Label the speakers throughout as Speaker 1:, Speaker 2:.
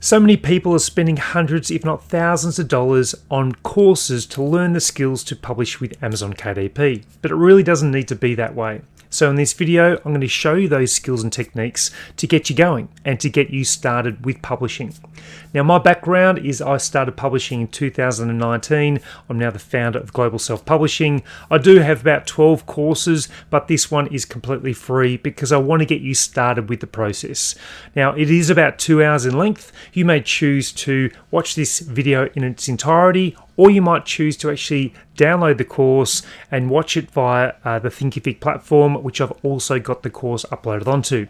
Speaker 1: So many people are spending hundreds, if not thousands of dollars on courses to learn the skills to publish with Amazon KDP, but it really doesn't need to be that way. So in this video, I'm going to show you those skills and techniques to get you going and to get you started with publishing. Now, my background is I started publishing in 2019. I'm now the founder of Global Self-Publishing. I do have about 12 courses, but this one is completely free because I want to get you started with the process. Now, it is about 2 hours in length. You may choose to watch this video in its entirety, or you might choose to actually download the course and watch it via the Thinkific platform, which I've also got the course uploaded onto.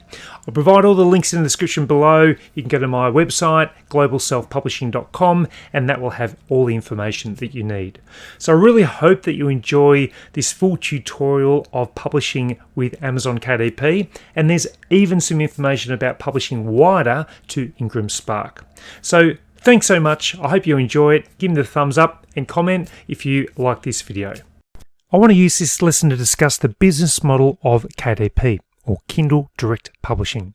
Speaker 1: I'll provide all the links in the description below. You can go to my website, globalselfpublishing.com, and that will have all the information that you need. So I really hope that you enjoy this full tutorial of publishing with Amazon KDP, and there's even some information about publishing wider to Ingram Spark. So thanks so much. I hope you enjoy it. Give me the thumbs up and comment if you like this video. I want to use this lesson to discuss the business model of KDP, or Kindle Direct Publishing.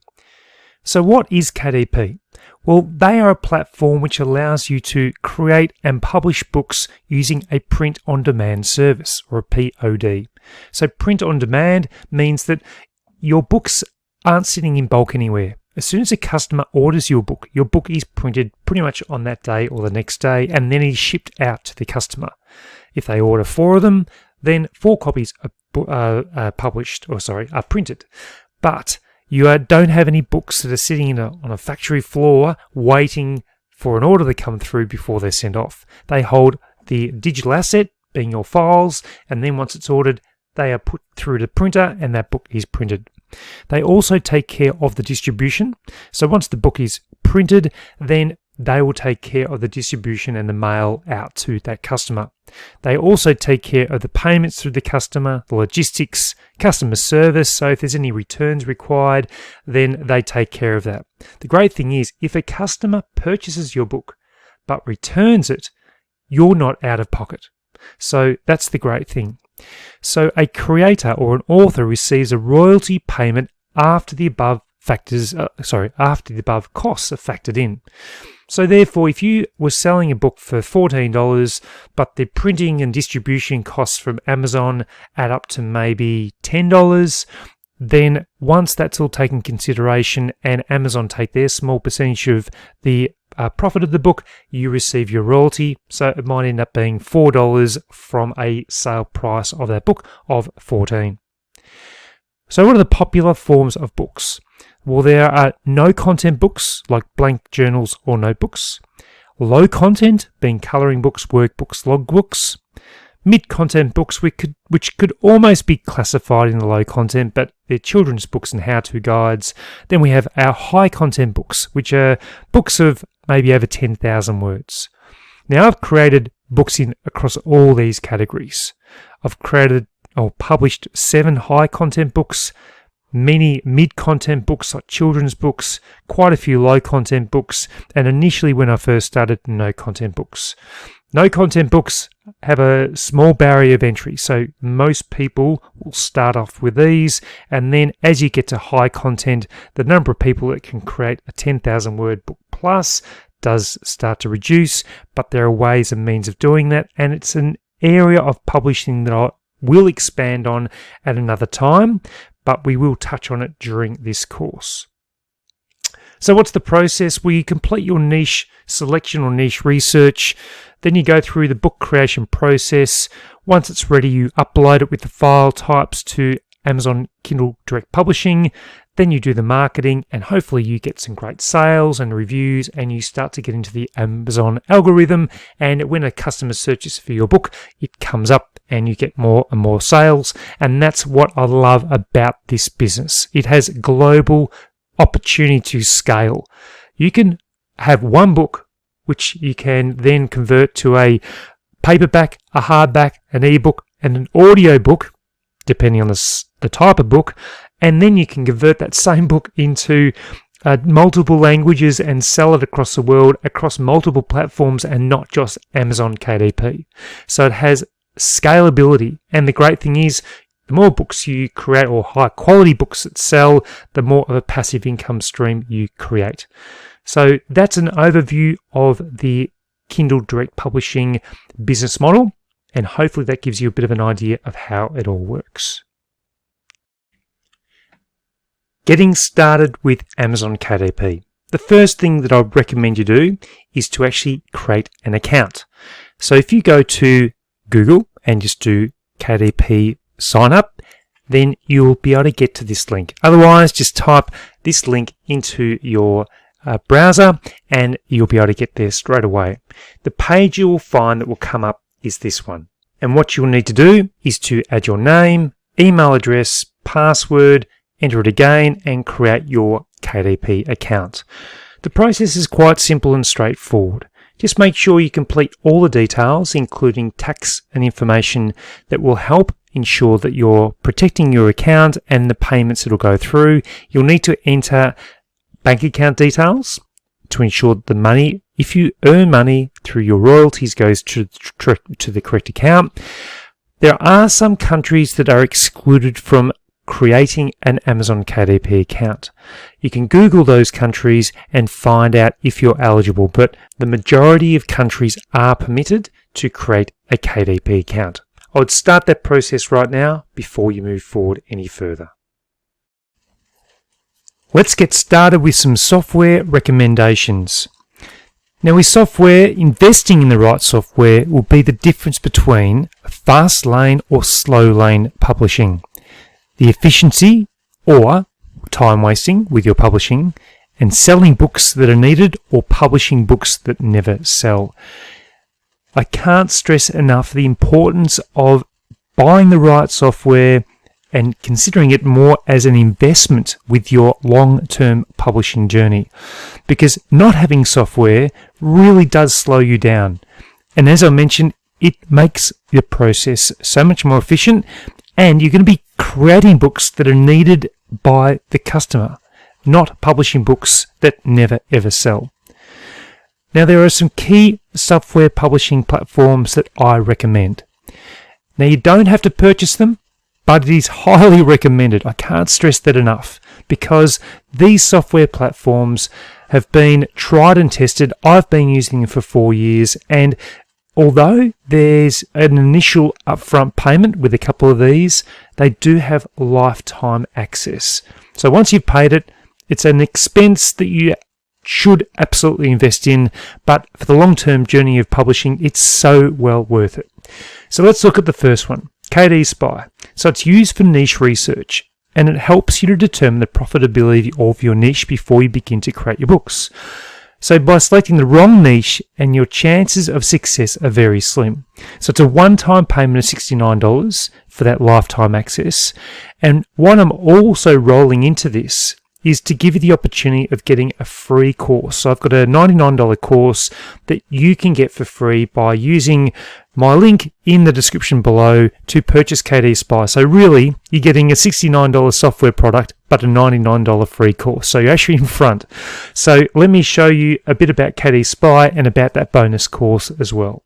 Speaker 1: So what is KDP? Well, they are a platform which allows you to create and publish books using a print-on-demand service, or a POD. So print-on-demand means that your books aren't sitting in bulk anywhere. As soon as a customer orders your book is printed pretty much on that day or the next day, and then is shipped out to the customer. If they order 4 of them, then 4 copies are printed. But you don't have any books that are sitting on a factory floor waiting for an order to come through before they're sent off. They hold the digital asset, being your files, and then once it's ordered, they are put through the printer and that book is printed. They also take care of the distribution. So once the book is printed, then they will take care of the distribution and the mail out to that customer. They also take care of the payments through the customer, the logistics, customer service. So if there's any returns required, then they take care of that. The great thing is, if a customer purchases your book but returns it, you're not out of pocket. So that's the great thing. So a creator or an author receives a royalty payment after the above costs are factored in. So therefore, if you were selling a book for $14, but the printing and distribution costs from Amazon add up to maybe $10, then once that's all taken consideration and Amazon take their small percentage of the profit of the book, you receive your royalty. So it might end up being $4 from a sale price of that book of $14. So what are the popular forms of books? Well, there are no content books like blank journals or notebooks. Low content being colouring books, workbooks, logbooks. Mid-content books which could almost be classified in the low content, but they're children's books and how-to guides. Then we have our high-content books, which are books of maybe over 10,000 words. Now, I've created books across all these categories. I've created or published 7 high-content books, many mid-content books like children's books, quite a few low-content books, and initially when I first started, no-content books. No-content books have a small barrier of entry, so most people will start off with these, and then as you get to high content, the number of people that can create a 10,000 word book plus does start to reduce, but there are ways and means of doing that, and it's an area of publishing that I will expand on at another time, but we will touch on it during this course. So what's the process? Well, you complete your niche selection or niche research. Then you go through the book creation process. Once it's ready, you upload it with the file types to Amazon Kindle Direct Publishing. Then you do the marketing, and hopefully you get some great sales and reviews, and you start to get into the Amazon algorithm. And when a customer searches for your book, it comes up and you get more and more sales. And that's what I love about this business. It has global opportunity to scale. You can have one book which you can then convert to a paperback, a hardback, an ebook, and an audio book, depending on the type of book, and then you can convert that same book into multiple languages and sell it across the world, across multiple platforms, and not just Amazon KDP. So it has scalability, and the great thing is, the more books you create, or high quality books that sell, the more of a passive income stream you create. So that's an overview of the Kindle Direct Publishing business model, and hopefully that gives you a bit of an idea of how it all works. Getting started with Amazon KDP. The first thing that I would recommend you do is to actually create an account. So if you go to Google and just do KDP sign up, then you'll be able to get to this link. Otherwise, just type this link into your browser and you'll be able to get there straight away. The page you will find that will come up is this one. And what you'll need to do is to add your name, email address, password, enter it again, and create your KDP account. The process is quite simple and straightforward. Just make sure you complete all the details, including tax and information that will help ensure that you're protecting your account and the payments that will go through. You'll need to enter bank account details to ensure that the money, if you earn money through your royalties, goes to the correct account. There are some countries that are excluded from creating an Amazon KDP account. You can Google those countries and find out if you're eligible, but the majority of countries are permitted to create a KDP account. I would start that process right now before you move forward any further. Let's get started with some software recommendations. Now with software, investing in the right software will be the difference between fast lane or slow lane publishing. The efficiency or time wasting with your publishing, and selling books that are needed or publishing books that never sell. I can't stress enough the importance of buying the right software and considering it more as an investment with your long-term publishing journey, because not having software really does slow you down. And as I mentioned, it makes the process so much more efficient, and you're going to be creating books that are needed by the customer, not publishing books that never ever sell. Now there are some key software publishing platforms that I recommend. Now you don't have to purchase them, but it is highly recommended. I can't stress that enough, because these software platforms have been tried and tested. I've been using them for 4 years, and although there's an initial upfront payment with a couple of these, they do have lifetime access. So once you've paid it, it's an expense that you should absolutely invest in, but for the long-term journey of publishing, it's so well worth it. So let's look at the first one, KD Spy. So it's used for niche research, and it helps you to determine the profitability of your niche before you begin to create your books. So by selecting the wrong niche, and your chances of success are very slim. So it's a one-time payment of $69 for that lifetime access. And what I'm also rolling into this is to give you the opportunity of getting a free course. So I've got a $99 course that you can get for free by using my link in the description below to purchase KD Spy. So really, you're getting a $69 software product, but a $99 free course. So you're actually in front. So let me show you a bit about KD Spy and about that bonus course as well.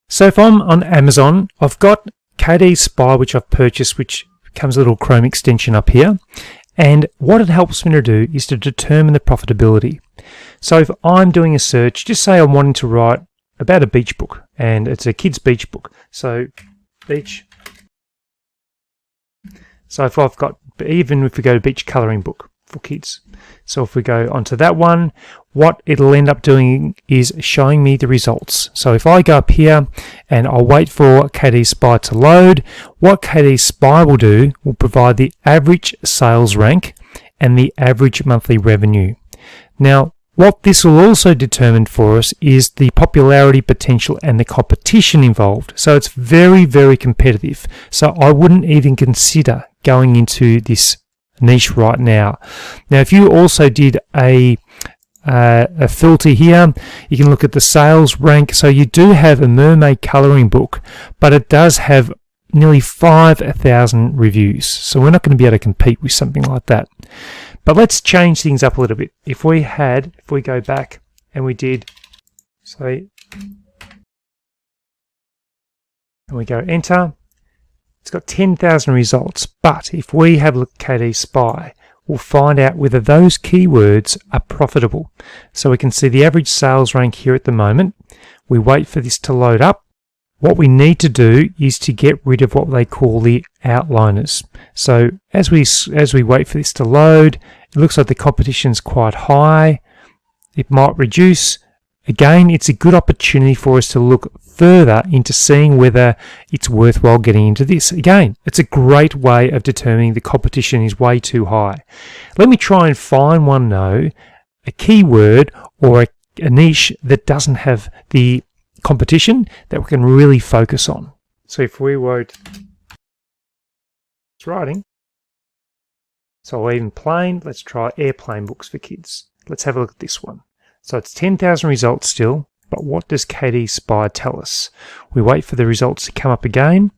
Speaker 1: So if I'm on Amazon, I've got KD Spy, which I've purchased, which comes a little Chrome extension up here. And what it helps me to do is to determine the profitability. So if I'm doing a search, just say I'm wanting to write about a beach book, and it's a kid's beach book. So beach. So if I've got, even if we go to beach colouring book for kids. So if we go onto that one, what it'll end up doing is showing me the results. So if I go up here and I'll wait for KD Spy to load, what KD Spy will do will provide the average sales rank and the average monthly revenue. Now, what this will also determine for us is the popularity potential and the competition involved. So it's very, very competitive. So I wouldn't even consider going into this niche right now. Now, if you also did a filter here, you can look at the sales rank. So you do have a mermaid colouring book, but it does have nearly 5,000 reviews. So we're not going to be able to compete with something like that. But let's change things up a little bit. If we go back and we did, say, and we go enter, it's got 10,000 results. But if we have a look at KD Spy, we'll find out whether those keywords are profitable. So we can see the average sales rank here at the moment. We wait for this to load up. What we need to do is to get rid of what they call the outliners. So as we wait for this to load, it looks like the competition's quite high. It might reduce. Again, it's a good opportunity for us to look further into seeing whether it's worthwhile getting into this. Again, it's a great way of determining the competition is way too high. Let me try and find one though, a keyword or a niche that doesn't have the competition that we can really focus on. So if we wrote, it's writing. So I'll even plain, let's try airplane books for kids. Let's have a look at this one. So it's 10,000 results still, but what does KD Spy tell us? We wait for the results to come up again,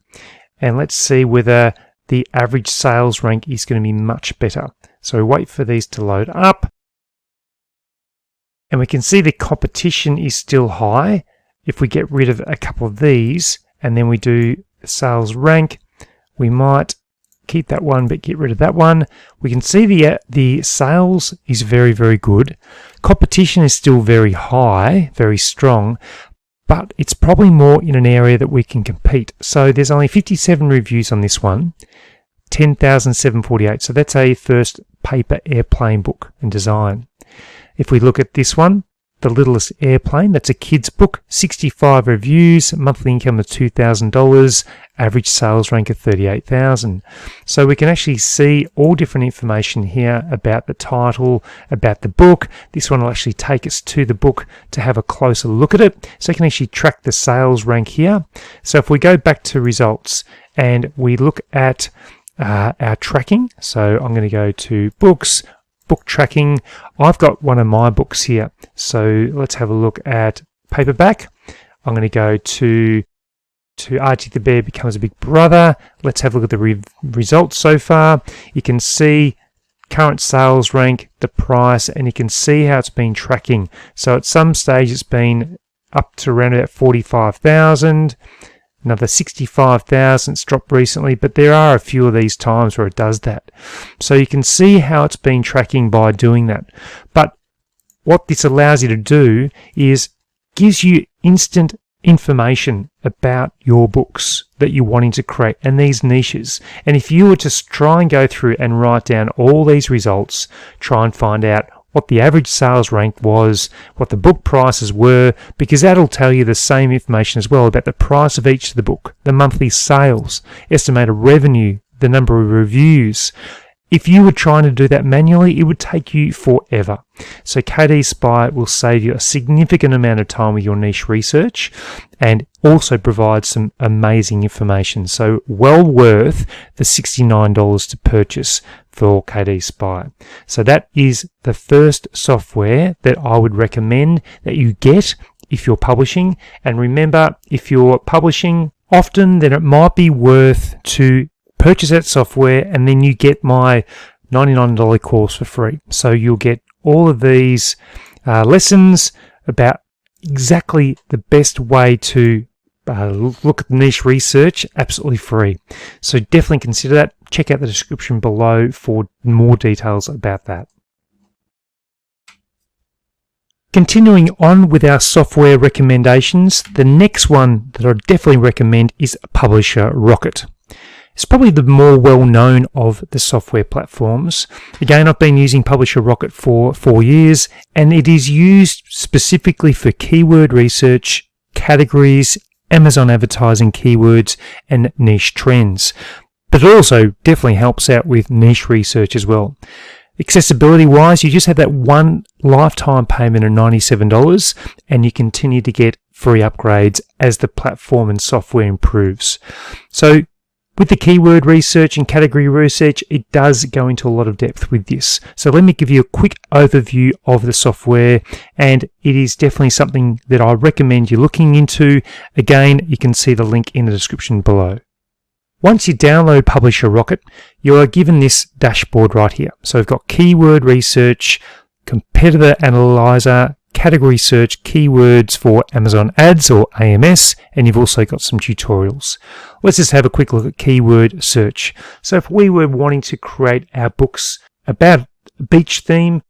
Speaker 1: and let's see whether the average sales rank is going to be much better. So we wait for these to load up, and we can see the competition is still high. If we get rid of a couple of these, and then we do sales rank, we might keep that one but get rid of that one. We can see the sales is very, very good. Competition is still very high, very strong, but it's probably more in an area that we can compete. So there's only 57 reviews on this one, 10,748. So that's a first paper airplane book and design. If we look at this one, The Littlest Airplane, that's a kid's book, 65 reviews, monthly income of $2,000, average sales rank of 38,000. So we can actually see all different information here about the title, about the book. This one will actually take us to the book to have a closer look at it. So you can actually track the sales rank here. So if we go back to results and we look at our tracking, so I'm going to go to books, book tracking. I've got one of my books here. So let's have a look at paperback. I'm going to go to Archie the Bear Becomes a Big Brother. Let's have a look at the results so far. You can see current sales rank, the price, and you can see how it's been tracking. So at some stage it's been up to around about 45,000. Another 65,000. It's dropped recently, but there are a few of these times where it does that. So you can see how it's been tracking by doing that. But what this allows you to do is gives you instant information about your books that you're wanting to create and these niches. And if you were to try and go through and write down all these results, try and find out what the average sales rank was, what the book prices were, because that'll tell you the same information as well about the price of each of the book, the monthly sales, estimated revenue, the number of reviews. If you were trying to do that manually, it would take you forever. So KD Spy will save you a significant amount of time with your niche research and also provide some amazing information. So well worth the $69 to purchase for KD Spy. So that is the first software that I would recommend that you get if you're publishing. And remember, if you're publishing often, then it might be worth to purchase that software, and then you get my $99 course for free. So you'll get all of these lessons about exactly the best way to look at niche research absolutely free. So definitely consider that. Check out the description below for more details about that. Continuing on with our software recommendations, the next one that I definitely recommend is Publisher Rocket. It's probably the more well-known of the software platforms. Again, I've been using Publisher Rocket for 4 years, and it is used specifically for keyword research, categories, Amazon advertising keywords, and niche trends. But it also definitely helps out with niche research as well. Accessibility-wise, you just have that one lifetime payment of $97, and you continue to get free upgrades as the platform and software improves. So with the keyword research and category research, it does go into a lot of depth with this. So let me give you a quick overview of the software, and it is definitely something that I recommend you looking into. Again, you can see the link in the description below. Once you download Publisher Rocket, you are given this dashboard right here. So we've got keyword research, competitor analyzer, category search, keywords for Amazon ads or AMS, and you've also got some tutorials. Let's just have a quick look at keyword search. So if we were wanting to create our books about beach theme,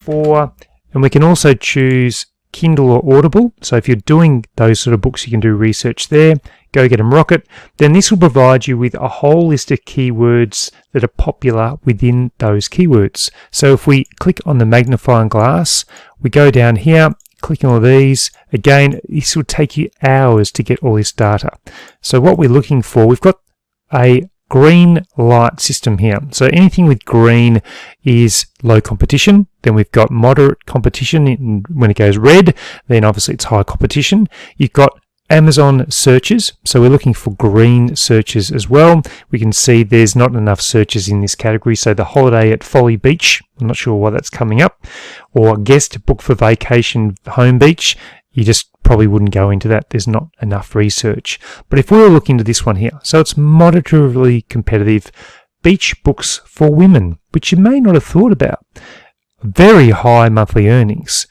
Speaker 1: 4, and we can also choose Kindle or Audible. So if you're doing those sort of books, you can do research there. Go Get 'em Rocket. Then this will provide you with a whole list of keywords that are popular within those keywords. So if we click on the magnifying glass, we go down here, click on all these. Again, this will take you hours to get all this data. So what we're looking for, we've got a green light system here. So anything with green is low competition. Then we've got moderate competition. When it goes red, then obviously it's high competition. You've got Amazon searches. So we're looking for green searches as well. We can see there's not enough searches in this category. So the holiday at Folly Beach, I'm not sure why that's coming up, or guest book for vacation home beach. You just probably wouldn't go into that. There's not enough research. But if we were looking into this one here, so it's moderately competitive, beach books for women, which you may not have thought about. Very high monthly earnings,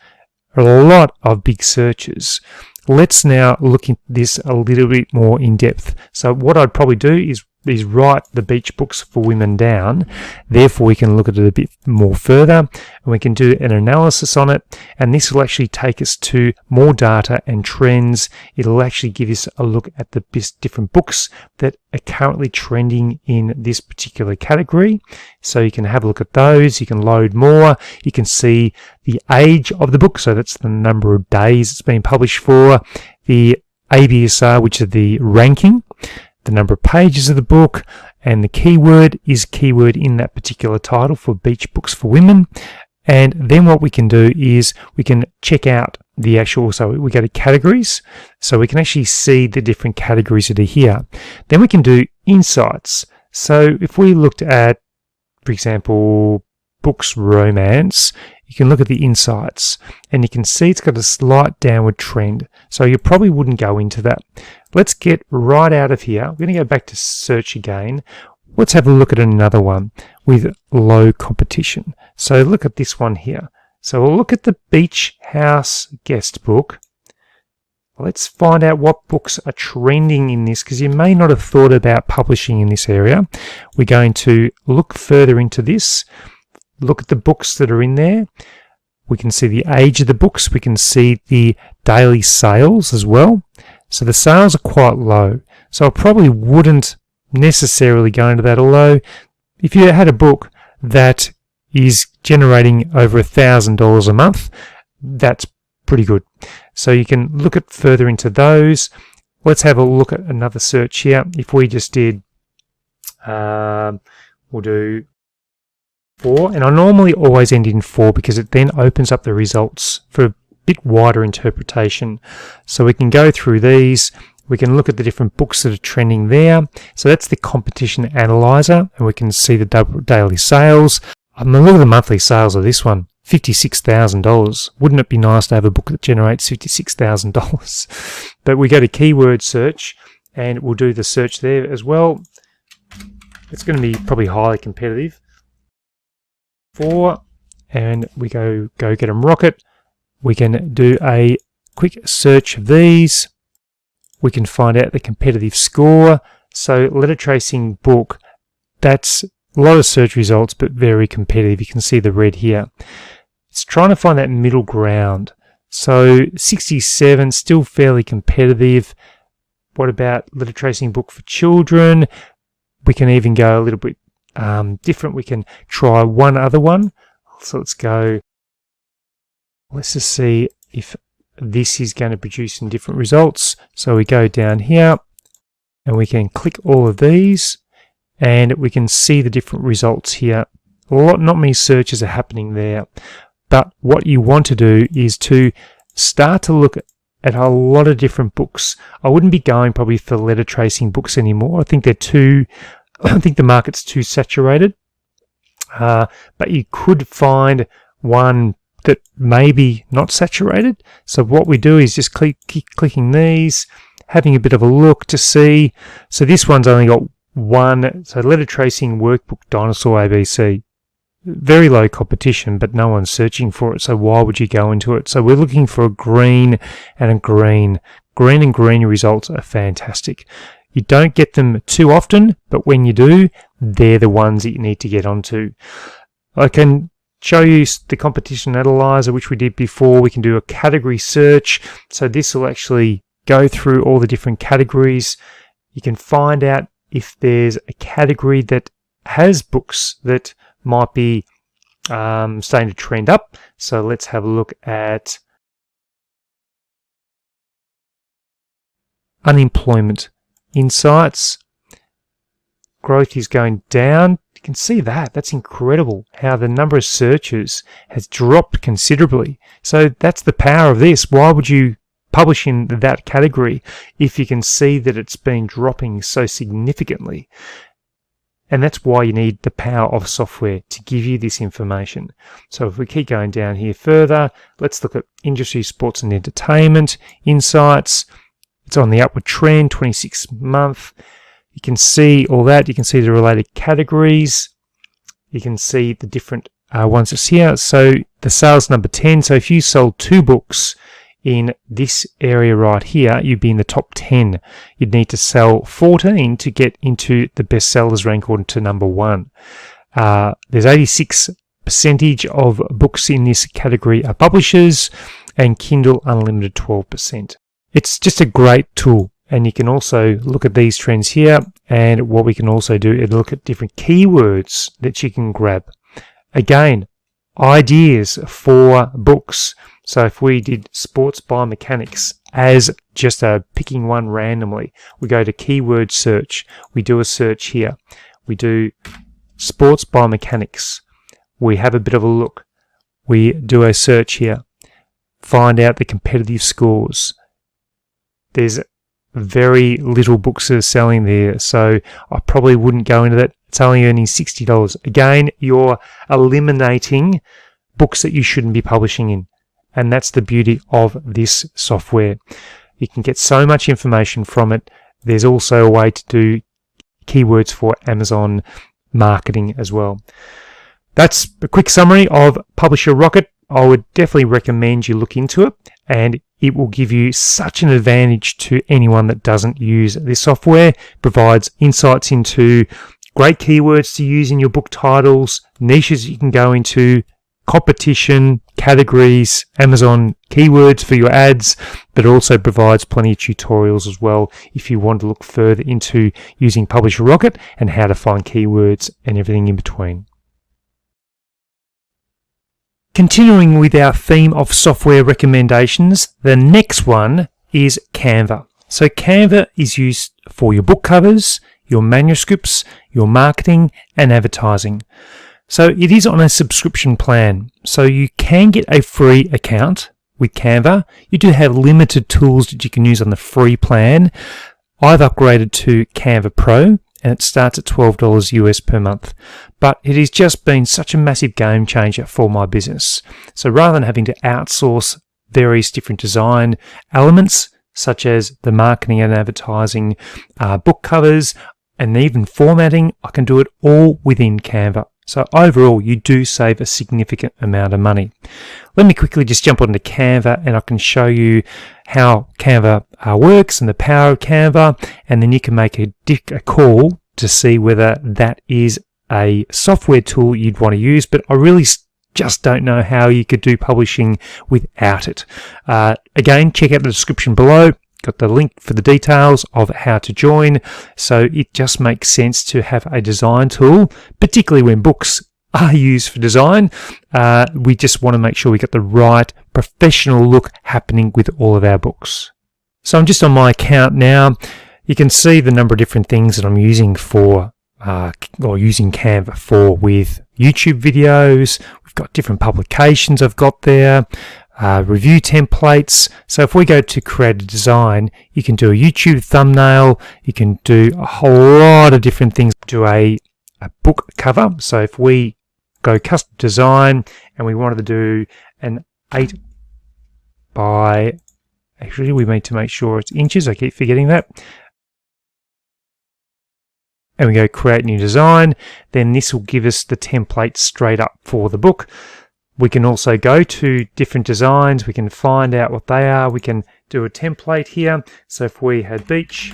Speaker 1: a lot of big searches. Let's now look at this a little bit more in depth. So what I'd probably do is write the beach books for women down. Therefore, we can look at it a bit more further, and we can do an analysis on it. And this will actually take us to more data and trends. It'll actually give us a look at the different books that are currently trending in this particular category. So you can have a look at those. You can load more. You can see the age of the book. So that's the number of days it's been published for. The ABSR, which is the ranking, the number of pages of the book, and the keyword is keyword in that particular title for beach books for women. And then what we can do is we can check out the actual, so we go to categories, so we can actually see the different categories that are here. Then we can do insights. So if we looked at, for example, books romance, you can look at the insights and you can see it's got a slight downward trend. So you probably wouldn't go into that. Let's get right out of here. We're going to go back to search again. Let's have a look at another one with low competition. So look at this one here. So we'll look at the Beach House guest book. Let's find out what books are trending in this, because you may not have thought about publishing in this area. We're going to look further into this. Look at the books that are in there. We can see the age of the books. We can see the daily sales as well. So the sales are quite low. So I probably wouldn't necessarily go into that, although if you had a book that is generating over $1,000 a month, that's pretty good. So you can look at further into those. Let's have a look at another search here. If we just did, we'll do 4, and I normally always end in 4 because it then opens up the results for a bit wider interpretation. So we can go through these. We can look at the different books that are trending there. So that's the competition analyzer, and we can see the daily sales. I'm going to look at the monthly sales of this one. $56,000. Wouldn't it be nice to have a book that generates $56,000? But we go to keyword search and we'll do the search there as well. It's going to be probably highly competitive. 4, and we go Get 'em Rocket. We can do a quick search of these. We can find out the competitive score. So letter tracing book, that's a lot of search results, but very competitive. You can see the red here. It's trying to find that middle ground. So 67, still fairly competitive. What about letter tracing book for children? We can even go a little bit different. We can try one other one. So let's go. Let's just see if this is going to produce some different results. So we go down here and we can click all of these and we can see the different results here. Not many searches are happening there. But what you want to do is to start to look at a lot of different books. I wouldn't be going probably for letter tracing books anymore. I think the market's too saturated. But you could find one that may be not saturated. So what we do is just keep clicking these, having a bit of a look to see. So this one's only got one. So letter tracing workbook dinosaur ABC. Very low competition, but no one's searching for it, so why would you go into it? So we're looking for a green and a green. Green and green results are fantastic. You don't get them too often, but when you do, they're the ones that you need to get onto. I can show you the competition analyzer, which we did before. We can do a category search. So this will actually go through all the different categories. You can find out if there's a category that has books that might be starting to trend up. So let's have a look at unemployment insights. Growth is going down. You can see that. That's incredible how the number of searches has dropped considerably. So that's the power of this. Why would you publish in that category if you can see that it's been dropping so significantly? And that's why you need the power of software to give you this information. So if we keep going down here further, let's look at industry, sports and entertainment insights. It's on the upward trend, 26 month. You can see all that. You can see the related categories. You can see the different ones that's here. So the sales number 10. So if you sold 2 books in this area right here, you'd be in the top 10. You'd need to sell 14 to get into the bestsellers rank according to number 1. There's 86% of books in this category are publishers, and Kindle Unlimited 12%. It's just a great tool. And you can also look at these trends here, and what we can also do is look at different keywords that you can grab. Again, ideas for books. So if we did sports biomechanics as just picking one randomly, we go to keyword search. We do a search here. We do sports biomechanics. We have a bit of a look. We do a search here. Find out the competitive scores. There's very little books that are selling there, so I probably wouldn't go into that. It's only earning $60. Again, you're eliminating books that you shouldn't be publishing in, and that's the beauty of this software. You can get so much information from it. There's also a way to do keywords for Amazon marketing as well. That's a quick summary of Publisher Rocket. I would definitely recommend you look into it, and it will give you such an advantage to anyone that doesn't use this software. It provides insights into great keywords to use in your book titles, niches you can go into, competition, categories, Amazon keywords for your ads, but it also provides plenty of tutorials as well if you want to look further into using Publisher Rocket and how to find keywords and everything in between. Continuing with our theme of software recommendations, the next one is Canva. So Canva is used for your book covers, your manuscripts, your marketing and advertising. So it is on a subscription plan. So you can get a free account with Canva. You do have limited tools that you can use on the free plan. I've upgraded to Canva Pro, and it starts at $12 US per month. But it has just been such a massive game changer for my business. So rather than having to outsource various different design elements, such as the marketing and advertising, book covers, and even formatting, I can do it all within Canva. So overall, you do save a significant amount of money. Let me quickly just jump onto Canva, and I can show you how Canva works and the power of Canva, and then you can make a call to see whether that is a software tool you'd want to use. But I really just don't know how you could do publishing without it. Again, check out the description below. Got the link for the details of how to join. So it just makes sense to have a design tool, particularly when books are used for design. We just want to make sure we get the right professional look happening with all of our books. So I'm just on my account now. You can see the number of different things that I'm using for or using Canva for with YouTube videos. We've got different publications I've got there. Review templates. So if we go to create a design, you can do a YouTube thumbnail, you can do a whole lot of different things. Do a book cover. So if we go custom design and we wanted to do an 8 by, actually we need to make sure it's inches, I keep forgetting that. And we go create new design, then this will give us the template straight up for the book. We can also go to different designs. We can find out what they are. We can do a template here. So if we had beach,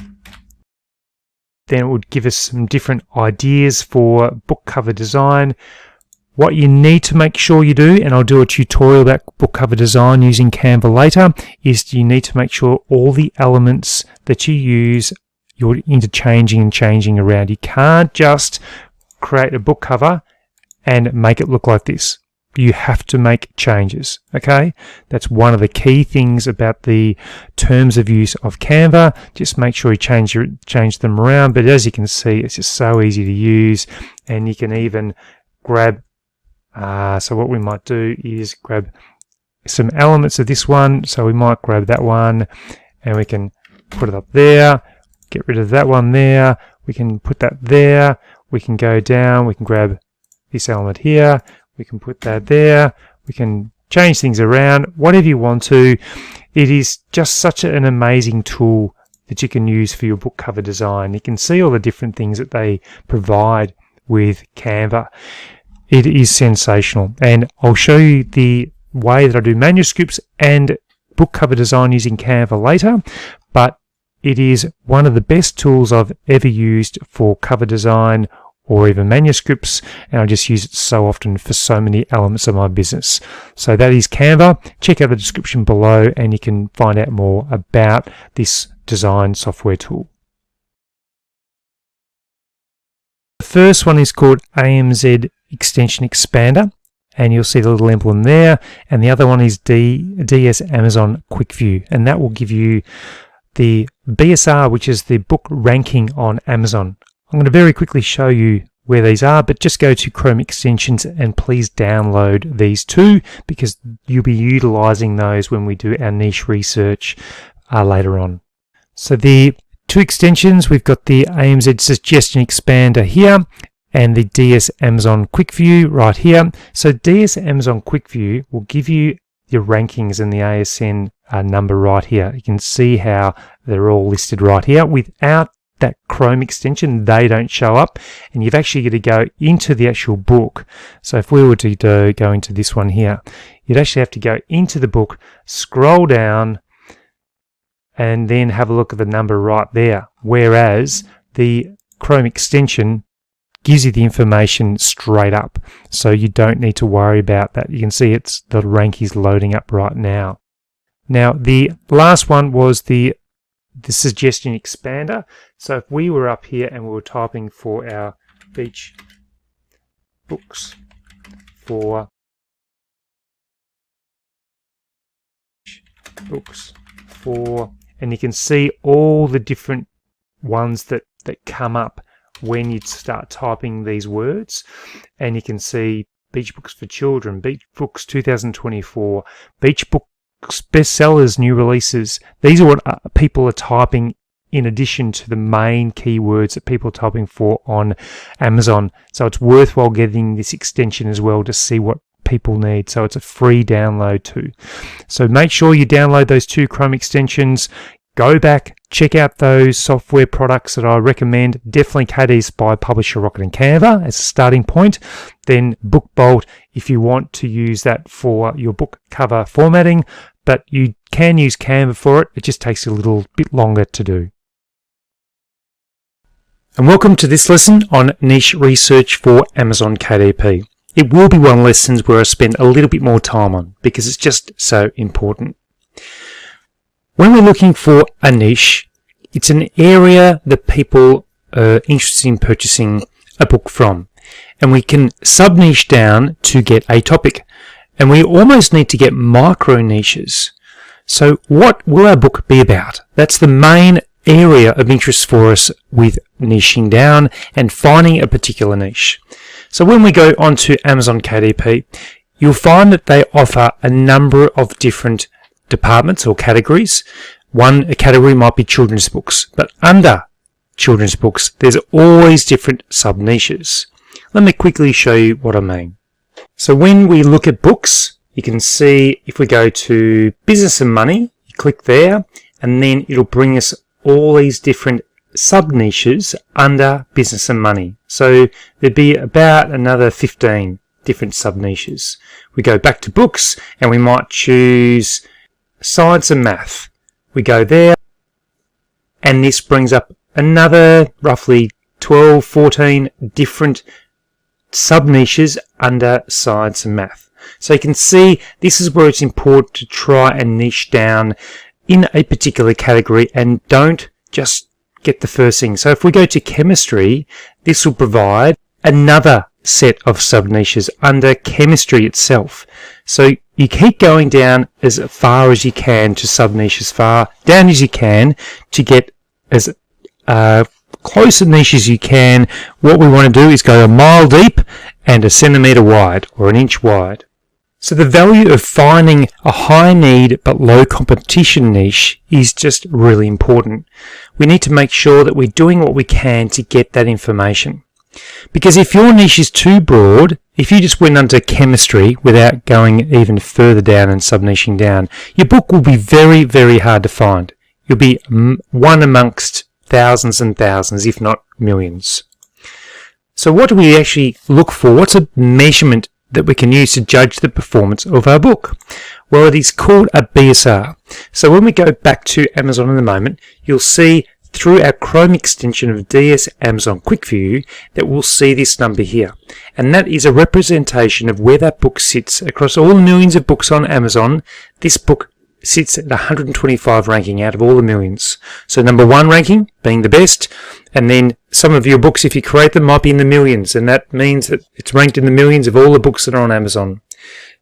Speaker 1: then it would give us some different ideas for book cover design. what you need to make sure you do, and I'll do a tutorial about book cover design using Canva later, is you need to make sure all the elements that you use, you're interchanging and changing around. You can't just create a book cover and make it look like this. You have to make changes, okay? That's one of the key things about the terms of use of Canva. Just make sure you change them around, but as you can see, it's just so easy to use, and you can even grab, so what we might do is grab some elements of this one. So we might grab that one and we can put it up there, get rid of that one there, we can put that there, we can go down, we can grab this element here, we can put that there, we can change things around, whatever you want to. It is just such an amazing tool that you can use for your book cover design. You can see all the different things that they provide with Canva. It is sensational, and I'll show you the way that I do manuscripts and book cover design using Canva later, but it is one of the best tools I've ever used for cover design or even manuscripts, and I just use it so often for so many elements of my business. So that is Canva. Check out the description below and you can find out more about this design software tool. The first one is called AMZ Extension Expander, and you'll see the little emblem there, and the other one is DS Amazon Quick View, and that will give you the BSR, which is the book ranking on Amazon. I'm going to very quickly show you where these are, but just go to Chrome extensions and please download these two, because you'll be utilizing those when we do our niche research later on. So the two extensions, we've got the AMZ Suggestion Expander here and the DS Amazon Quick View right here. So DS Amazon Quick View will give you your rankings and the ASN number right here. You can see how they're all listed right here. Without that Chrome extension, they don't show up, and you've actually got to go into the actual book. So if we were to go into this one here, you'd actually have to go into the book, scroll down, and then have a look at the number right there, whereas the Chrome extension gives you the information straight up, so you don't need to worry about that. You can see the rank is loading up right now. Now the last one was the Suggestion Expander. So if we were up here and we were typing for our beach books for and you can see all the different ones that come up when you start typing these words, and you can see Beach Books for Children, Beach Books 2024, Beach Books Bestsellers, new releases. These are what people are typing in addition to the main keywords that people are typing for on Amazon. So it's worthwhile getting this extension as well to see what people need. So it's a free download too. So make sure you download those two Chrome extensions. Go back, check out those software products that I recommend. Definitely KDP by Publisher Rocket and Canva as a starting point. Then BookBolt if you want to use that for your book cover formatting, but you can use Canva for it. It just takes a little bit longer to do. And welcome to this lesson on niche research for Amazon KDP. It will be one of the lessons where I spend a little bit more time on because it's just so important. When we're looking for a niche, it's an area that people are interested in purchasing a book from. And we can sub-niche down to get a topic. And we almost need to get micro niches. So what will our book be about? That's the main area of interest for us with niching down and finding a particular niche. So when we go onto Amazon KDP, you'll find that they offer a number of different departments or categories. A category might be children's books, but under children's books, there's always different sub-niches. Let me quickly show you what I mean. So when we look at books, you can see if we go to business and money, you click there, and then it'll bring us all these different sub-niches under business and money. So there'd be about another 15 different sub-niches. We go back to books, and we might choose science and math. We go there, and this brings up another roughly 12, 14 different sub-niches under science and math. So you can see this is where it's important to try and niche down in a particular category and don't just get the first thing. So if we go to chemistry, this will provide another set of sub-niches under chemistry itself. So you keep going down as far as you can to sub-niche, as far down as you can to get as close a niche as you can. What we want to do is go a mile deep and a centimetre wide, or an inch wide. So the value of finding a high need but low competition niche is just really important. We need to make sure that we're doing what we can to get that information. Because if your niche is too broad, if you just went under chemistry without going even further down and sub-niching down, your book will be very, very hard to find. You'll be one amongst thousands and thousands, if not millions. So what do we actually look for? What's a measurement that we can use to judge the performance of our book? Well, it is called a BSR. So when we go back to Amazon in a moment, you'll see through our Chrome extension of DS Amazon Quick View that we'll see this number here. And that is a representation of where that book sits across all the millions of books on Amazon. This book sits at 125 ranking out of all the millions. So number 1 ranking being the best, and then some of your books, if you create them, might be in the millions, and that means that it's ranked in the millions of all the books that are on Amazon.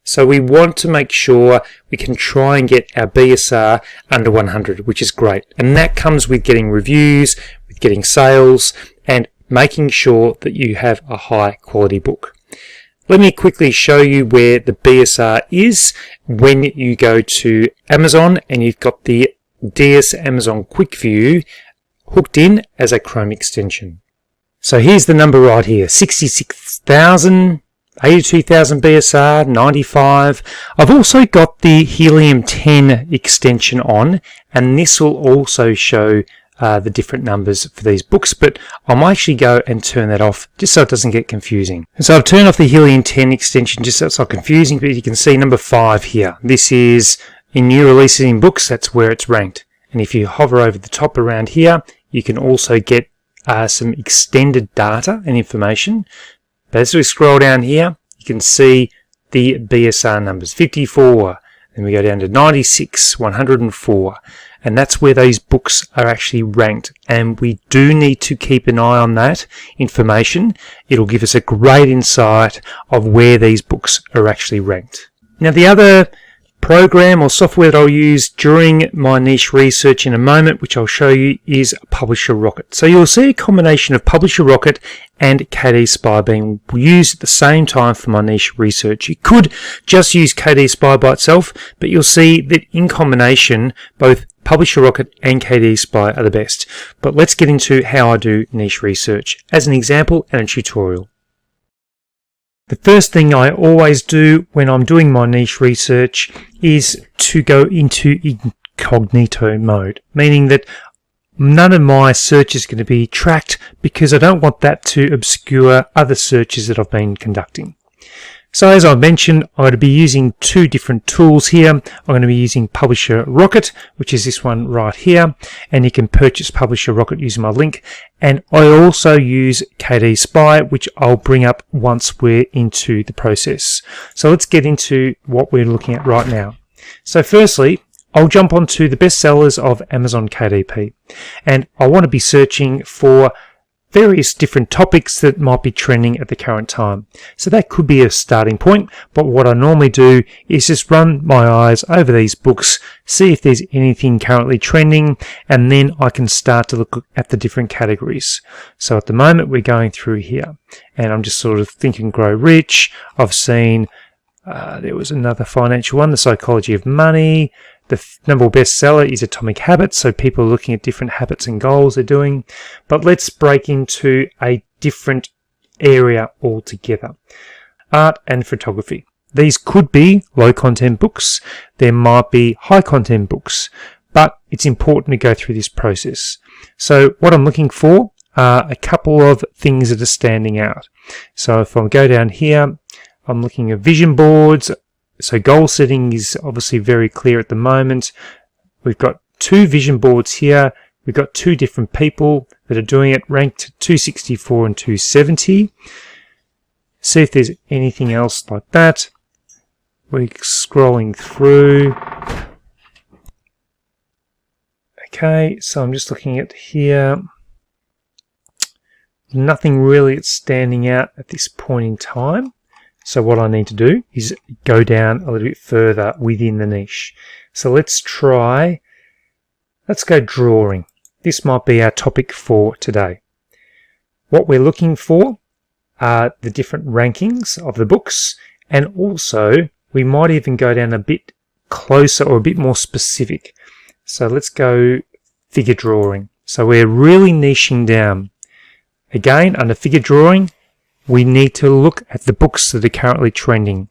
Speaker 1: So we want to make sure we can try and get our BSR under 100, which is great. And that comes with getting reviews, with getting sales, and making sure that you have a high quality book. Let me quickly show you where the BSR is when you go to Amazon and you've got the DS Amazon Quick View hooked in as a Chrome extension. So here's the number right here, 66,000, 82,000 BSR, 95. I've also got the Helium 10 extension on, and this will also show the different numbers for these books, but I might actually go and turn that off just so it doesn't get confusing. So I've turned off the Helium 10 extension just so it's not confusing, but you can see number 5 here. This is in new releases in books, that's where it's ranked. And if you hover over the top around here, you can also get some extended data and information. But as we scroll down here, you can see the BSR numbers, 54, then we go down to 96, 104, and that's where those books are actually ranked, and we do need to keep an eye on that information. It'll give us a great insight of where these books are actually ranked. Now the other program or software that I'll use during my niche research in a moment, which I'll show you, is Publisher Rocket. So you'll see a combination of Publisher Rocket and KD Spy being used at the same time for my niche research. You could just use KD Spy by itself, but you'll see that in combination, both Publisher Rocket and KD Spy are the best. But let's get into how I do niche research as an example and a tutorial. The first thing I always do when I'm doing my niche research is to go into incognito mode, meaning that none of my search is going to be tracked because I don't want that to obscure other searches that I've been conducting. So as I mentioned, I'm going to be using 2 different tools here. I'm going to be using Publisher Rocket, which is this one right here, and you can purchase Publisher Rocket using my link. And I also use KD Spy, which I'll bring up once we're into the process. So let's get into what we're looking at right now. So firstly, I'll jump onto the bestsellers of Amazon KDP, and I want to be searching for various different topics that might be trending at the current time. So that could be a starting point, but what I normally do is just run my eyes over these books, see if there's anything currently trending, and then I can start to look at the different categories. So at the moment we're going through here, and I'm just sort of thinking Grow Rich. I've seen there was another financial one, The Psychology of Money. The number one bestseller is Atomic Habits, so people are looking at different habits and goals they're doing. But let's break into a different area altogether. Art and photography. These could be low content books. There might be high content books, but it's important to go through this process. So what I'm looking for are a couple of things that are standing out. So if I go down here, I'm looking at vision boards. So goal setting is obviously very clear at the moment. We've got 2 vision boards here. We've got 2 different people that are doing it, ranked 264 and 270. see if there's anything else like that. We're scrolling through. Okay, so I'm just looking at here. Nothing really that's standing out at this point in time. So what I need to do is go down a little bit further within the niche. So let's go drawing. This might be our topic for today. What we're looking for are the different rankings of the books, and also we might even go down a bit closer or a bit more specific. So let's go figure drawing. So we're really niching down. Again, under figure drawing, we need to look at the books that are currently trending.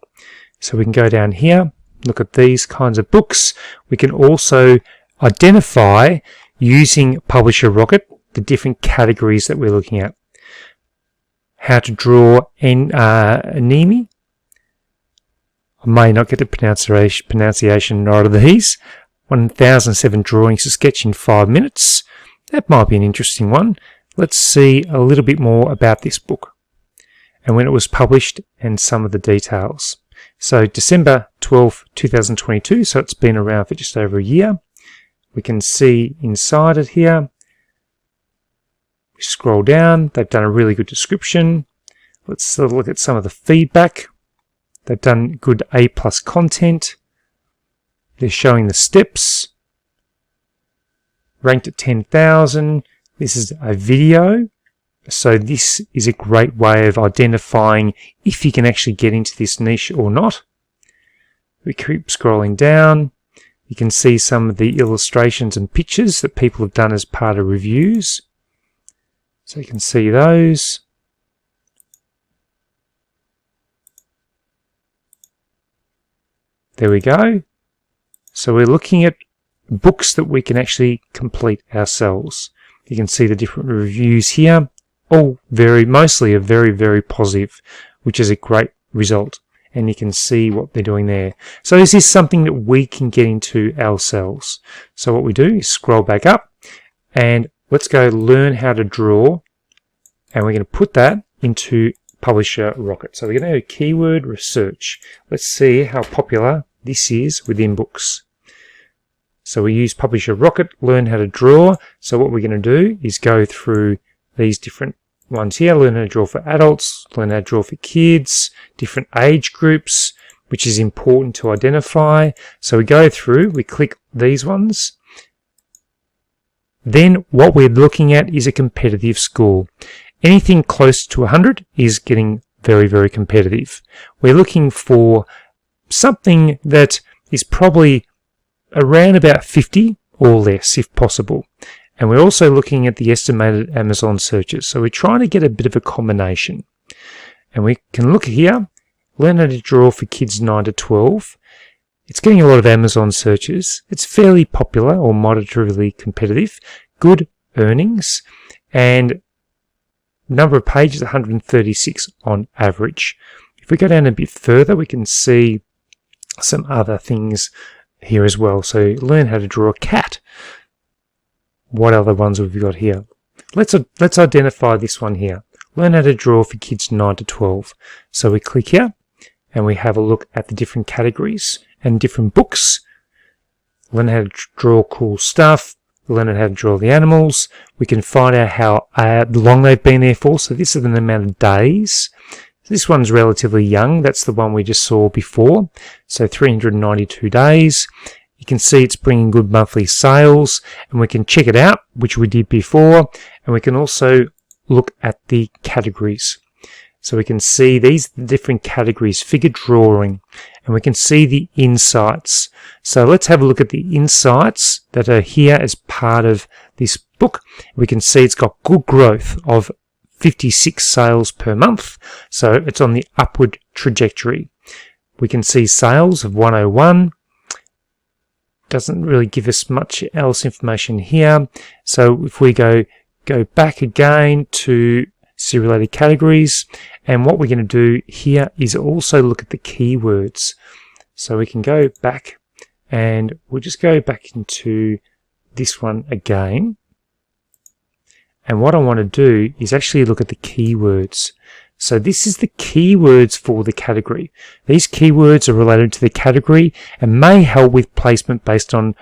Speaker 1: So we can go down here, look at these kinds of books. We can also identify, using Publisher Rocket, the different categories that we're looking at. How to draw anime. I may not get the pronunciation right of these. 1007 drawings to sketch in 5 minutes. That might be an interesting one. Let's see a little bit more about this book and when it was published and some of the details. So December 12, 2022, so it's been around for just over a year. We can see inside it here. We scroll down, they've done a really good description. Let's look at some of the feedback. They've done good A+ content. They're showing the steps. Ranked at 10,000. This is a video. So this is a great way of identifying if you can actually get into this niche or not. We keep scrolling down. You can see some of the illustrations and pictures that people have done as part of reviews. So you can see those. There we go. So we're looking at books that we can actually complete ourselves. You can see the different reviews here. All mostly are very, very positive, which is a great result. And you can see what they're doing there. So this is something that we can get into ourselves. So what we do is scroll back up and let's go learn how to draw. And we're going to put that into Publisher Rocket. So we're going to go keyword research. Let's see how popular this is within books. So we use Publisher Rocket, learn how to draw. So what we're going to do is go through these different ones here, learn how to draw for adults, learn how to draw for kids, different age groups, which is important to identify. So we go through, we click these ones. Then what we're looking at is a competitive score. Anything close to 100 is getting very, very competitive. We're looking for something that is probably around about 50 or less if possible. And we're also looking at the estimated Amazon searches. So we're trying to get a bit of a combination. And we can look here, learn how to draw for kids 9 to 12. It's getting a lot of Amazon searches. It's fairly popular or moderately competitive. Good earnings. And number of pages, 136 on average. If we go down a bit further, we can see some other things here as well. So learn how to draw a cat. What other ones have we got here? Let's identify this one here. Learn how to draw for kids 9 to 12. So we click here and we have a look at the different categories and different books. Learn how to draw cool stuff. Learn how to draw the animals. We can find out how long they've been there for. So this is the amount of days. This one's relatively young. That's the one we just saw before. So 392 days. You can see it's bringing good monthly sales, and we can check it out, which we did before, and we can also look at the categories. So we can see these different categories, figure drawing, and we can see the insights. So let's have a look at the insights that are here as part of this book. We can see it's got good growth of 56 sales per month, so it's on the upward trajectory. We can see sales of 101. Doesn't really give us much else information here. So if we go back again to see-related categories, and what we're going to do here is also look at the keywords. So we can go back and we'll just go back into this one again. And what I want to do is actually look at the keywords. So this is the keywords for the category. These keywords are related to the category and may help with placement based on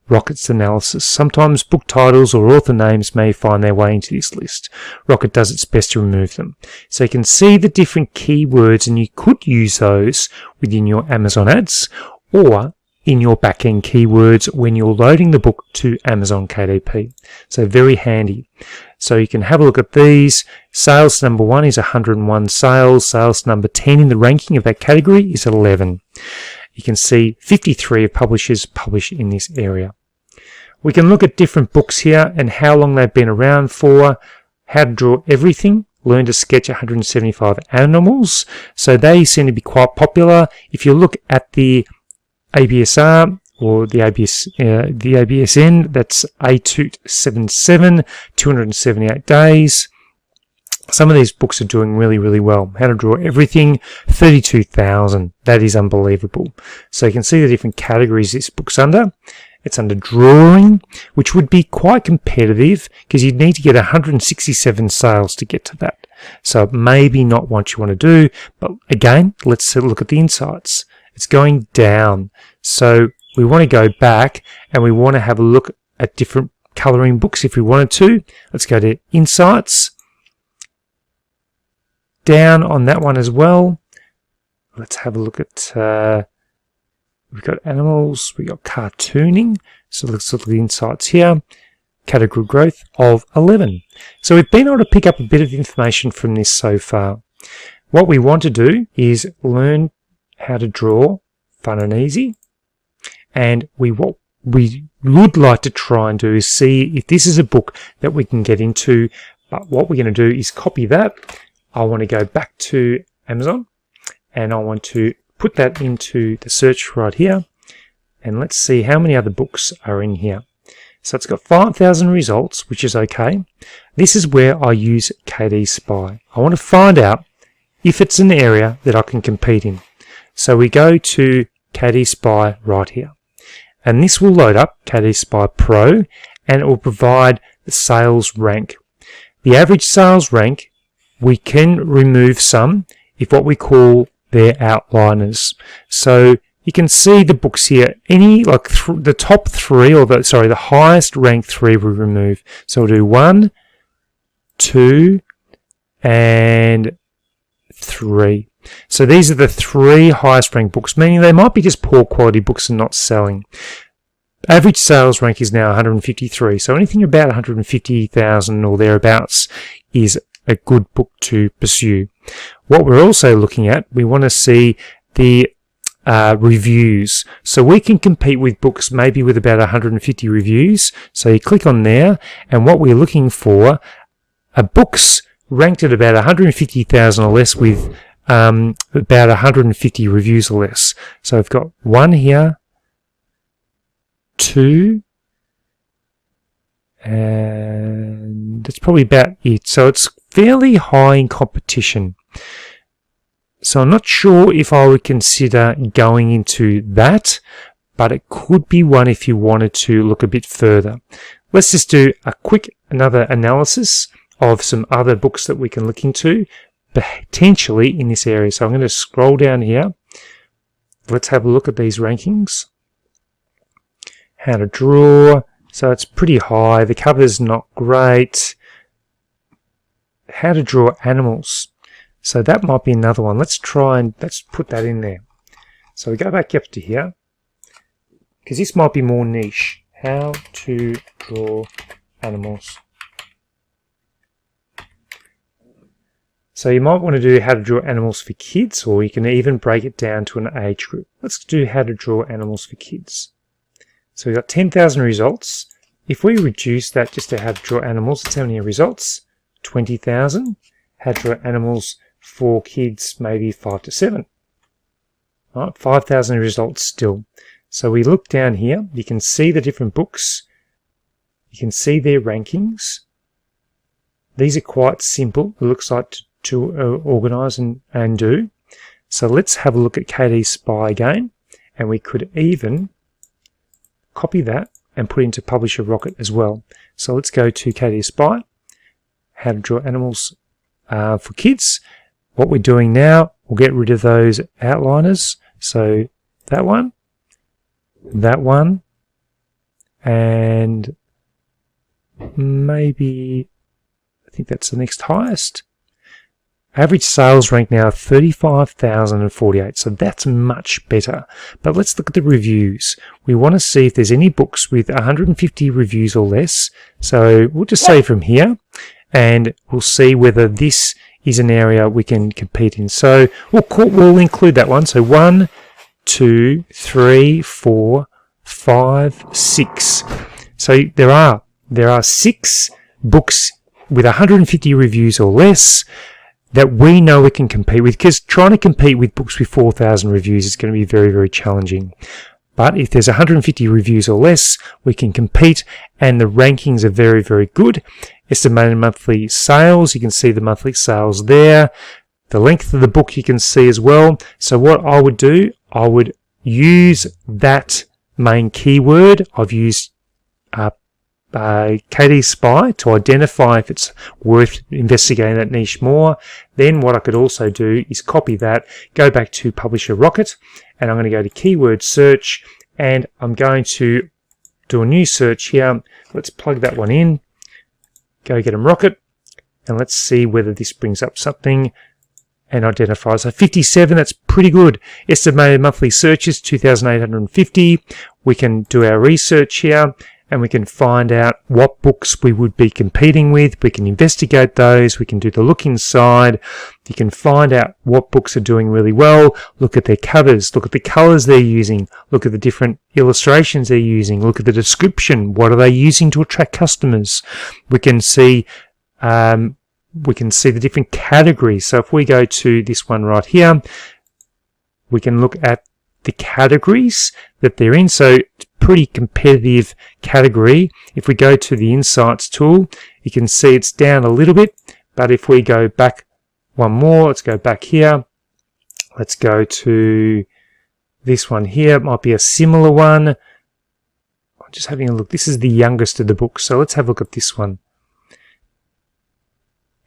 Speaker 1: Rocket's analysis. Sometimes book titles or author names may find their way into this list. Rocket does its best to remove them. So you can see the different keywords, and you could use those within your Amazon ads or in your back-end keywords when you're loading the book to Amazon KDP. So very handy. So you can have a look at these. Sales number 1 is 101 sales. Sales number 10 in the ranking of that category is 11. You can see 53 of publishers publish in this area. We can look at different books here and how long they've been around for. How to draw everything. Learn to sketch 175 animals. So they seem to be quite popular. If you look at the ABSR or the ABSN, that's A277, 278 days. Some of these books are doing really, really well. How to Draw Everything, 32,000. That is unbelievable. So you can see the different categories this book's under. It's under drawing, which would be quite competitive because you'd need to get 167 sales to get to that. So maybe not what you want to do, but again, let's look at the insights. It's going down. So we want to go back and we want to have a look at different coloring books if we wanted to. Let's go to Insights. Down on that one as well. Let's have a look at, we've got animals, we've got cartooning. So let's look at the insights here. Category growth of 11. So we've been able to pick up a bit of information from this so far. What we want to do is learn how to draw fun and easy. And what we would like to try and do is see if this is a book that we can get into. But what we're going to do is copy that. I want to go back to Amazon and I want to put that into the search right here. And let's see how many other books are in here. So it's got 5,000 results, which is okay. This is where I use KD Spy. I want to find out if it's an area that I can compete in. So we go to KD Spy right here. And this will load up KD Spy Pro and it will provide the sales rank. The average sales rank, we can remove some if what we call their outliners. So you can see the books here. Any like the top 3 or the highest rank 3 we remove. So we'll do 1, 2, and 3. So these are the 3 highest ranked books, meaning they might be just poor quality books and not selling. Average sales rank is now 153. So anything about 150,000 or thereabouts is a good book to pursue. What we're also looking at, we want to see the reviews. So we can compete with books maybe with about 150 reviews. So you click on there, and what we're looking for are books ranked at about 150,000 or less with about 150 reviews or less. So I've got 1 here, 2, and that's probably about it. So it's fairly high in competition. So I'm not sure if I would consider going into that, but it could be one if you wanted to look a bit further. Let's just do a quick another analysis of some other books that we can look into potentially in this area. So I'm going to scroll down here. Let's have a look at these rankings. How to Draw. So it's pretty high. The cover's not great. How to Draw Animals. So that might be another one. Let's put that in there. So we go back up to here, because this might be more niche. How to Draw Animals. So you might want to do How to Draw Animals for Kids, or you can even break it down to an age group. Let's do How to Draw Animals for Kids. So we've got 10,000 results. If we reduce that just to How to Draw Animals, it's how many results? 20,000. How to Draw Animals for Kids, maybe 5 to 7. All right, 5,000 results still. So we look down here, you can see the different books. You can see their rankings. These are quite simple, it looks like, to organise and do. So let's have a look at KD Spy again, and we could even copy that and put it into Publisher Rocket as well. So let's go to KD Spy, How to Draw Animals for kids. What we're doing now, we'll get rid of those outliners. So that one, and maybe, I think that's the next highest. Average sales rank now 35,048, so that's much better. But let's look at the reviews. We want to see if there's any books with 150 reviews or less. So we'll just say from here, and we'll see whether this is an area we can compete in. So we'll include that one. So 1, 2, 3, 4, 5, 6. So there are 6 books with 150 reviews or less that we know we can compete with, because trying to compete with books with 4,000 reviews is going to be very, very challenging. But if there's 150 reviews or less, we can compete, and the rankings are very, very good. Estimated monthly sales, you can see the monthly sales there. The length of the book you can see as well. So what I would do, I would use that main keyword. I've used KD Spy to identify if it's worth investigating that niche more. Then what I could also do is copy that, go back to Publisher Rocket, and I'm going to go to keyword search, and I'm going to do a new search here. Let's plug that one in, go get 'em Rocket, and let's see whether this brings up something and identifies. So 57, that's pretty good. Estimated monthly searches, 2,850. We can do our research here, and we can find out what books we would be competing with. We can investigate those. We can do the look inside. You can find out what books are doing really well. Look at their covers. Look at the colors they're using. Look at the different illustrations they're using. Look at the description. What are they using to attract customers? We can see the different categories. So if we go to this one right here, we can look at the categories that they're in. So it's pretty competitive category. If we go to the Insights tool, you can see it's down a little bit. But if we go back one more, let's go back here. Let's go to this one here. It might be a similar one. I'm just having a look. This is the youngest of the books. So let's have a look at this one.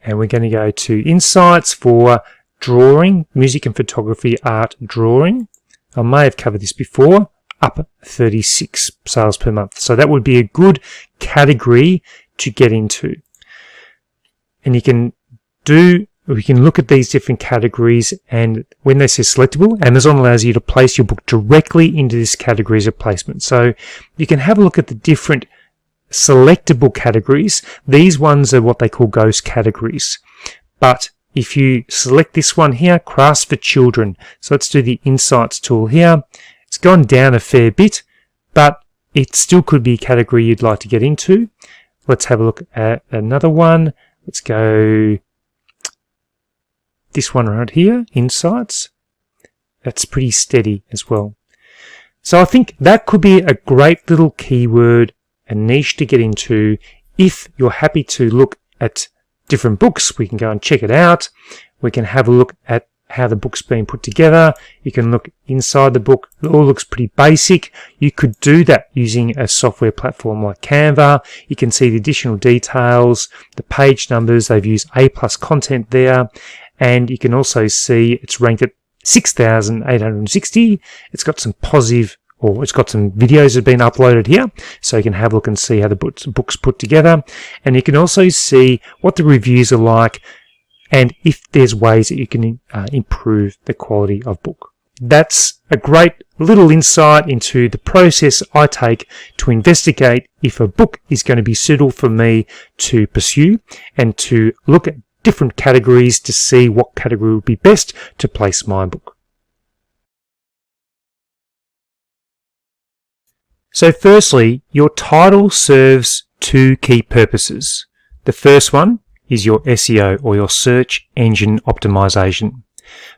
Speaker 1: And we're going to go to Insights for drawing, music and photography, art, drawing. I may have covered this before, up 36 sales per month. So that would be a good category to get into. And we can look at these different categories, and when they say selectable, Amazon allows you to place your book directly into this categories of placement. So you can have a look at the different selectable categories. These ones are what they call ghost categories. But if you select this one here, crafts for children. So let's do the Insights tool here. It's gone down a fair bit, but it still could be a category you'd like to get into. Let's have a look at another one. Let's go this one right here, Insights. That's pretty steady as well. So I think that could be a great little keyword, a niche to get into. If you're happy to look at different books, we can go and check it out. We can have a look at how the book's been put together. You can look inside the book. It all looks pretty basic. You could do that using a software platform like Canva. You can see the additional details, the page numbers. They've used A+ content there. And you can also see it's ranked at 6,860. It's got some positive, or it's got some videos that have been uploaded here, so you can have a look and see how the book's put together. And you can also see what the reviews are like, and if there's ways that you can improve the quality of book. That's a great little insight into the process I take to investigate if a book is going to be suitable for me to pursue, and to look at different categories to see what category would be best to place my book. So firstly, your title serves two key purposes. The first one is your SEO, or your search engine optimization,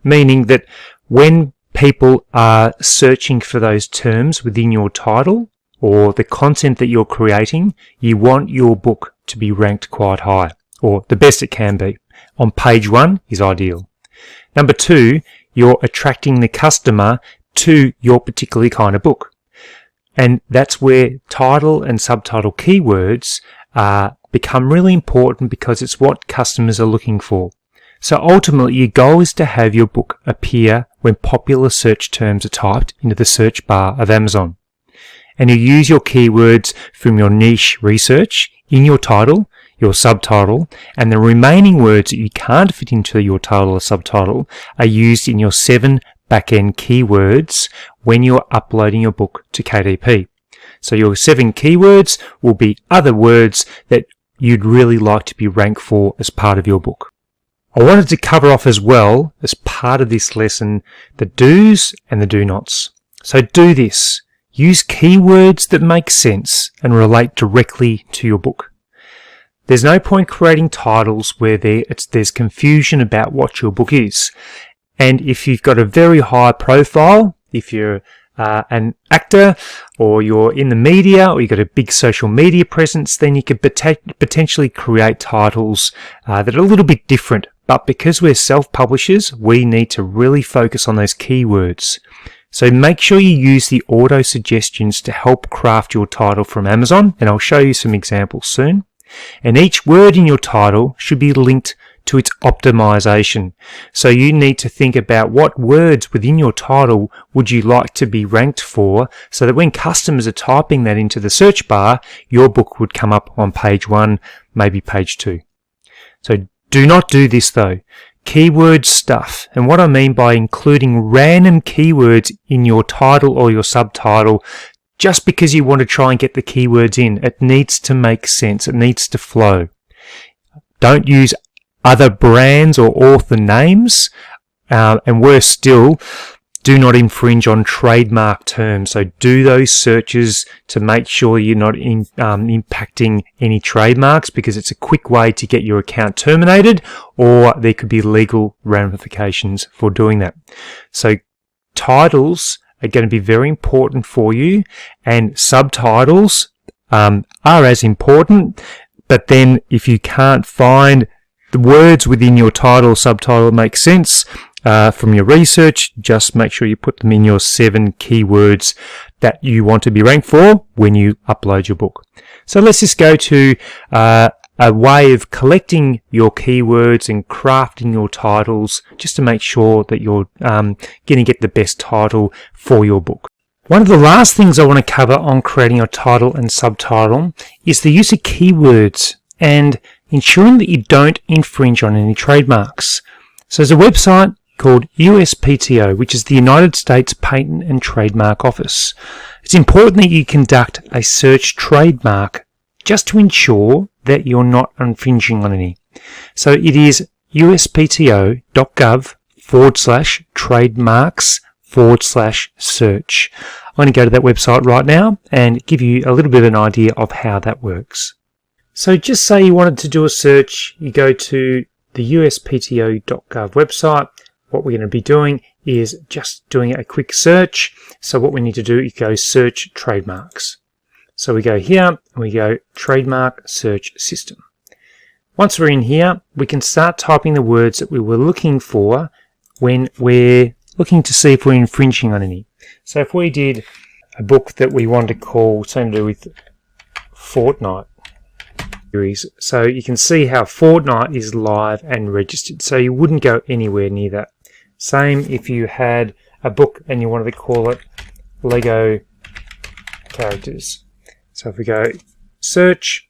Speaker 1: meaning that when people are searching for those terms within your title or the content that you're creating, you want your book to be ranked quite high, or the best it can be. On page 1 is ideal. Number 2, you're attracting the customer to your particular kind of book. And that's where title and subtitle keywords become really important, because it's what customers are looking for. So ultimately, your goal is to have your book appear when popular search terms are typed into the search bar of Amazon. And you use your keywords from your niche research in your title, your subtitle, and the remaining words that you can't fit into your title or subtitle are used in your 7 back-end keywords when you're uploading your book to KDP. So your 7 keywords will be other words that you'd really like to be ranked for as part of your book. I wanted to cover off as well, as part of this lesson, the do's and the do-nots. So do this. Use keywords that make sense and relate directly to your book. There's no point creating titles where there's confusion about what your book is. And if you've got a very high profile, if you're an actor or you're in the media or you've got a big social media presence, then you could potentially create titles that are a little bit different. But because we're self-publishers, we need to really focus on those keywords. So make sure you use the auto suggestions to help craft your title from Amazon, and I'll show you some examples soon. And each word in your title should be linked to its optimization. So you need to think about what words within your title would you like to be ranked for, so that when customers are typing that into the search bar, your book would come up on page 1, maybe page 2. So do not do this though. Keyword stuff. And what I mean by including random keywords in your title or your subtitle just because you want to try and get the keywords in. It needs to make sense. It needs to flow. Don't use other brands or author names. And worse still, do not infringe on trademark terms. So do those searches to make sure you're not impacting any trademarks, because it's a quick way to get your account terminated, or there could be legal ramifications for doing that. So titles are going to be very important for you, and subtitles are as important. But then if you can't find the words within your title or subtitle that make sense, from your research, just make sure you put them in your 7 keywords that you want to be ranked for when you upload your book. So let's just go to a way of collecting your keywords and crafting your titles just to make sure that you're going to get the best title for your book. One of the last things I want to cover on creating your title and subtitle is the use of keywords and ensuring that you don't infringe on any trademarks. So there's a website called USPTO, which is the United States Patent and Trademark Office. It's important that you conduct a search trademark just to ensure that you're not infringing on any. So it is uspto.gov/trademarks/search. I'm going to go to that website right now and give you a little bit of an idea of how that works. So just say you wanted to do a search, you go to the uspto.gov website. What we're going to be doing is just doing a quick search. So what we need to do is go search trademarks. So we go here and we go trademark search system. Once we're in here, we can start typing the words that we were looking for when we're looking to see if we're infringing on any. So if we did a book that we want to call something to do with Fortnite series, so you can see how Fortnite is live and registered, so you wouldn't go anywhere near that. Same if you had a book and you wanted to call it Lego characters. So if we go search,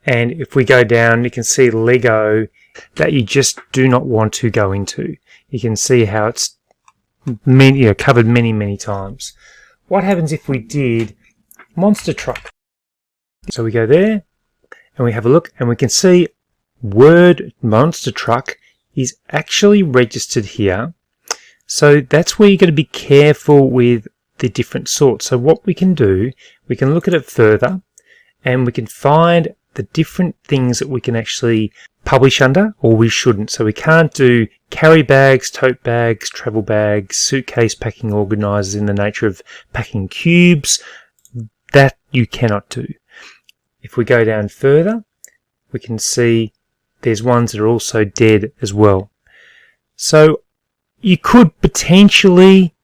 Speaker 1: and if we go down, you can see Lego that you just do not want to go into. You can see how it's covered many times. What happens if we did monster truck? So we go there and we have a look, and we can see word monster truck is actually registered here. So that's where you're going to be careful with the different sorts. So what we can do, we can look at it further and we can find the different things that we can actually publish under, or we shouldn't. So we can't do carry bags, tote bags, travel bags, suitcase packing organisers in the nature of packing cubes. That you cannot do. If we go down further, we can see there's ones that are also dead as well. So you could potentially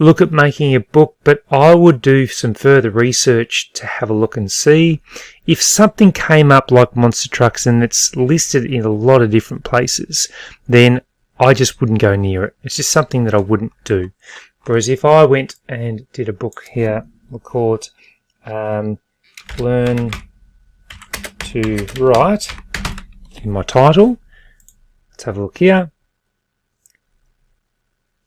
Speaker 1: look at making a book, but I would do some further research to have a look and see. If something came up like monster trucks and it's listed in a lot of different places, then I just wouldn't go near it. It's just something that I wouldn't do. Whereas if I went and did a book here, we'll call it Learn to Write in my title. Let's have a look here.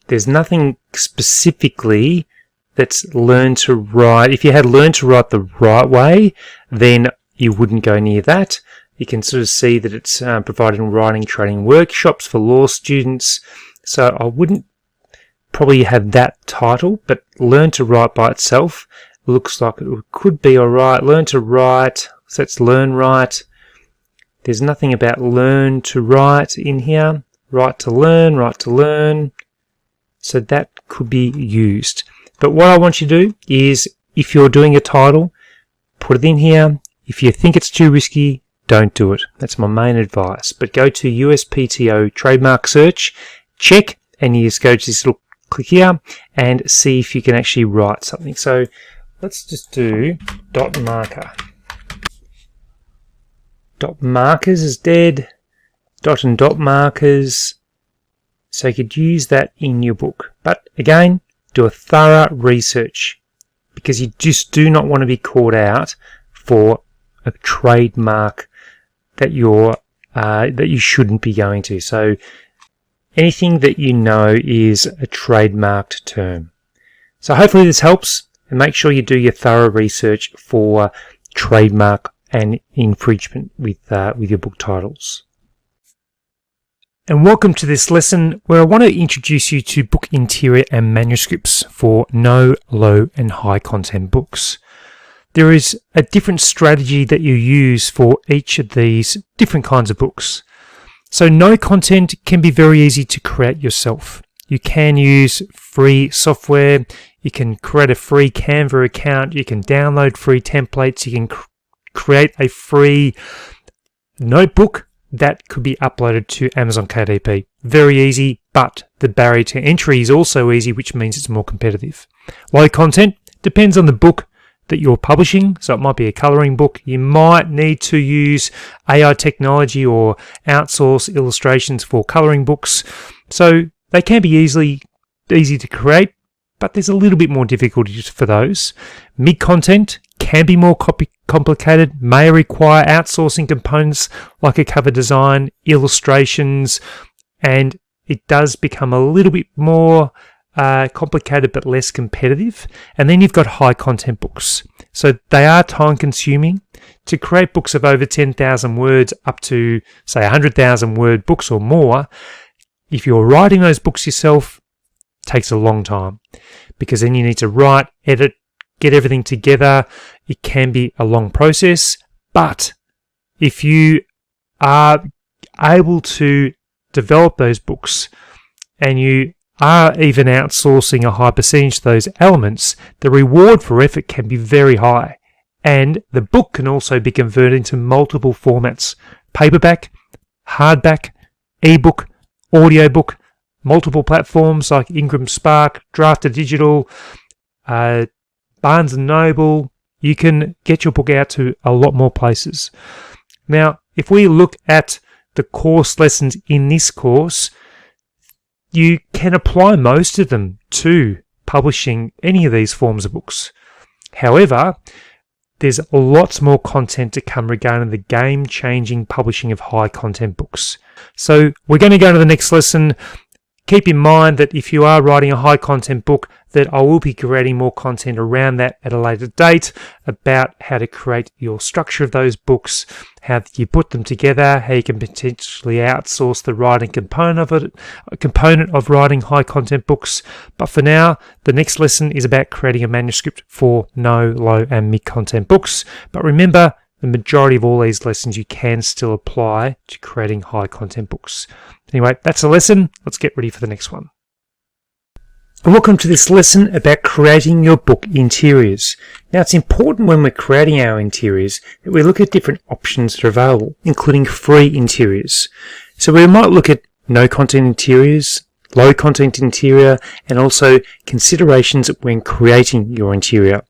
Speaker 1: There's nothing specifically that's Learn to Write. If you had Learn to Write the right way, then you wouldn't go near that. You can sort of see that it's providing writing training workshops for law students. So I wouldn't probably have that title, but Learn to Write by itself looks like it could be alright. Learn to Write, so that's Learn Write. There's nothing about Learn to Write in here. Write to Learn, Write to Learn. So that could be used. But what I want you to do is, if you're doing a title, put it in here. If you think it's too risky, don't do it. That's my main advice. But go to USPTO trademark search, check, and you just go to this little click here and see if you can actually write something. So let's just do dot marker. Dot markers is dead. Dot and dot markers. So you could use that in your book. But again, do a thorough research, because you just do not want to be caught out for a trademark that you shouldn't be going to. So anything that you know is a trademarked term. So hopefully this helps, and make sure you do your thorough research for trademark and infringement with your book titles. And welcome to this lesson where I want to introduce you to book interior and manuscripts for no, low and high content books. There is a different strategy that you use for each of these different kinds of books. So no content can be very easy to create yourself. You can use free software, you can create a free Canva account, you can download free templates, you can create a free notebook that could be uploaded to Amazon KDP. Very easy, but the barrier to entry is also easy, which means it's more competitive. Low content depends on the book that you're publishing. So it might be a colouring book. You might need to use AI technology or outsource illustrations for colouring books. So they can be easy to create, but there's a little bit more difficulty for those. Mid content can be more complicated, may require outsourcing components like a cover design, illustrations, and it does become a little bit more complicated but less competitive. And then you've got high content books. So they are time consuming. To create books of over 10,000 words up to, say, 100,000 word books or more, if you're writing those books yourself, it takes a long time, because then you need to write, edit, get everything together. It can be a long process, but if you are able to develop those books and you are even outsourcing a high percentage of those elements, the reward for effort can be very high. And the book can also be converted into multiple formats: paperback, hardback, ebook, audiobook, multiple platforms like Ingram Spark, Draft to Digital, Barnes & Noble. You can get your book out to a lot more places. Now, if we look at the course lessons in this course, you can apply most of them to publishing any of these forms of books. However, there's lots more content to come regarding the game-changing publishing of high-content books. So we're going to go to the next lesson. Keep in mind that if you are writing a high-content book, that I will be creating more content around that at a later date about how to create your structure of those books, how you put them together, how you can potentially outsource the writing component of it, a component of writing high-content books. But for now, the next lesson is about creating a manuscript for no, low, and mid-content books. But remember, the majority of all these lessons you can still apply to creating high-content books. Anyway, that's a lesson. Let's get ready for the next one. And welcome to this lesson about creating your book interiors. Now, it's important when we're creating our interiors that we look at different options that are available, including free interiors. So we might look at no content interiors, low content interior, and also considerations when creating your interior.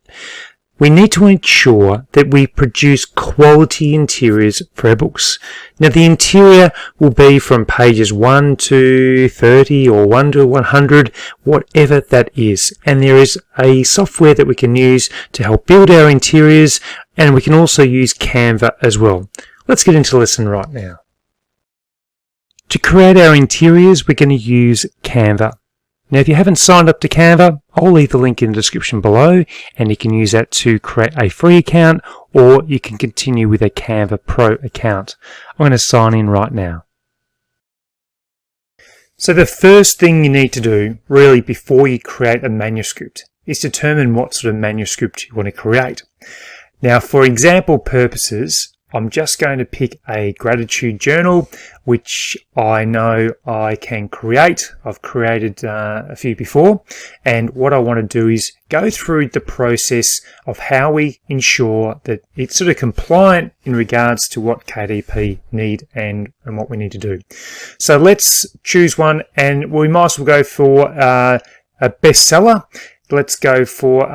Speaker 1: We need to ensure that we produce quality interiors for our books. Now, the interior will be from pages 1 to 30 or 1 to 100, whatever that is. And there is a software that we can use to help build our interiors, and we can also use Canva as well. Let's get into the lesson right now. To create our interiors, we're going to use Canva. Now, if you haven't signed up to Canva, I'll leave the link in the description below, and you can use that to create a free account, or you can continue with a Canva Pro account. I'm going to sign in right now. So the first thing you need to do, really, before you create a manuscript, is determine what sort of manuscript you want to create. Now, for example purposes, I'm just going to pick a gratitude journal, which I know I can create. I've created a few before, and what I want to do is go through the process of how we ensure that it's sort of compliant in regards to what KDP need and what we need to do. So let's choose one, and we might as well go for a bestseller. Let's go for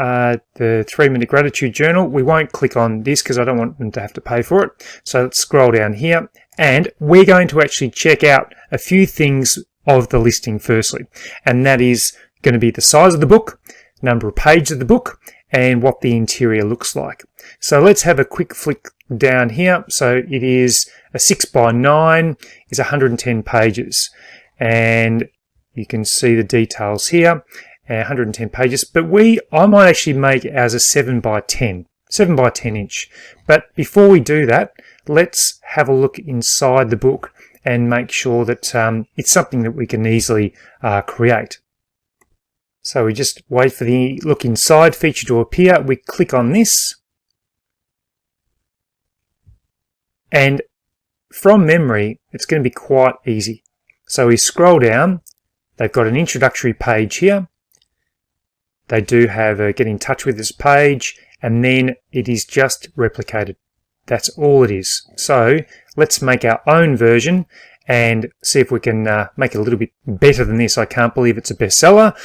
Speaker 1: the 3-minute gratitude journal. We won't click on this because I don't want them to have to pay for it. So let's scroll down here, and we're going to actually check out a few things of the listing firstly. And that is going to be the size of the book, number of pages of the book, and what the interior looks like. So let's have a quick flick down here. So it is a 6x9, is 110 pages. And you can see the details here. 110 pages, but I might actually make ours a 7x10 inch. But before we do that, let's have a look inside the book and make sure that it's something that we can easily create. So we just wait for the look inside feature to appear. We click on this, and from memory, it's going to be quite easy. So we scroll down. They've got an introductory page here. They do have a get in touch with us page, and then it is just replicated. That's all it is. So let's make our own version and see if we can make it a little bit better than this. I can't believe it's a bestseller.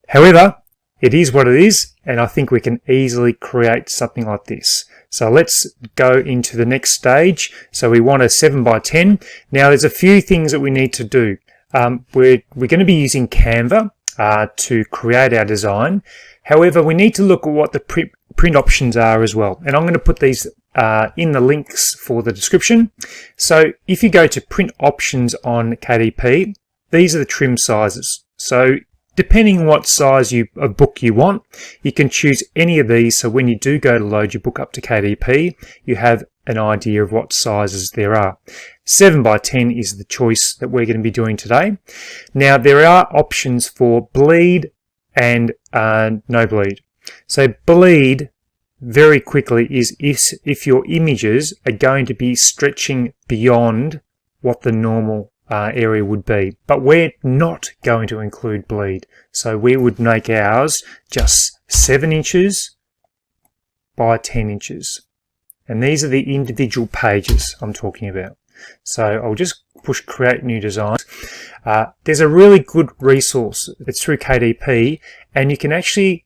Speaker 1: However, it is what it is, and I think we can easily create something like this. So let's go into the next stage. So we want a 7x10. Now there's a few things that we need to do. We're going to be using Canva to create our design. However, we need to look at what the print options are as well. And I'm going to put these in the links for the description. So if you go to print options on KDP, these are the trim sizes. So depending on what size of book you want, you can choose any of these. So when you do go to load your book up to KDP, you have an idea of what sizes there are. 7x10 is the choice that we're going to be doing today. Now, there are options for bleed and no bleed. So bleed, very quickly, is if your images are going to be stretching beyond what the normal area would be. But we're not going to include bleed. So we would make ours just 7 inches by 10 inches. And these are the individual pages I'm talking about. So I'll just push create new designs. There's a really good resource. It's through KDP, and you can actually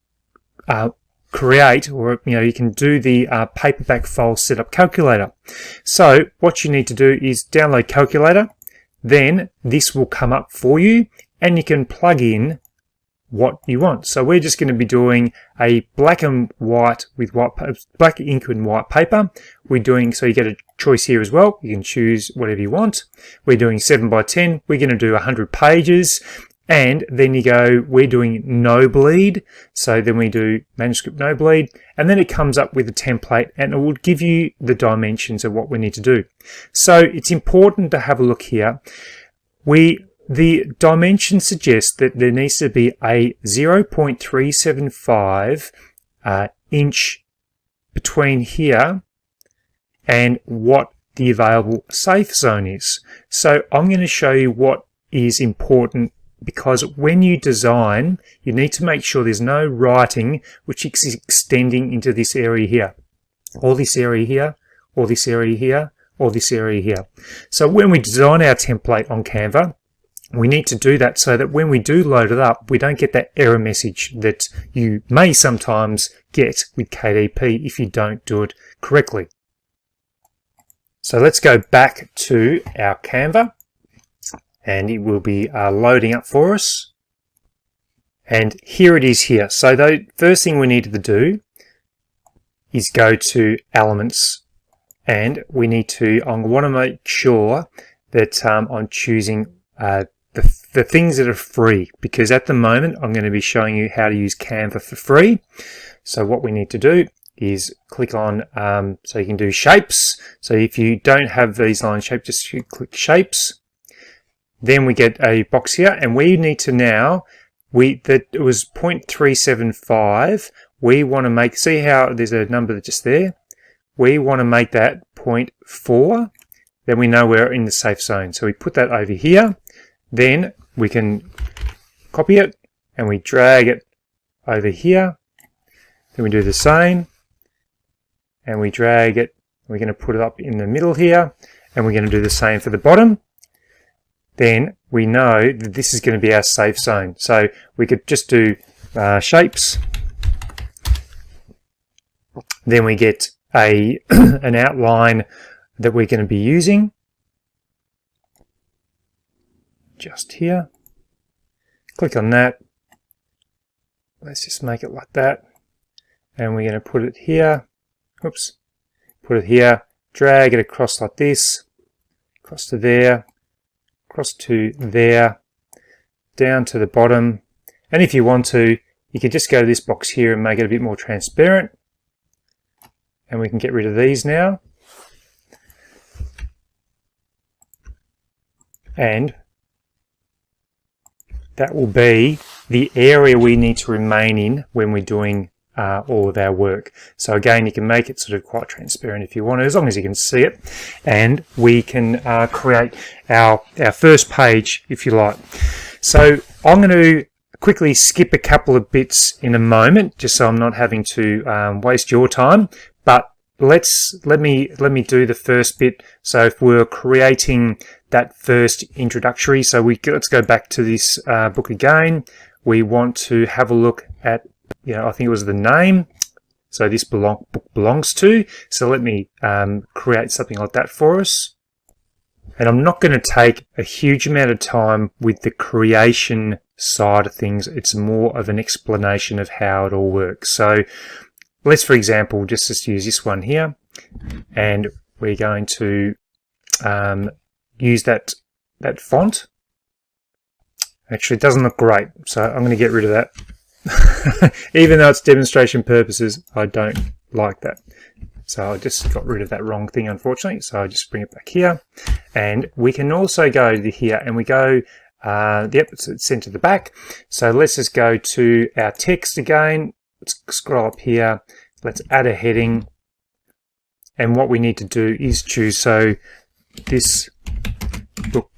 Speaker 1: create, or you can do the paperback file setup calculator. So what you need to do is download calculator. Then this will come up for you, and you can plug in what you want. So we're just going to be doing a black and white with black ink and white paper. We're doing, so you get a choice here as well. You can choose whatever you want. We're doing 7x10. We're going to do 100 pages. And then you go, we're doing no bleed. So then we do manuscript no bleed. And then it comes up with a template, and it will give you the dimensions of what we need to do. So it's important to have a look here. The dimension suggests that there needs to be a 0.375 inch between here and what the available safe zone is. So I'm going to show you what is important, because when you design, you need to make sure there's no writing which is extending into this area here, or this area here, or this area here, or this area here. So when we design our template on Canva, We need to do that so that when we do load it up, we don't get that error message that you may sometimes get with KDP if you don't do it correctly. So let's go back to our Canva, and it will be loading up for us. And here it is here. So the first thing we needed to do is go to Elements, and we need to, I want to make sure that I'm choosing the things that are free, because at the moment I'm going to be showing you how to use Canva for free. So what we need to do is click on, so you can do shapes. So if you don't have these line shapes, just click shapes. Then we get a box here, and we need to now, that it was 0.375. We want to make, see how there's a number just there? We want to make that 0.4. Then we know we're in the safe zone. So we put that over here. Then we can copy it and we drag it over here. Then we do the same and we drag it. We're going to put it up in the middle here, and we're going to do the same for the bottom. Then we know that this is going to be our safe zone. So we could just do shapes. Then we get an outline that we're going to be using. Just here. Click on that. Let's just make it like that. And we're going to put it here. Oops. Put it here. Drag it across like this. Across to there. Across to there. Down to the bottom. And if you want to, you can just go to this box here and make it a bit more transparent. And we can get rid of these now. And that will be the area we need to remain in when we're doing all of our work. So again, you can make it sort of quite transparent if you want to, as long as you can see it. And we can create our first page if you like. So I'm going to quickly skip a couple of bits in a moment, just so I'm not having to waste your time. But let me do the first bit. So if we're creating that first introductory, so let's go back to this book again. We want to have a look at, I think it was the name. So this book belongs to. So let me create something like that for us. And I'm not going to take a huge amount of time with the creation side of things. It's more of an explanation of how it all works. So let's, for example, just use this one here, and we're going to use that font. Actually, it doesn't look great, so I'm going to get rid of that. Even though it's demonstration purposes, I don't like that. So I just got rid of that wrong thing, unfortunately. So I just bring it back here, and we can also go to here, and we go. Yep, it's sent to the back. So let's just go to our text again. Let's scroll up here. Let's add a heading. And what we need to do is choose, so this book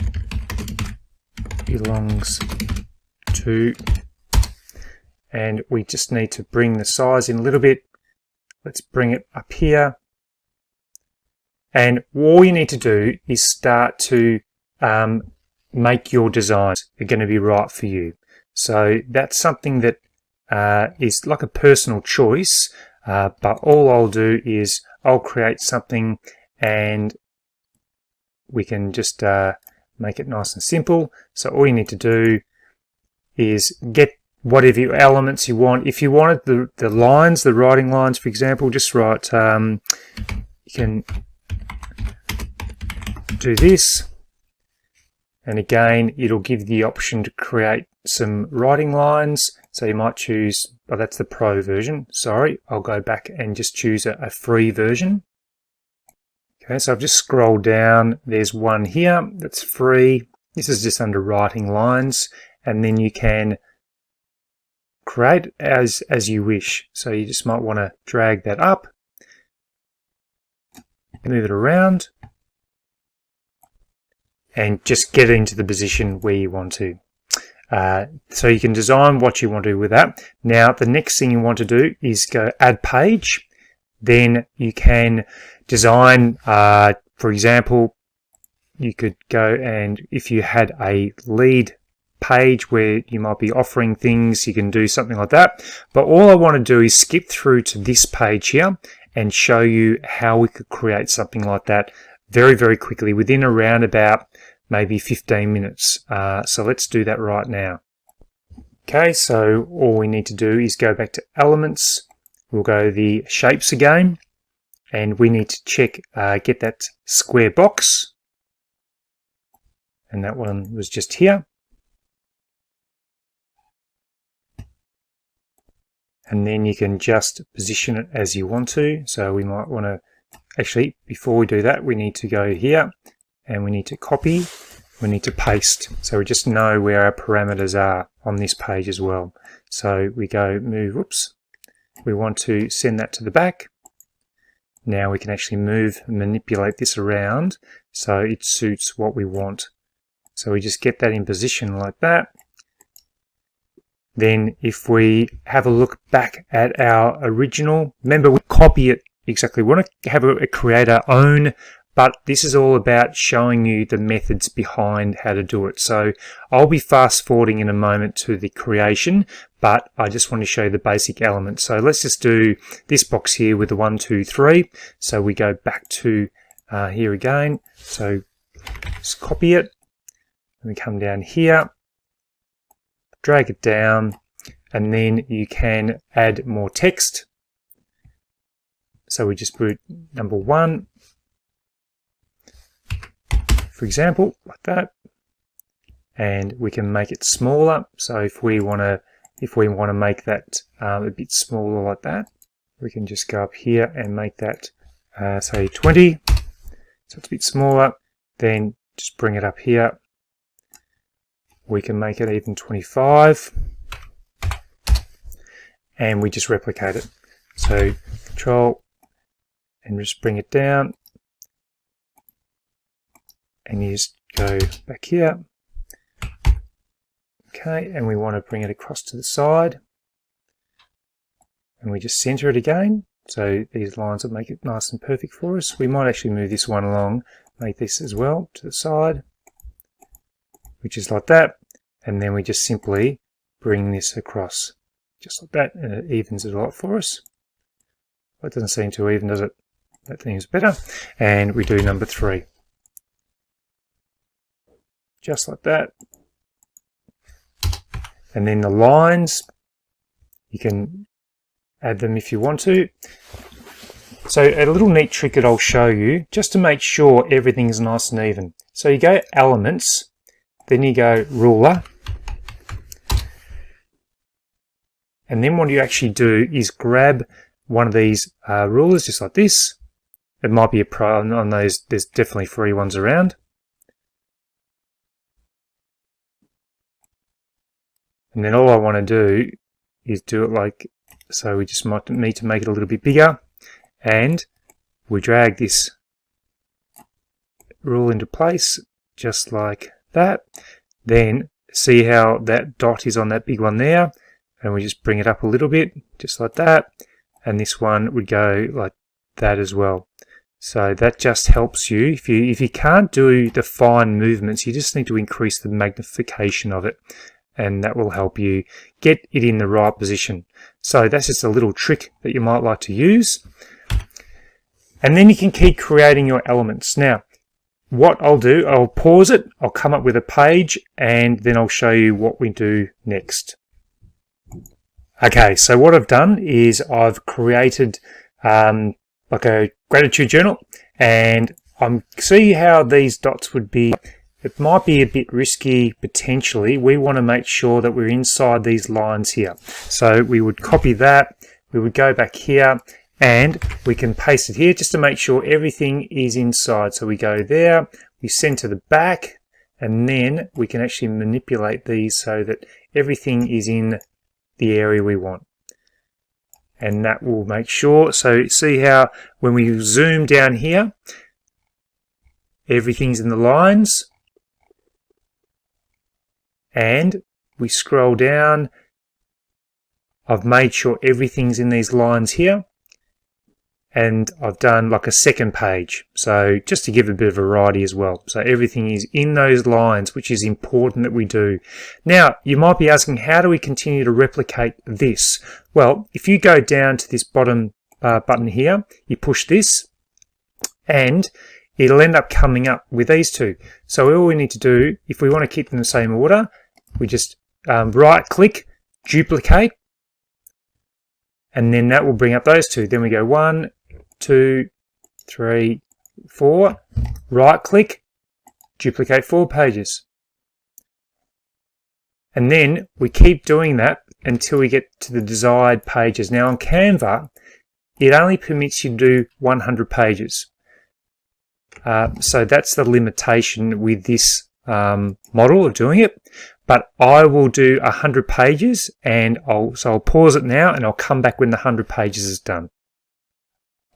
Speaker 1: belongs to, and we just need to bring the size in a little bit. Let's bring it up here. And all you need to do is start to make your designs are going to be right for you. So that's something that is like a personal choice, but all I'll do is I'll create something and we can just make it nice and simple. So all you need to do is get whatever elements you want. If you wanted the lines, the writing lines, for example, just write, you can do this. And again, it'll give you the option to create some writing lines. So you might choose, oh, that's the pro version. Sorry, I'll go back and just choose a free version. Okay, so I've just scrolled down. There's one here that's free. This is just under writing lines. And then you can create as you wish. So you just might want to drag that up, move it around, and just get into the position where you want to. So you can design what you want to do with that. Now, the next thing you want to do is go add page. Then you can design, for example, you could go, and if you had a lead page where you might be offering things, you can do something like that. But all I want to do is skip through to this page here and show you how we could create something like that very, very quickly within around about maybe 15 minutes. So let's do that right now. Okay, so all we need to do is go back to Elements. We'll go the Shapes again, and we need to check, get that square box. And that one was just here. And then you can just position it as you want to. So we might want to, actually, before we do that, we need to go here and we need to copy, we need to paste. So we just know where our parameters are on this page as well. So we go move, whoops, we want to send that to the back. Now we can actually move and manipulate this around so it suits what we want. So we just get that in position like that. Then if we have a look back at our original, remember we copy it exactly. We want to have a create our own, but this is all about showing you the methods behind how to do it. So I'll be fast forwarding in a moment to the creation, but I just want to show you the basic elements. So let's just do this box here with the 1, 2, 3. So we go back to here again. So just copy it, and we come down here, drag it down, and then you can add more text. So we just put number 1, for example, like that, and we can make it smaller. So if we want to make that a bit smaller like that, we can just go up here and make that say 20. So it's a bit smaller. Then just bring it up here. We can make it even 25, and we just replicate it. So Control and just bring it down, and you just go back here. Okay, and we want to bring it across to the side, and we just center it again. So these lines will make it nice and perfect for us. We might actually move this one along, make this as well to the side, which is like that. And then we just simply bring this across just like that, and it evens it a lot for us. Well, it doesn't seem too even, does it? That seems better. And we do number 3. Just like that. And then the lines, you can add them if you want to. So a little neat trick that I'll show you, just to make sure everything's nice and even. So you go Elements, then you go Ruler, and then what you actually do is grab one of these rulers just like this. It might be a pro on those, there's definitely free ones around. And then all I want to do is do it like, so we just might need to make it a little bit bigger, and we drag this rule into place just like that. Then see how that dot is on that big one there, and we just bring it up a little bit just like that, and this one would go like that as well. So that just helps you. If you can't do the fine movements, you just need to increase the magnification of it, and that will help you get it in the right position. So that's just a little trick that you might like to use. And then you can keep creating your elements. Now, what I'll do, I'll pause it, I'll come up with a page, and then I'll show you what we do next. Okay, so what I've done is I've created like a gratitude journal, and I'm see how these dots would be. It might be a bit risky potentially. We want to make sure that we're inside these lines here. So we would copy that, we would go back here, and we can paste it here just to make sure everything is inside. So we go there, we send to the back, and then we can actually manipulate these so that everything is in the area we want. And that will make sure, so see how when we zoom down here, everything's in the lines, and we scroll down, I've made sure everything's in these lines here. and I've done like a second page, so just to give a bit of variety as well. So everything is in those lines, which is important that we do. Now, you might be asking, how do we continue to replicate this? Well, if you go down to this bottom button here, you push this, and it'll end up coming up with these two. So all we need to do, if we want to keep them in the same order, we just right click, duplicate, and then that will bring up those two. Then we go 1, 2, 3, 4, right click, duplicate 4 pages. And then we keep doing that until we get to the desired pages. Now on Canva, it only permits you to do 100 pages. So that's the limitation with this model of doing it. But I will do 100 pages, and I'll pause it now, and I'll come back when the 100 pages is done.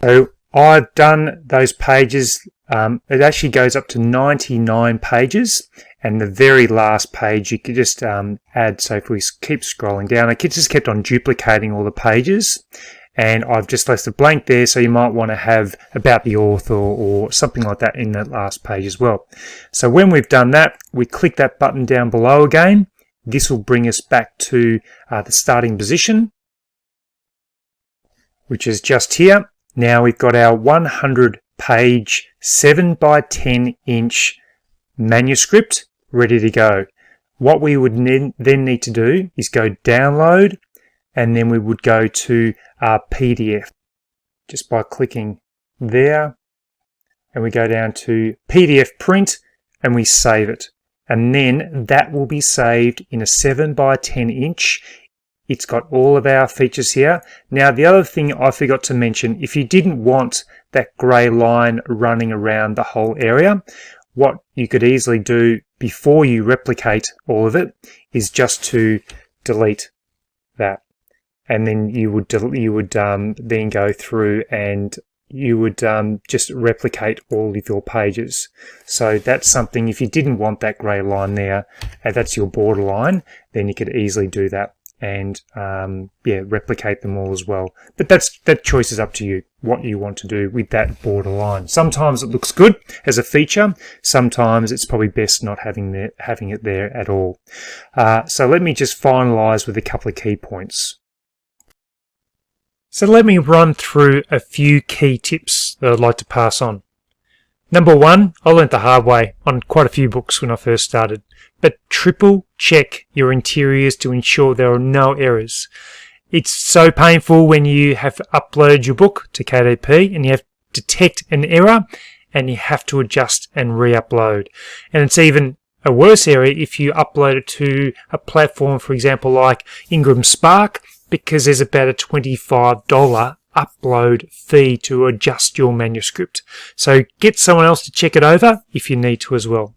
Speaker 1: So I've done those pages. It actually goes up to 99 pages, and the very last page you could just add. So if we keep scrolling down, it just kept on duplicating all the pages, and I've just left it blank there. So you might want to have about the author or something like that in that last page as well. So when we've done that, we click that button down below again. This will bring us back to the starting position, which is just here. Now we've got our 100 page 7 by 10 inch manuscript ready to go. What we would then need to do is go download, and then we would go to PDF just by clicking there, and we go down to PDF print, and we save it, and then that will be saved in a 7 by 10 inch. It's got all of our features here. Now the other thing I forgot to mention, if you didn't want that grey line running around the whole area, what you could easily do before you replicate all of it is just to delete that. And then you would then go through and you would just replicate all of your pages. So that's something, if you didn't want that grey line there, and that's your borderline, then you could easily do that and replicate them all as well. But that choice is up to you, what you want to do with that borderline. Sometimes it looks good as a feature. Sometimes it's probably best not having it there at all. So let me just finalize with a couple of key points. So let me run through a few key tips that I'd like to pass on. Number one, I learnt the hard way on quite a few books when I first started, but triple check your interiors to ensure there are no errors. It's so painful when you have uploaded your book to KDP and you have to detect an error and you have to adjust and re-upload. And it's even a worse area if you upload it to a platform, for example, like Ingram Spark, because there's about a $25 upload fee to adjust your manuscript. So get someone else to check it over if you need to as well.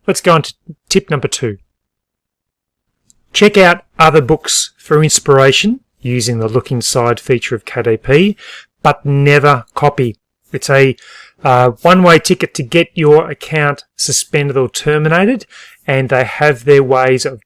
Speaker 1: Let's go on to tip number 2. Check out other books for inspiration using the Look Inside feature of KDP, but never copy. It's a one-way ticket to get your account suspended or terminated, and they have their ways of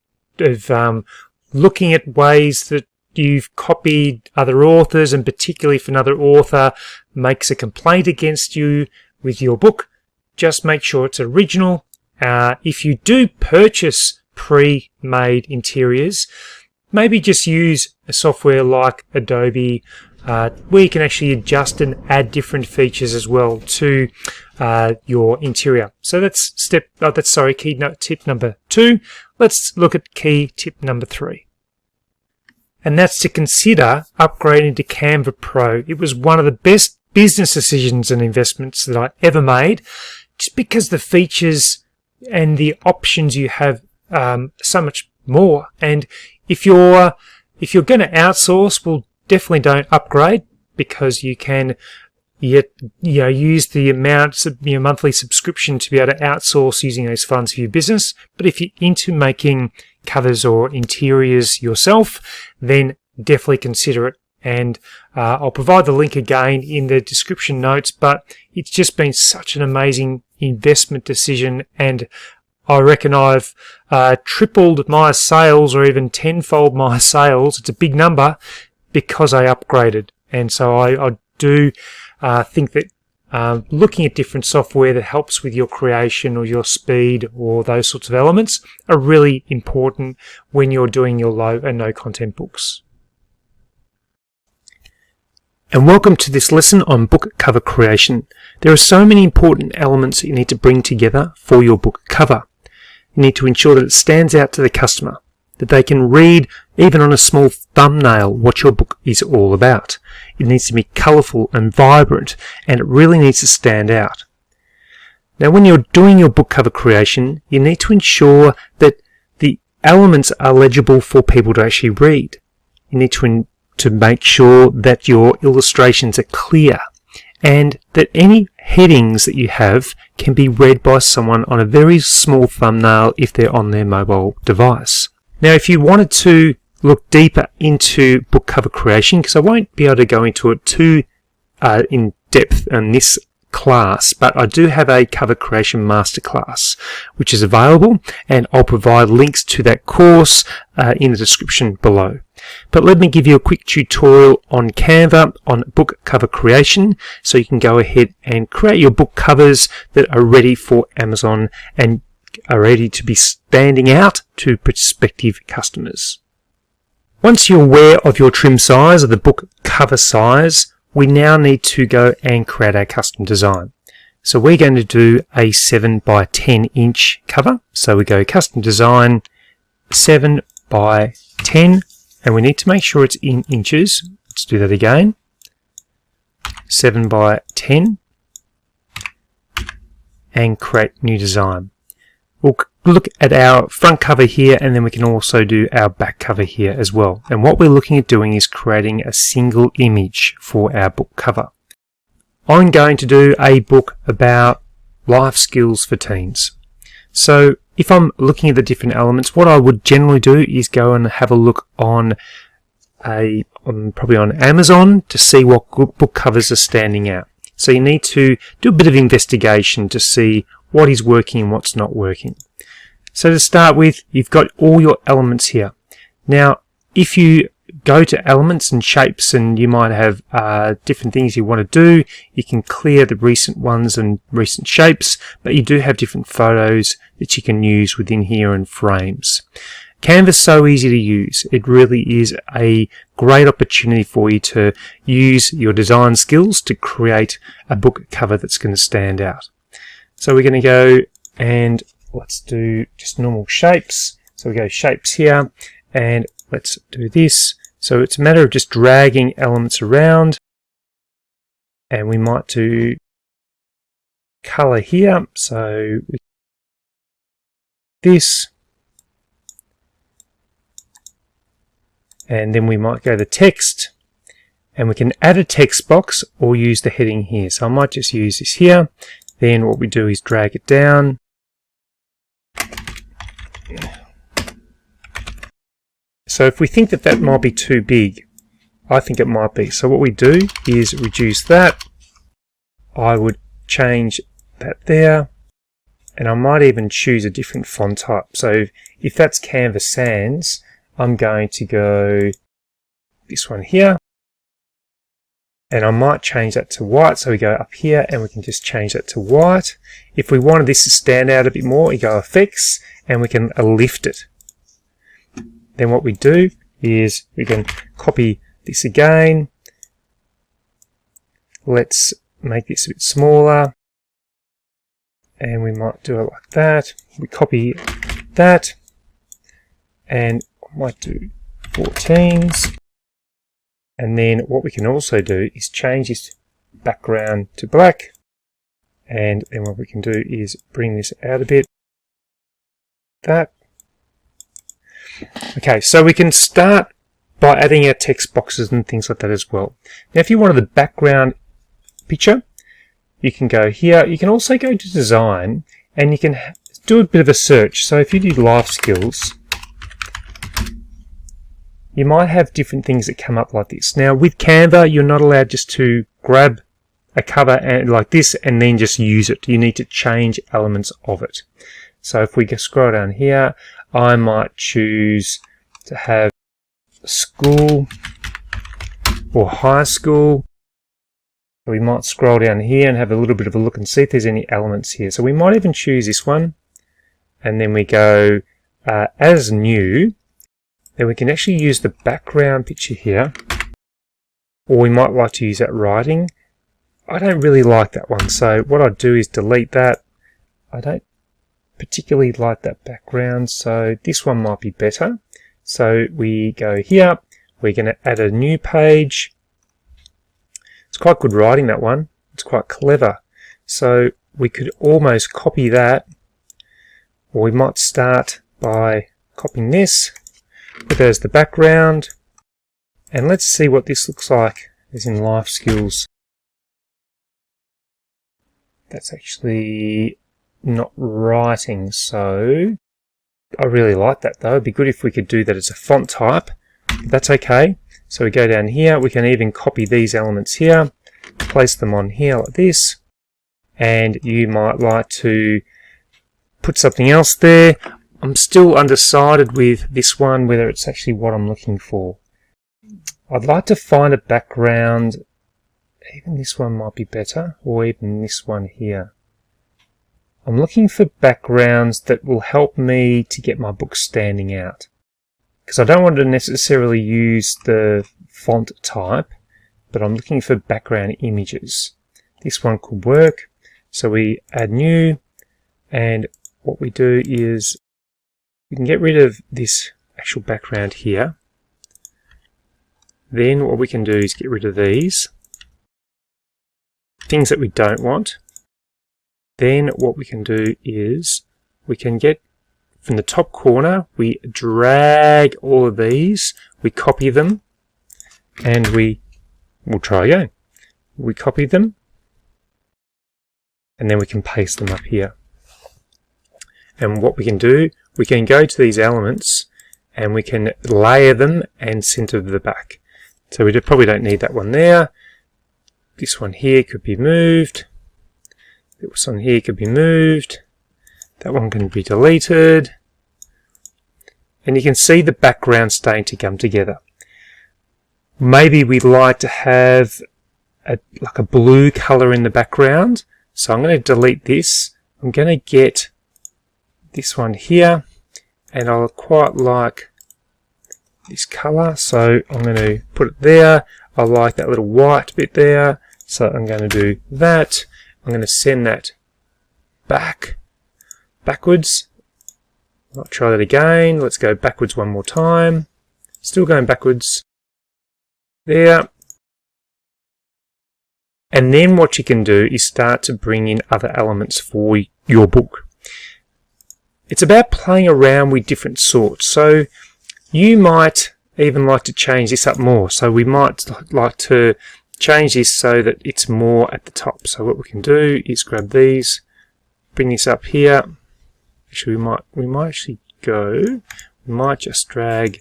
Speaker 1: looking at ways that you've copied other authors, and particularly if another author makes a complaint against you with your book, just make sure it's original. If you do purchase pre-made interiors, maybe just use a software like Adobe, where you can actually adjust and add different features as well to your interior. So that's tip number 2. Let's look at key tip number 3. And that's to consider upgrading to Canva Pro. It was one of the best business decisions and investments that I ever made, just because the features and the options you have so much more. And if you're going to outsource, well, definitely don't upgrade, because you can use the amounts of your monthly subscription to be able to outsource using those funds for your business. But if you're into making covers or interiors yourself, then definitely consider it. And I'll provide the link again in the description notes, but it's just been such an amazing investment decision, and I reckon I've tripled my sales, or even tenfold my sales. It's a big number, because I upgraded. And so I do think that looking at different software that helps with your creation or your speed or those sorts of elements are really important when you're doing your low and no content books. And welcome to this lesson on book cover creation. There are so many important elements that you need to bring together for your book cover. You need to ensure that it stands out to the customer, that they can read, even on a small thumbnail, what your book is all about. It needs to be colourful and vibrant, and it really needs to stand out. Now, when you're doing your book cover creation, you need to ensure that the elements are legible for people to actually read. You need to make sure that your illustrations are clear and that any headings that you have can be read by someone on a very small thumbnail if they're on their mobile device. Now, if you wanted to look deeper into book cover creation, because I won't be able to go into it too in depth in this class, but I do have a cover creation masterclass which is available, and I'll provide links to that course in the description below. But let me give you a quick tutorial on Canva on book cover creation, so you can go ahead and create your book covers that are ready for Amazon and are ready to be standing out to prospective customers. Once you're aware of your trim size, or the book cover size, we now need to go and create our custom design. So we're going to do a 7 by 10 inch cover. So we go custom design 7 by 10, and we need to make sure it's in inches. Let's do that again. 7 by 10, and create new design. We'll look at our front cover here, and then we can also do our back cover here as well. And what we're looking at doing is creating a single image for our book cover. I'm going to do a book about life skills for teens. So if I'm looking at the different elements, what I would generally do is go and have a look on probably on Amazon to see what book covers are standing out. So you need to do a bit of investigation to see what is working and what's not working. So to start with, you've got all your elements here. Now, if you go to elements and shapes, and you might have different things you want to do, you can clear the recent ones and recent shapes, but you do have different photos that you can use within here and frames. Canva's so easy to use. It really is a great opportunity for you to use your design skills to create a book cover that's going to stand out. So we're going to go and let's do just normal shapes. So we go shapes here, and let's do this. So it's a matter of just dragging elements around, and we might do color here. So this, and then we might go to text, and we can add a text box or use the heading here. So I might just use this here. Then what we do is drag it down. So if we think that that might be too big, I think it might be. So what we do is reduce that. I would change that there, and I might even choose a different font type. So if that's Canva Sans, I'm going to go this one here, and I might change that to white. So we go up here and we can just change that to white. If we wanted this to stand out a bit more, we go effects and we can lift it. Then what we do is we can copy this again. Let's make this a bit smaller, and we might do it like that. We copy that, and I might do 14s. And then what we can also do is change this background to black, and then what we can do is bring this out a bit. That. Okay, so we can start by adding our text boxes and things like that as well. Now, if you wanted the background picture, you can go here. You can also go to design, and you can do a bit of a search. So if you do life skills, you might have different things that come up like this. Now, with Canva, you're not allowed just to grab a cover and like this and then just use it. You need to change elements of it. So if we scroll down here, I might choose to have school or high school, We might scroll down here and have a little bit of a look and see if there's any elements here. So we might even choose this one, and then we go as new. Then we can actually use the background picture here, or we might like to use that writing. I don't really like that one, so what I'd do is delete that. I don't particularly like that background, so this one might be better. So we go here, we're going to add a new page. It's quite good writing, that one. It's quite clever. So we could almost copy that, or we might start by copying this, put that as the background, and let's see what this looks like as in life skills. That's actually not writing, so I really like that though. It'd be good if we could do that as a font type, but that's okay. So we go down here, we can even copy these elements here, place them on here like this, and you might like to put something else there. I'm still undecided with this one whether it's actually what I'm looking for. I'd like to find a background. Even this one might be better, or even this one here. I'm looking for backgrounds that will help me to get my book standing out, because I don't want to necessarily use the font type, but I'm looking for background images. This one could work. So we add new, and what we do is we can get rid of this actual background here. Then what we can do is get rid of these things that we don't want. Then what we can do is we can get from the top corner, we drag all of these, we copy them, and we'll try again. We copy them, and then we can paste them up here. And what we can do, we can go to these elements and we can layer them and center the back. So we probably don't need that one there. This one here could be moved. This one here could be moved. That one can be deleted. And you can see the background starting to come together. Maybe we'd like to have like a blue color in the background. So I'm going to delete this. I'm going to get this one here, and I'll quite like this color, so I'm going to put it there. I like that little white bit there, so I'm going to do that. I'm going to send that backwards. I'll try that again. Let's go backwards one more time. Still going backwards. There. And then what you can do is start to bring in other elements for your book. It's about playing around with different sorts. So you might even like to change this up more. So we might like to change this so that it's more at the top. So what we can do is grab these, bring this up here. Actually, we might actually go. We might just drag.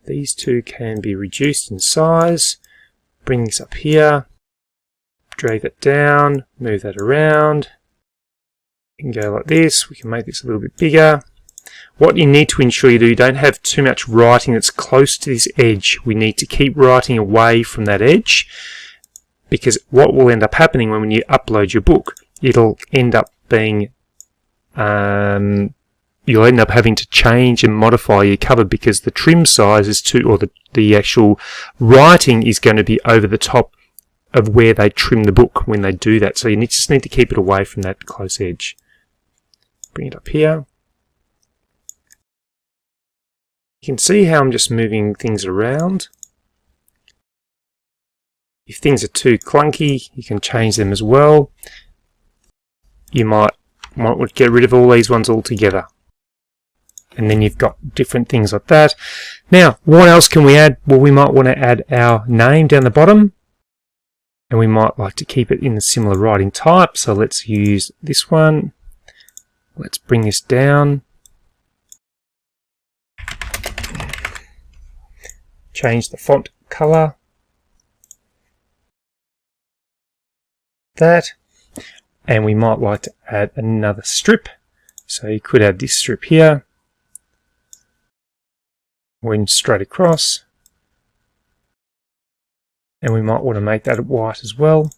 Speaker 1: These two can be reduced in size. Bring this up here. Drag that down. Move that around. You can go like this. We can make this a little bit bigger. What you need to ensure you don't have too much writing that's close to this edge. We need to keep writing away from that edge, because what will end up happening when you upload your book, it'll end up being you'll end up having to change and modify your cover because the trim size is too, or the actual writing is going to be over the top of where they trim the book when they do that. So you just need to keep it away from that close edge. Bring it up here. You can see how I'm just moving things around. If things are too clunky, you can change them as well. You might want to get rid of all these ones altogether. And then you've got different things like that. Now, what else can we add? Well, we might want to add our name down the bottom. And we might like to keep it in a similar writing type. So let's use this one. Let's bring this down. Change the font color. That. And we might like to add another strip. So you could add this strip here. Went straight across. And we might want to make that white as well.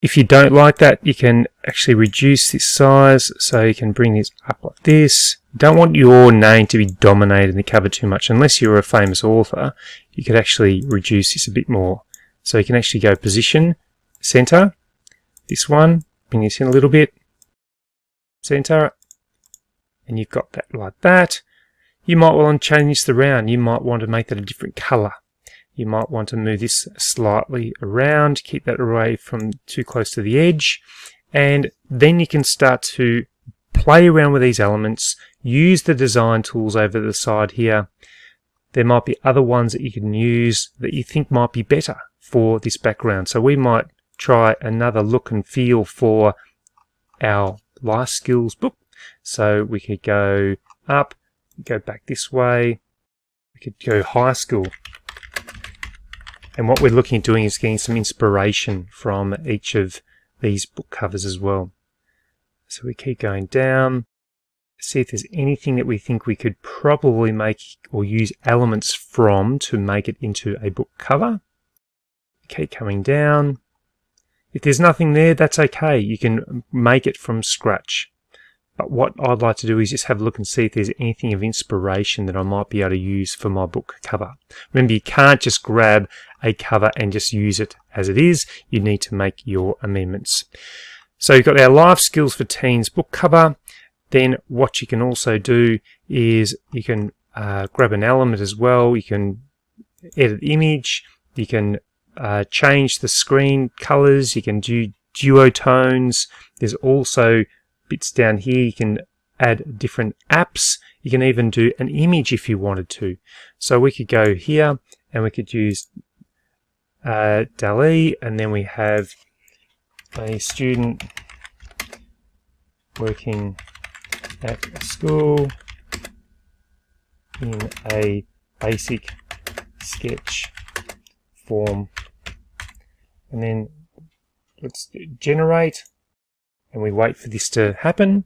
Speaker 1: If you don't like that, you can actually reduce this size, so you can bring this up like this. You don't want your name to be dominating the cover too much. Unless you're a famous author, you could actually reduce this a bit more. So you can actually go position, center, this one, bring this in a little bit, center, and you've got that like that. You might want to change this around. You might want to make that a different color. You might want to move this slightly around, keep that away from too close to the edge, and then you can start to play around with these elements, use the design tools over the side here. There might be other ones that you can use that you think might be better for this background. So we might try another look and feel for our life skills book. So we could go up, go back this way, we could go high school. And what we're looking at doing is getting some inspiration from each of these book covers as well. So we keep going down, see if there's anything that we think we could probably make or use elements from to make it into a book cover. Keep coming down. If there's nothing there, that's okay. You can make it from scratch. But what I'd like to do is just have a look and see if there's anything of inspiration that I might be able to use for my book cover. Remember, you can't just grab a cover and just use it as it is. You need to make your amendments. So you've got our Life Skills for Teens book cover. Then what you can also do is you can grab an element as well. You can edit the image. You can change the screen colors. You can do duotones. There's also bits down here. You can add different apps. You can even do an image if you wanted to. So we could go here and we could use DALL-E, and then we have a student working at a school in a basic sketch form. And then let's generate, and we wait for this to happen.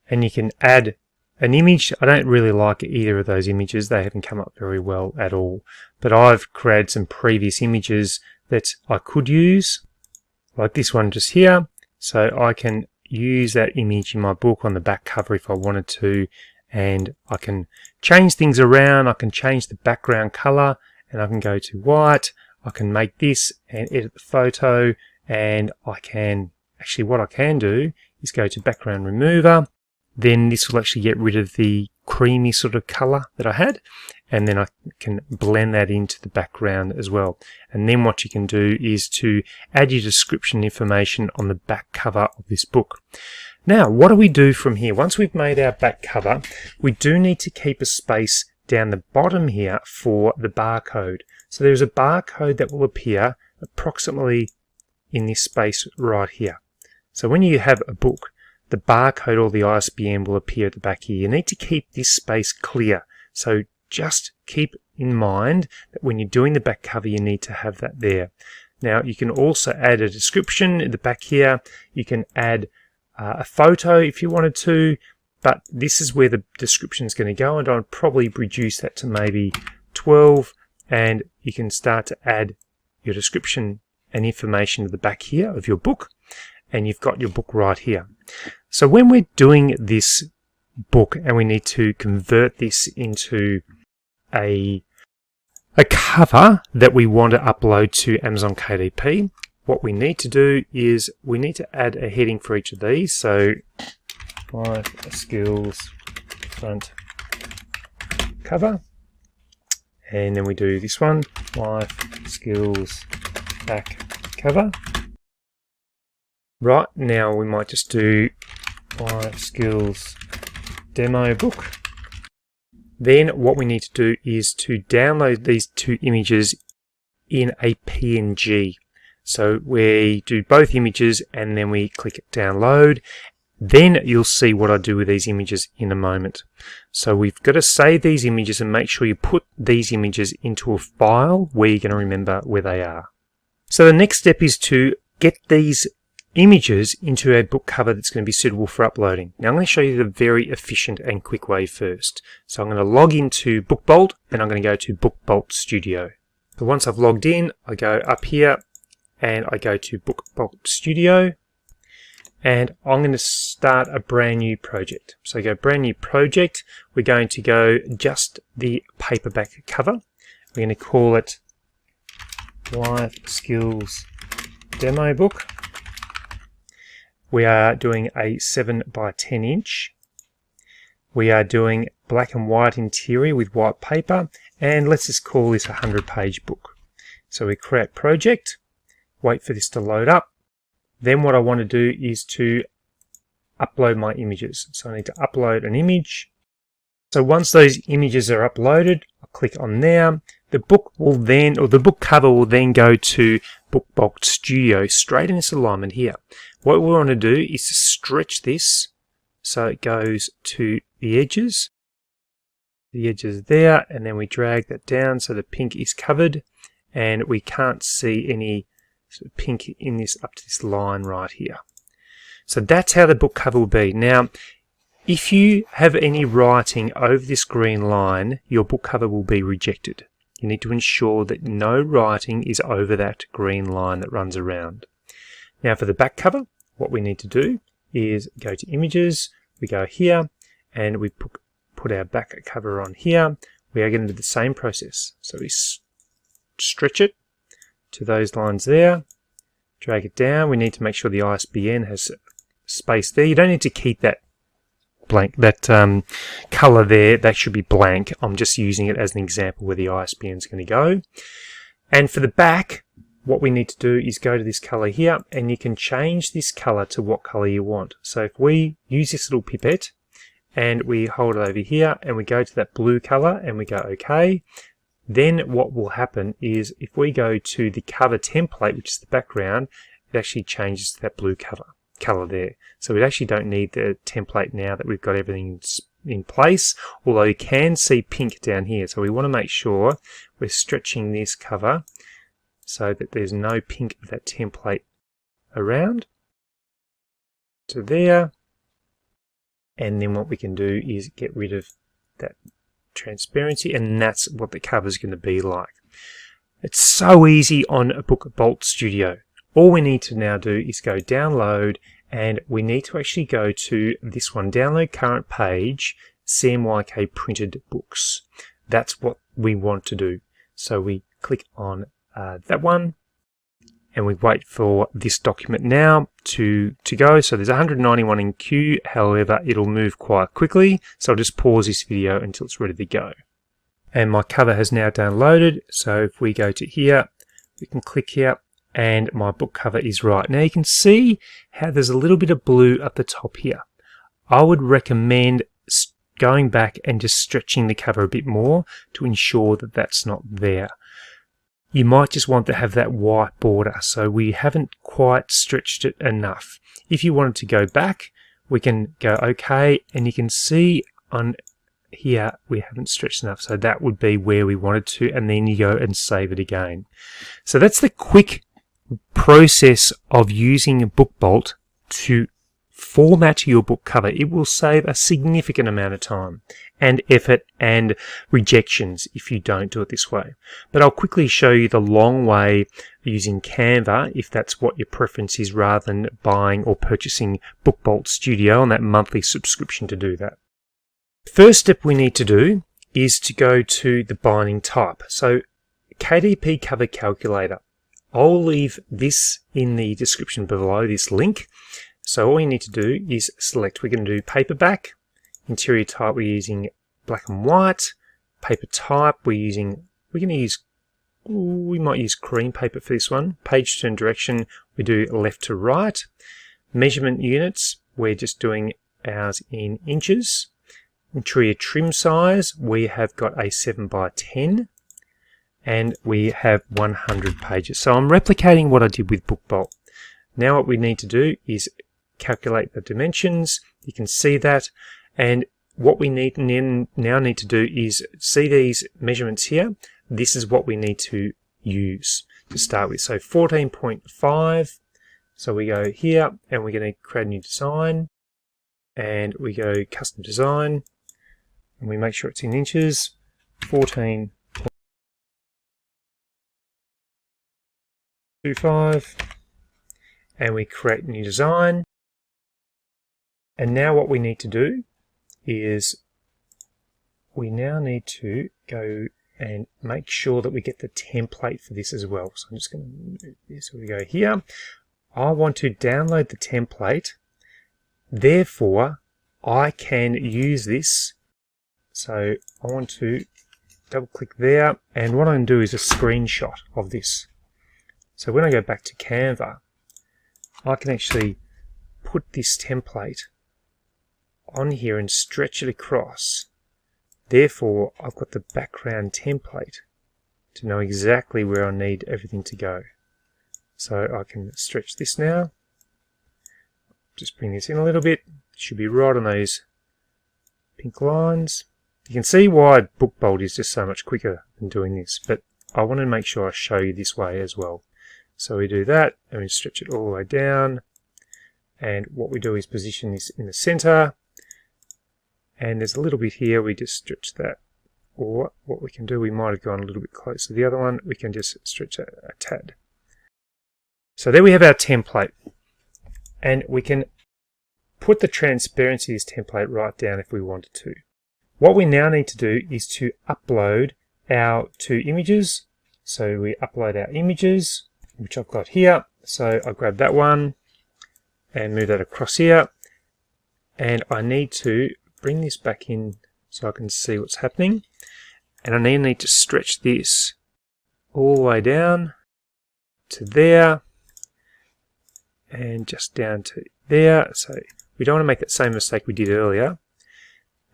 Speaker 1: And you can add an image. I don't really like either of those images. They haven't come up very well at all. But I've created some previous images that I could use, like this one just here. So I can use that image in my book on the back cover if I wanted to, and I can change things around. I can change the background color, and I can go to white. I can make this and edit the photo, and I can actually, what I can do is go to background remover. Then this will actually get rid of the creamy sort of color that I had, and then I can blend that into the background as well. And then what you can do is to add your description information on the back cover of this book. Now, what do we do from here? Once we've made our back cover, we do need to keep a space down the bottom here for the barcode. So there's a barcode that will appear approximately in this space right here. So when you have a book, the barcode or the ISBN will appear at the back here. You need to keep this space clear. So just keep in mind that when you're doing the back cover, you need to have that there. Now, you can also add a description at the back here. You can add a photo if you wanted to, but this is where the description is going to go, and I'd probably reduce that to maybe 12, and you can start to add your description and information to the back here of your book, and you've got your book right here. So when we're doing this book and we need to convert this into a cover that we want to upload to Amazon KDP, what we need to do is we need to add a heading for each of these. So Life Skills front cover, and then we do this one, Life Skills back cover. Right, now we might just do Life Skills demo book. Then what we need to do is to download these two images in a PNG. So we do both images and then we click download. Then you'll see what I do with these images in a moment. So we've got to save these images and make sure you put these images into a file where you're going to remember where they are. So the next step is to get these images into a book cover that's going to be suitable for uploading. Now I'm going to show you the very efficient and quick way first. So I'm going to log into BookBolt, and I'm going to go to BookBolt Studio. So once I've logged in, I go up here and I go to Book Bulk Studio, and I'm going to start a brand new project. So I go brand new project. We're going to go just the paperback cover. We're going to call it Life Skills Demo Book. We are doing a 7 by 10 inch. We are doing black and white interior with white paper, and let's just call this a 100-page book. So we create project, wait for this to load up. Then what I want to do is to upload my images. So I need to upload an image. So once those images are uploaded, I'll click on there. The book will then, or the book cover will then go to Book Bulk Studio straight in this alignment here. What we want to do is to stretch this so it goes to the edges. The edges there, and then we drag that down so the pink is covered, and we can't see any sort of pink in this up to this line right here. So that's how the book cover will be. Now, if you have any writing over this green line, your book cover will be rejected. You need to ensure that no writing is over that green line that runs around. Now for the back cover, what we need to do is go to Images, we go here, and we put our back cover on here. We are going to do the same process. So we stretch it to those lines there, drag it down. We need to make sure the ISBN has space there. You don't need to keep that blank, that color there. That should be blank. I'm just using it as an example where the ISBN is going to go. And for the back, what we need to do is go to this color here, and you can change this color to what color you want. So if we use this little pipette and we hold it over here and we go to that blue color and we go OK, then what will happen is if we go to the cover template, which is the background, it actually changes to that blue color there. So we actually don't need the template now that we've got everything in place, although you can see pink down here. So we want to make sure we're stretching this cover so that there's no pink of that template around to there. And then what we can do is get rid of that transparency, and that's what the cover is going to be like. It's so easy on a Book Bulk Studio. All we need to now do is go download, and we need to actually go to this one, download current page, CMYK printed books. That's what we want to do. So we click on that one, and we wait for this document now to go. So there's 191 in queue, however it'll move quite quickly, so I'll just pause this video until it's ready to go. And my cover has now downloaded, so if we go to here, we can click here, and my book cover is right. Now you can see how there's a little bit of blue at the top here. I would recommend going back and just stretching the cover a bit more to ensure that that's not there. You might just want to have that white border, so we haven't quite stretched it enough. If you wanted to go back, we can go OK, and you can see on here we haven't stretched enough, so that would be where we wanted to, and then you go and save it again. So that's the quick process of using Book Bulk to format your book cover. It will save a significant amount of time and effort and rejections if you don't do it this way. But I'll quickly show you the long way using Canva if that's what your preference is, rather than buying or purchasing Book Bulk Studio on that monthly subscription to do that. First step we need to do is to go to the binding type. So KDP Cover Calculator. I'll leave this in the description below, this link. So all you need to do is select, we're going to do paperback, interior type we're using black and white, paper type we might use cream paper for this one, page turn direction we do left to right, measurement units we're just doing ours in inches, interior trim size we have got a 7 by 10, and we have 100 pages. So I'm replicating what I did with Book Bulk. Now what we need to do is calculate the dimensions. You can see that, and what we now need to do is see these measurements here. This is what we need to use to start with. So 14.5. So we go here and we're going to create a new design, and we go custom design, and we make sure it's in inches. 14. 25, and we create a new design. And now what we need to do is we now need to go and make sure that we get the template for this as well. So I'm just going to move this. We go here. I want to download the template. Therefore, I can use this. So I want to double click there. And what I'm going to do is a screenshot of this. So when I go back to Canva, I can actually put this template on here and stretch it across. Therefore, I've got the background template to know exactly where I need everything to go. So I can stretch this now. Just bring this in a little bit. It should be right on those pink lines. You can see why Book Bolt is just so much quicker than doing this, but I want to make sure I show you this way as well. So we do that, and we stretch it all the way down. And what we do is position this in the center. And there's a little bit here, we just stretch that. Or what we can do, we might have gone a little bit closer to the other one, we can just stretch it a tad. So there we have our template. And we can put the transparency of this template right down if we wanted to. What we now need to do is to upload our two images. So we upload our images, which I've got here. So I grab that one and move that across here. And I need to bring this back in so I can see what's happening. And I need to stretch this all the way down to there and just down to there. So we don't want to make that same mistake we did earlier.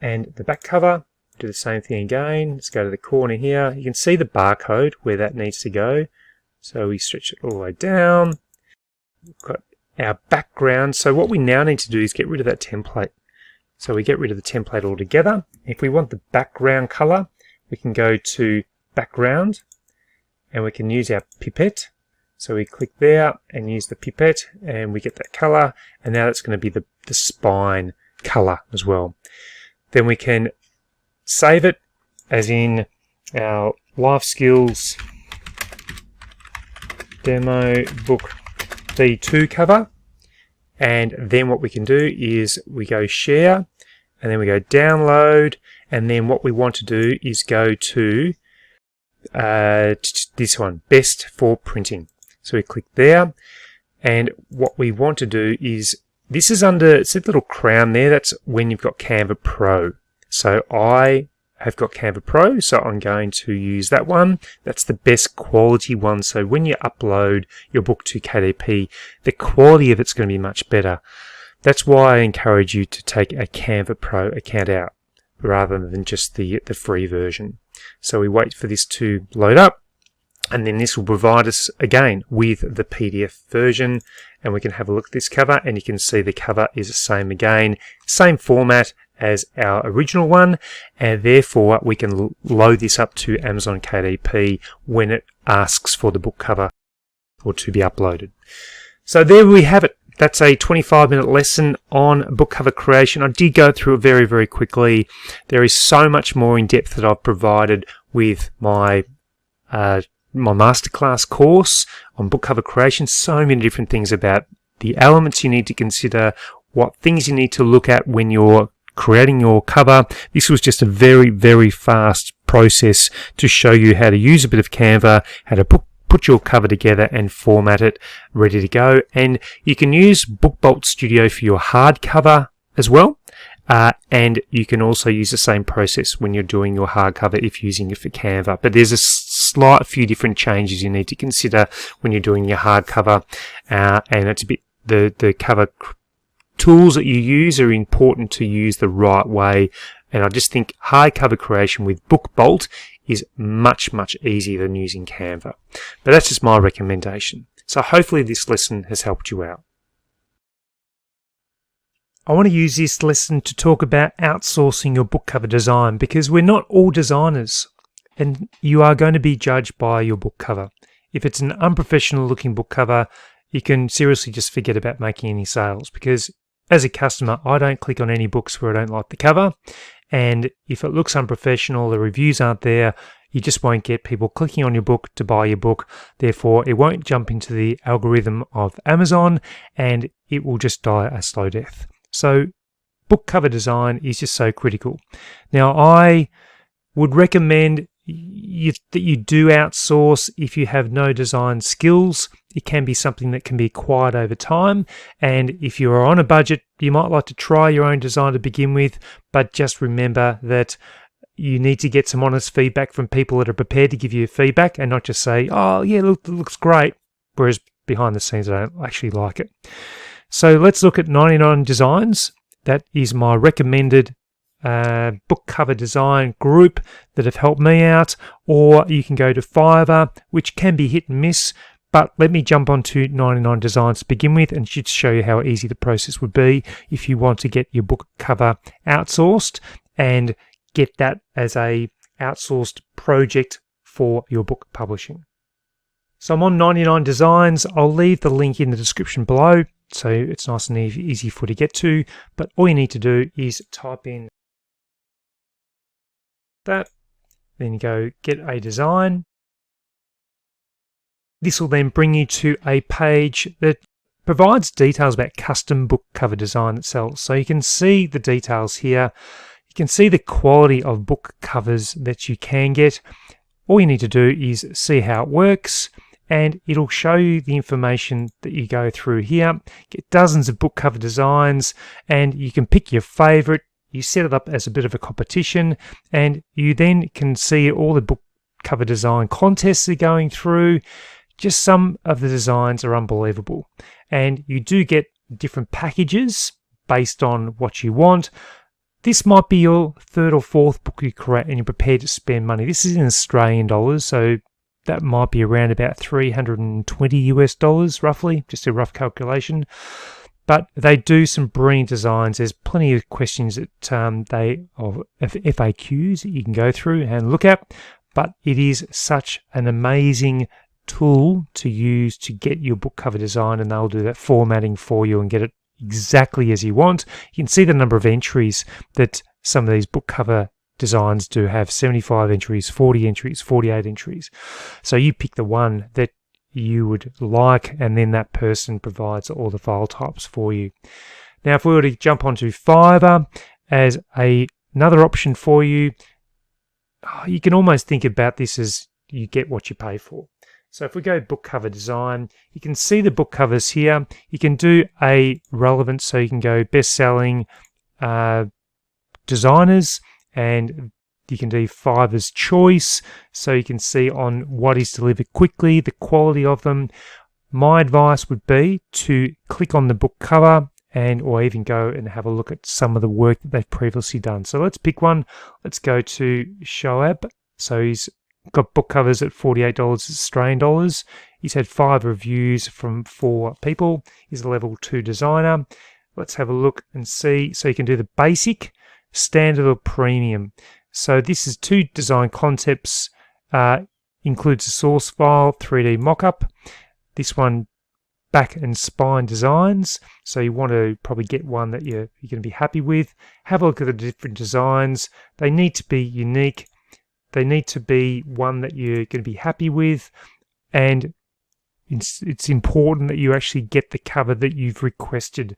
Speaker 1: And the back cover, do the same thing again. Let's go to the corner here. You can see the barcode where that needs to go. So we stretch it all the way down. We've got our background. So what we now need to do is get rid of that template. So we get rid of the template altogether. If we want the background color, we can go to background and we can use our pipette. So we click there and use the pipette and we get that color. And now it's going to be the spine color as well. Then we can save it as in our life skills demo book V2 cover. And then what we can do is we go share and then we go download. And then what we want to do is go to this one, best for printing. So we click there. And what we want to do is, this is under, it's a little crown there. That's when you've got Canva Pro. So I have got Canva Pro, so I'm going to use that one. That's the best quality one. So when you upload your book to KDP, the quality of it's going to be much better. That's why I encourage you to take a Canva Pro account out rather than just the free version. So we wait for this to load up. And then this will provide us again with the PDF version, and we can have a look at this cover, and you can see the cover is the same again, same format as our original one, and therefore we can load this up to Amazon KDP when it asks for the book cover or to be uploaded. So there we have it. That's a 25-minute lesson on book cover creation. I did go through it very, very quickly. There is so much more in depth that I've provided with my masterclass course on book cover creation. So many different things about the elements you need to consider, what things you need to look at when you're creating your cover. This was just a very, very fast process to show you how to use a bit of Canva, how to put your cover together and format it ready to go. And you can use Book Bolt Studio for your hardcover as well. And you can also use the same process when you're doing your hardcover if using it for Canva. But there's a few different changes you need to consider when you're doing your hardcover. And it's a bit, the cover tools that you use are important to use the right way. And I just think hardcover creation with Book Bolt is much, much easier than using Canva. But that's just my recommendation. So hopefully this lesson has helped you out. I want to use this lesson to talk about outsourcing your book cover design, because we're not all designers and you are going to be judged by your book cover. If it's an unprofessional looking book cover, you can seriously just forget about making any sales, because as a customer, I don't click on any books where I don't like the cover. And if it looks unprofessional, the reviews aren't there, you just won't get people clicking on your book to buy your book. Therefore, it won't jump into the algorithm of Amazon, and it will just die a slow death. So book cover design is just so critical. Now, I would recommend that you do outsource if you have no design skills. It can be something that can be acquired over time, and if you are on a budget, you might like to try your own design to begin with, but just remember that you need to get some honest feedback from people that are prepared to give you feedback and not just say, oh yeah, look, it looks great, whereas behind the scenes I don't actually like it. So let's look at 99 Designs. That is my recommended book cover design group that have helped me out, or you can go to Fiverr, which can be hit and miss, but let me jump onto 99 Designs to begin with and should show you how easy the process would be if you want to get your book cover outsourced and get that as a outsourced project for your book publishing. So I'm on 99 Designs. I'll leave the link in the description below, so it's nice and easy for you to get to, but all you need to do is type in that, then you go get a design. This will then bring you to a page that provides details about custom book cover design itself. So you can see the details here. You can see the quality of book covers that you can get. All you need to do is see how it works, and it'll show you the information that you go through here. Get dozens of book cover designs, and you can pick your favorite. You set it up as a bit of a competition, and you then can see all the book cover design contests are going through. Just some of the designs are unbelievable, and you do get different packages based on what you want. This might be your third or fourth book you create and you're prepared to spend money. This is in Australian dollars, so that might be around about $320 roughly, just a rough calculation. But they do some brilliant designs. There's plenty of questions that of FAQs that you can go through and look at, but it is such an amazing tool to use to get your book cover design, and they'll do that formatting for you and get it exactly as you want. You can see the number of entries that some of these book cover designs do have: 75 entries, 40 entries, 48 entries. So you pick the one that you would like, and then that person provides all the file types for you. Now, if we were to jump onto Fiverr as another option for you, you can almost think about this as you get what you pay for. So if we go book cover design, you can see the book covers here. You can do a relevance, so you can go best-selling designers, and you can do Fiverr's choice, so you can see on what is delivered quickly, the quality of them. My advice would be to click on the book cover or even go and have a look at some of the work that they've previously done. So let's pick one. Let's go to Shoaib. So he's got book covers at $48 Australian dollars. He's had 5 reviews from 4 people. He's a level 2 designer. Let's have a look and see. So you can do the basic, standard, or premium. So this is 2 design concepts, includes a source file, 3D mockup. This one, back and spine designs. So you want to probably get one that you're going to be happy with. Have a look at the different designs. They need to be unique. They need to be one that you're going to be happy with. And it's important that you actually get the cover that you've requested.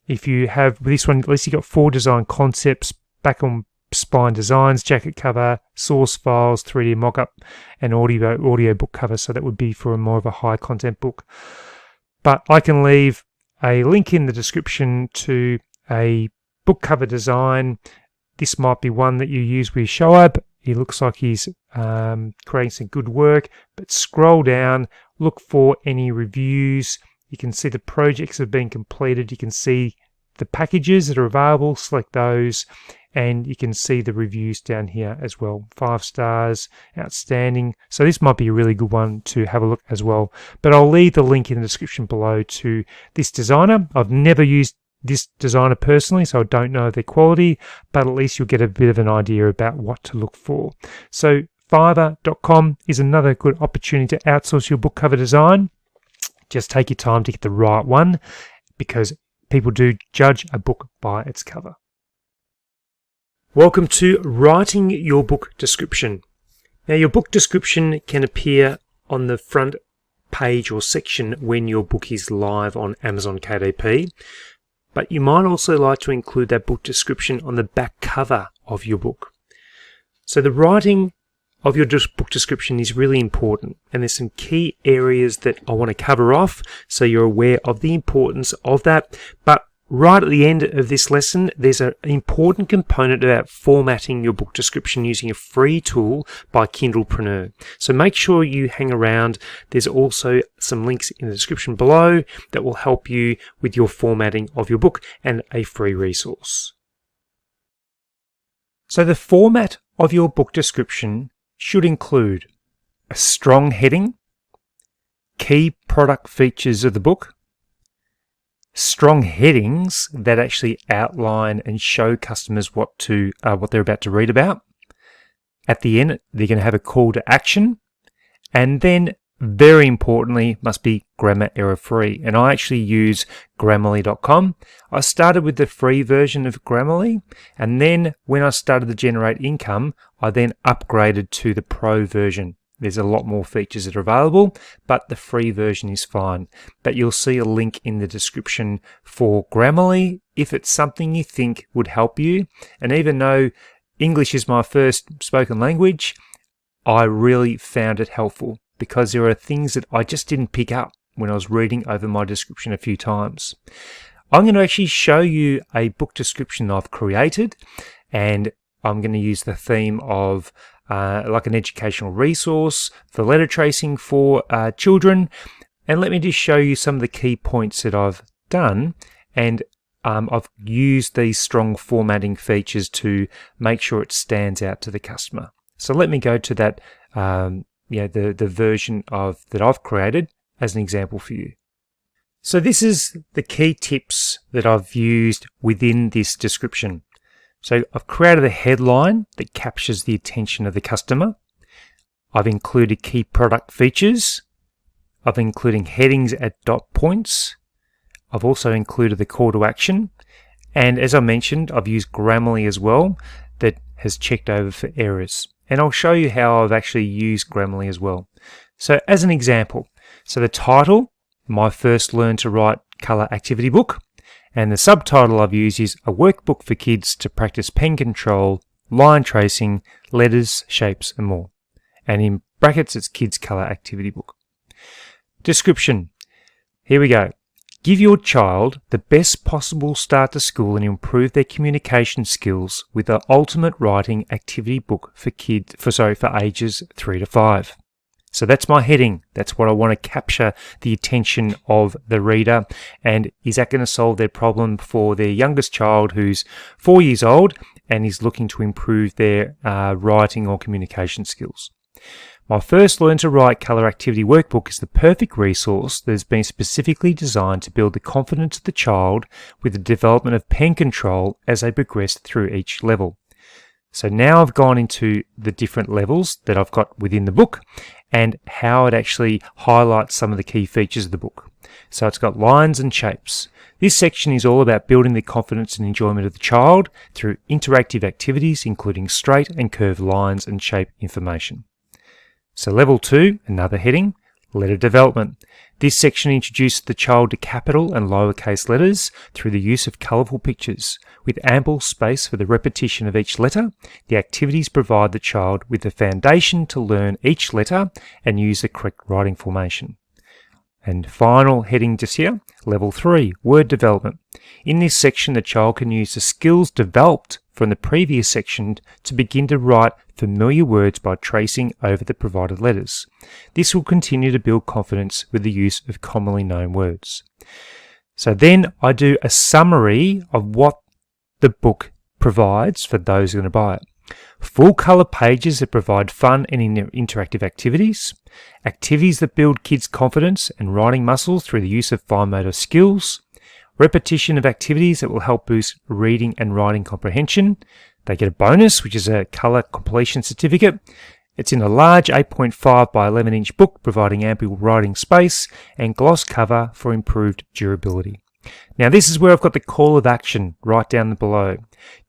Speaker 1: If you have this one, at least you got 4 design concepts, back on spine designs, jacket cover, source files, 3D mockup, and audio book cover. So that would be for more of a high content book. But I can leave a link in the description to a book cover design. This might be one that you use with Shoaib. He looks like he's creating some good work, but scroll down, look for any reviews. You can see the projects that have been completed. You can see the packages that are available, select those, and you can see the reviews down here as well. 5 stars, outstanding. So this might be a really good one to have a look as well. But I'll leave the link in the description below to this designer. I've never used this designer personally, so I don't know their quality, but at least you'll get a bit of an idea about what to look for. So Fiverr.com is another good opportunity to outsource your book cover design. Just take your time to get the right one, because people do judge a book by its cover. Welcome to writing your book description. Now, your book description can appear on the front page or section when your book is live on Amazon KDP, but you might also like to include that book description on the back cover of your book. So the writing of your book description is really important, and there's some key areas that I want to cover off so you're aware of the importance of that. But right at the end of this lesson, there's an important component about formatting your book description using a free tool by Kindlepreneur. So make sure you hang around. There's also some links in the description below that will help you with your formatting of your book and a free resource. So the format of your book description should include a strong heading, key product features of the book, strong headings that actually outline and show customers what they're about to read about. At the end, they're going to have a call to action, and then very importantly, must be grammar error free. And I actually use Grammarly.com. I started with the free version of Grammarly, and then when I started to generate income, I then upgraded to the pro version. There's a lot more features that are available, but the free version is fine. But you'll see a link in the description for Grammarly if it's something you think would help you. And even though English is my first spoken language, I really found it helpful, because there are things that I just didn't pick up when I was reading over my description a few times. I'm going to actually show you a book description I've created, and I'm going to use the theme of like an educational resource for letter tracing for children. And let me just show you some of the key points that I've done. And I've used these strong formatting features to make sure it stands out to the customer. So let me go to that the version that I've created as an example for you. So this is the key tips that I've used within this description. So I've created a headline that captures the attention of the customer. I've included key product features. I've included headings at dot points. I've also included the call to action. And as I mentioned, I've used Grammarly as well, that has checked over for errors. And I'll show you how I've actually used Grammarly as well. So as an example, so the title, My First Learn to Write Colour Activity Book, and the subtitle I've used is A Workbook for Kids to Practice Pen Control, Line Tracing, Letters, Shapes and More. And in brackets it's Kids Colour Activity Book. Description. Here we go. Give your child the best possible start to school and improve their communication skills with the ultimate writing activity book for ages 3 to 5. So that's my heading. That's what I want to capture the attention of the reader. And is that going to solve their problem for their youngest child who's 4 years old and is looking to improve their writing or communication skills? My First Learn to Write Colour Activity Workbook is the perfect resource that has been specifically designed to build the confidence of the child with the development of pen control as they progress through each level. So now I've gone into the different levels that I've got within the book and how it actually highlights some of the key features of the book. So it's got lines and shapes. This section is all about building the confidence and enjoyment of the child through interactive activities, including straight and curved lines and shape information. So level 2, another heading, letter development. This section introduces the child to capital and lowercase letters through the use of colourful pictures. With ample space for the repetition of each letter, the activities provide the child with the foundation to learn each letter and use the correct writing formation. And final heading just here, level 3, word development. In this section, the child can use the skills developed from the previous section to begin to write familiar words by tracing over the provided letters. This will continue to build confidence with the use of commonly known words. So then I do a summary of what the book provides for those who are going to buy it. Full colour pages that provide fun and interactive activities. Activities that build kids' confidence and writing muscles through the use of fine motor skills. Repetition of activities that will help boost reading and writing comprehension. They get a bonus, which is a colour completion certificate. It's in a large 8.5 by 11 inch book, providing ample writing space and gloss cover for improved durability. Now this is where I've got the call of action right down below.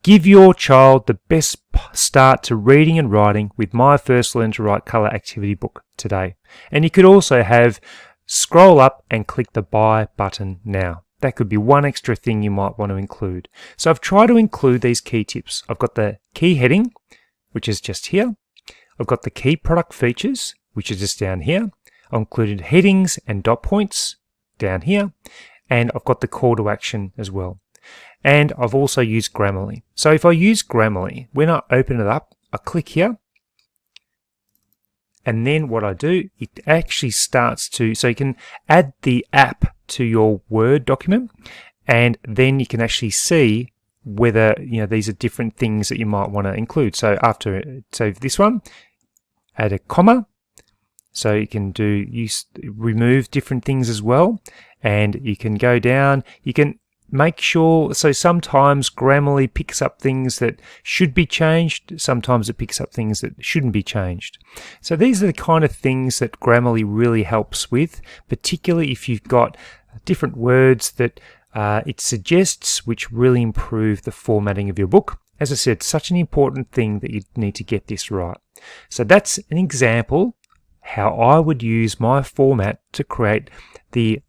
Speaker 1: Give your child the best start to reading and writing with my first Learn to Write colour activity book today. And you could also have scroll up and click the buy button now. That could be one extra thing you might want to include. So I've tried to include these key tips. I've got the key heading, which is just here. I've got the key product features, which is just down here. I've included headings and dot points down here. And I've got the call to action as well. And I've also used Grammarly. So if I use Grammarly, when I open it up, I click here. And then what I do, it actually starts to, so you can add the app to your Word document. And then you can actually see whether, these are different things that you might want to include. So so this one, add a comma. So you can remove different things as well. And you can go down, you can make sure, so sometimes Grammarly picks up things that should be changed, sometimes it picks up things that shouldn't be changed. So these are the kind of things that Grammarly really helps with, particularly if you've got different words that it suggests, which really improve the formatting of your book. As I said, such an important thing that you need to get this right. So that's an example how I would use my format to create the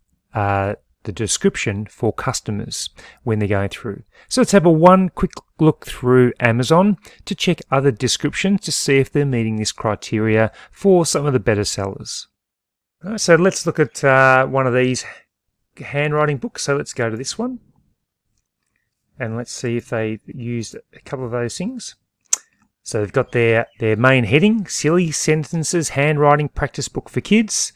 Speaker 1: description for customers when they're going through. So let's have one quick look through Amazon to check other descriptions to see if they're meeting this criteria for some of the better sellers. So let's look at one of these handwriting books. So let's go to this one and let's see if they used a couple of those things. So they've got their main heading, Silly Sentences Handwriting Practice Book for Kids.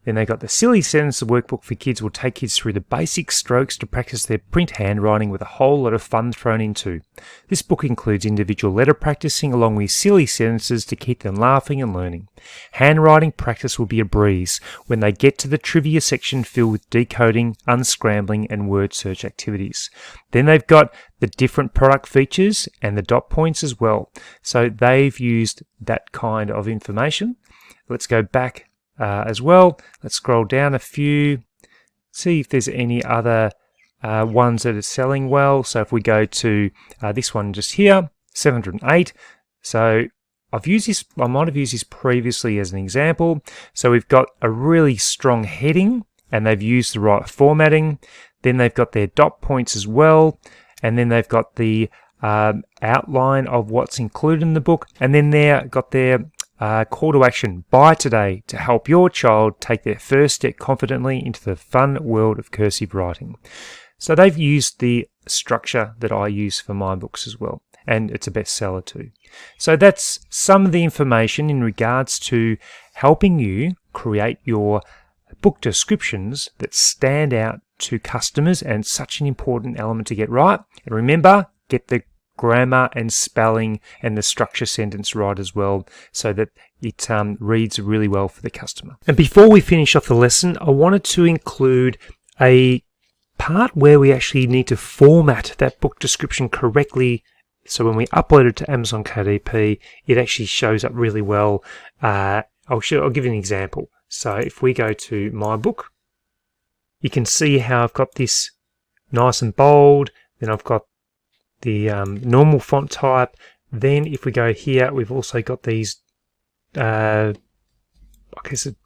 Speaker 1: Then they got the Silly Sentences Workbook for Kids will take kids through the basic strokes to practice their print handwriting with a whole lot of fun thrown in too. This book includes individual letter practicing along with silly sentences to keep them laughing and learning. Handwriting practice will be a breeze when they get to the trivia section filled with decoding, unscrambling and word search activities. Then they've got the different product features and the dot points as well. So they've used that kind of information. Let's go back as well. Let's scroll down a few, see if there's any other ones that are selling well. So if we go to this one just here, 708. So I've used this, I might have used this previously as an example. So we've got a really strong heading and they've used the right formatting. Then they've got their dot points as well. And then they've got the outline of what's included in the book. And then they've got their call to action, buy today to help your child take their first step confidently into the fun world of cursive writing. So they've used the structure that I use for my books as well, and it's a bestseller too. So that's some of the information in regards to helping you create your book descriptions that stand out to customers, and such an important element to get right. And remember, get the grammar and spelling and the structure sentence right as well, so that it reads really well for the customer. And before we finish off the lesson, I wanted to include a part where we actually need to format that book description correctly, so when we upload it to Amazon KDP, it actually shows up really well. I'll give you an example. So if we go to my book, you can see how I've got this nice and bold, then I've got the normal font type. Then if we go here, we've also got these so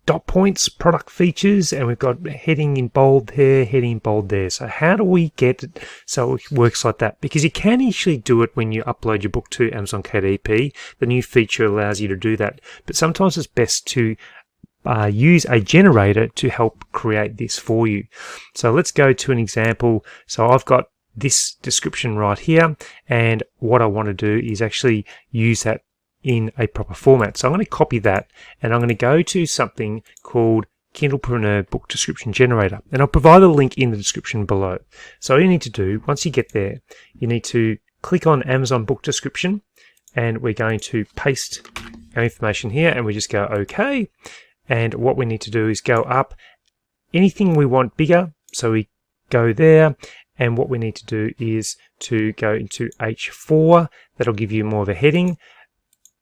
Speaker 1: dot points, product features, and we've got heading in bold here, heading in bold there. So how do we get it so it works like that? Because you can actually do it when you upload your book to Amazon KDP. The new feature allows you to do that, but sometimes it's best to use a generator to help create this for you. So let's go to an example. So I've got this description right here, and what I want to do is actually use that in a proper format. So I'm going to copy that, and I'm going to go to something called Kindlepreneur Book Description Generator, and I'll provide a link in the description below. So all you need to do, once you get there, you need to click on Amazon Book Description, and we're going to paste our information here, and we just go OK. And what we need to do is go up anything we want bigger, so we go there. And what we need to do is to go into H4. That'll give you more of a heading.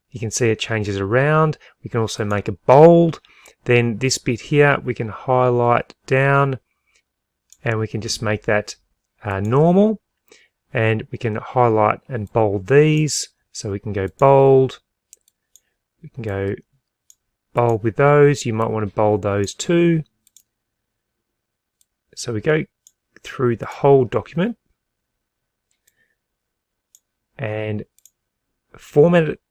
Speaker 1: You can see it changes around. We can also make it bold. Then this bit here, we can highlight down and we can just make that normal, and we can highlight and bold these. So we can go bold, we can go bold with those. You might want to bold those too. So we go through the whole document and format it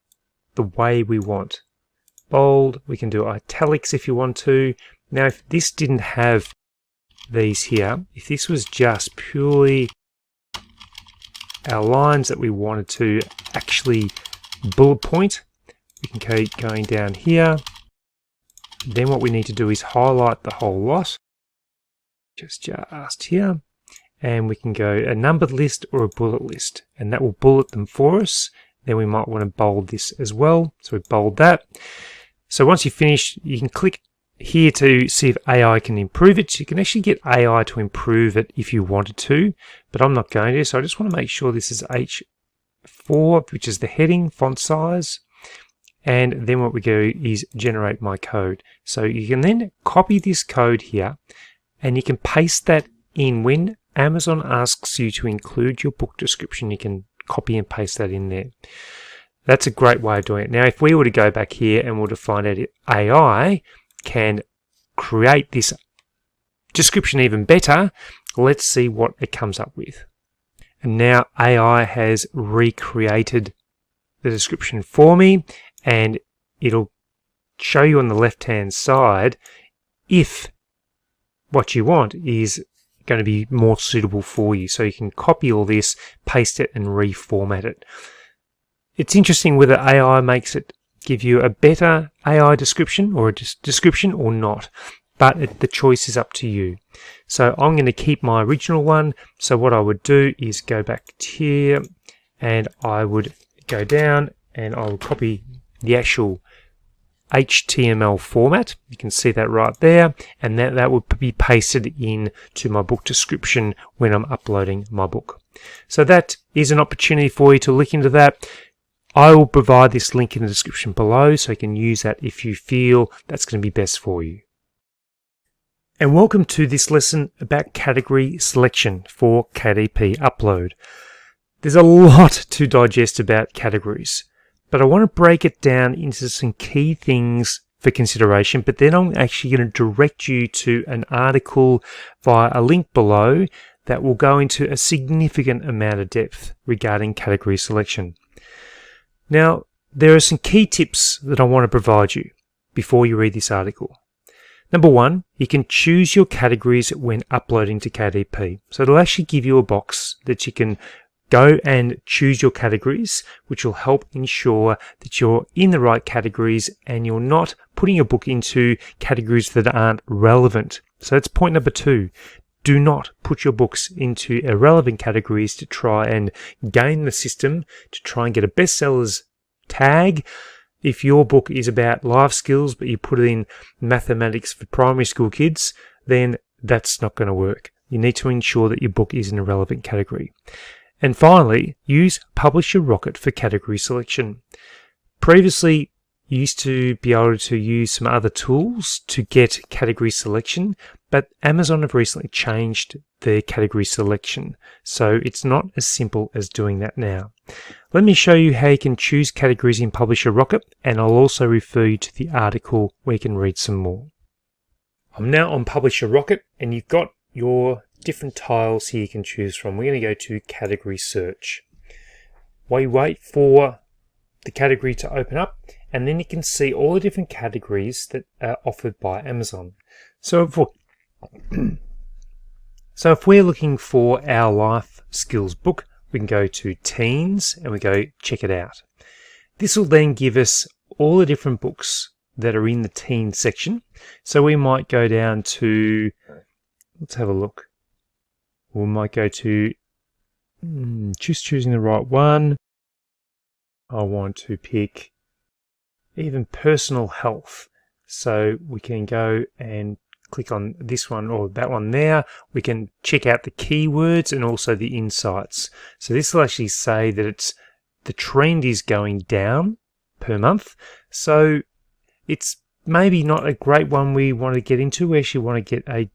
Speaker 1: the way we want. Bold, we can do italics if you want to. Now if this didn't have these here, if this was just purely our lines that we wanted to actually bullet point, we can keep going down here. Then what we need to do is highlight the whole lot, just here, and we can go a numbered list or a bullet list, and that will bullet them for us. Then we might want to bold this as well, so we bold that. So once you finish, you can click here to see if AI can improve it. So you can actually get AI to improve it if you wanted to, but I'm not going to, so I just want to make sure this is H4, which is the heading, font size. And then what we go is generate my code. So you can then copy this code here, and you can paste that in when Amazon asks you to include your book description. You can copy and paste that in there. That's a great way of doing it. Now, if we were to go back here and we're to find out if AI can create this description even better, let's see what it comes up with. And now AI has recreated the description for me, and it'll show you on the left hand side if what you want is going to be more suitable for you. So you can copy all this, paste it, and reformat it. It's interesting whether AI makes it give you a better AI description or a description or not, but the choice is up to you. So I'm going to keep my original one. So what I would do is go back here, and I would go down and I will copy the actual HTML format. You can see that right there, and that would be pasted in to my book description when I'm uploading my book. So that is an opportunity for you to look into that. I will provide this link in the description below, so you can use that if you feel that's going to be best for you. And welcome to this lesson about category selection for KDP Upload. There's a lot to digest about categories, but I want to break it down into some key things for consideration, but then I'm actually going to direct you to an article via a link below that will go into a significant amount of depth regarding category selection. Now, there are some key tips that I want to provide you before you read this article. Number one, you can choose your categories when uploading to KDP. So it'll actually give you a box that you can go and choose your categories, which will help ensure that you're in the right categories and you're not putting your book into categories that aren't relevant. So that's point number two. Do not put your books into irrelevant categories to try and game the system, to try and get a bestsellers tag. If your book is about life skills, but you put it in mathematics for primary school kids, then that's not going to work. You need to ensure that your book is in a relevant category. And finally, use Publisher Rocket for category selection. Previously, you used to be able to use some other tools to get category selection, but Amazon have recently changed their category selection, so it's not as simple as doing that now. Let me show you how you can choose categories in Publisher Rocket, and I'll also refer you to the article where you can read some more. I'm now on Publisher Rocket, and you've got your different tiles here you can choose from. We're going to go to category search. We wait for the category to open up, and then you can see all the different categories that are offered by Amazon. So if we're looking for our life skills book, we can go to teens and we go check it out. This will then give us all the different books that are in the teen section. So we might go down to, let's have a look. We might go to choosing the right one. I want to pick even personal health. So we can go and click on this one or that one there. We can check out the keywords and also the insights. So this will actually say that the trend is going down per month. So it's maybe not a great one we want to get into. We actually want to get a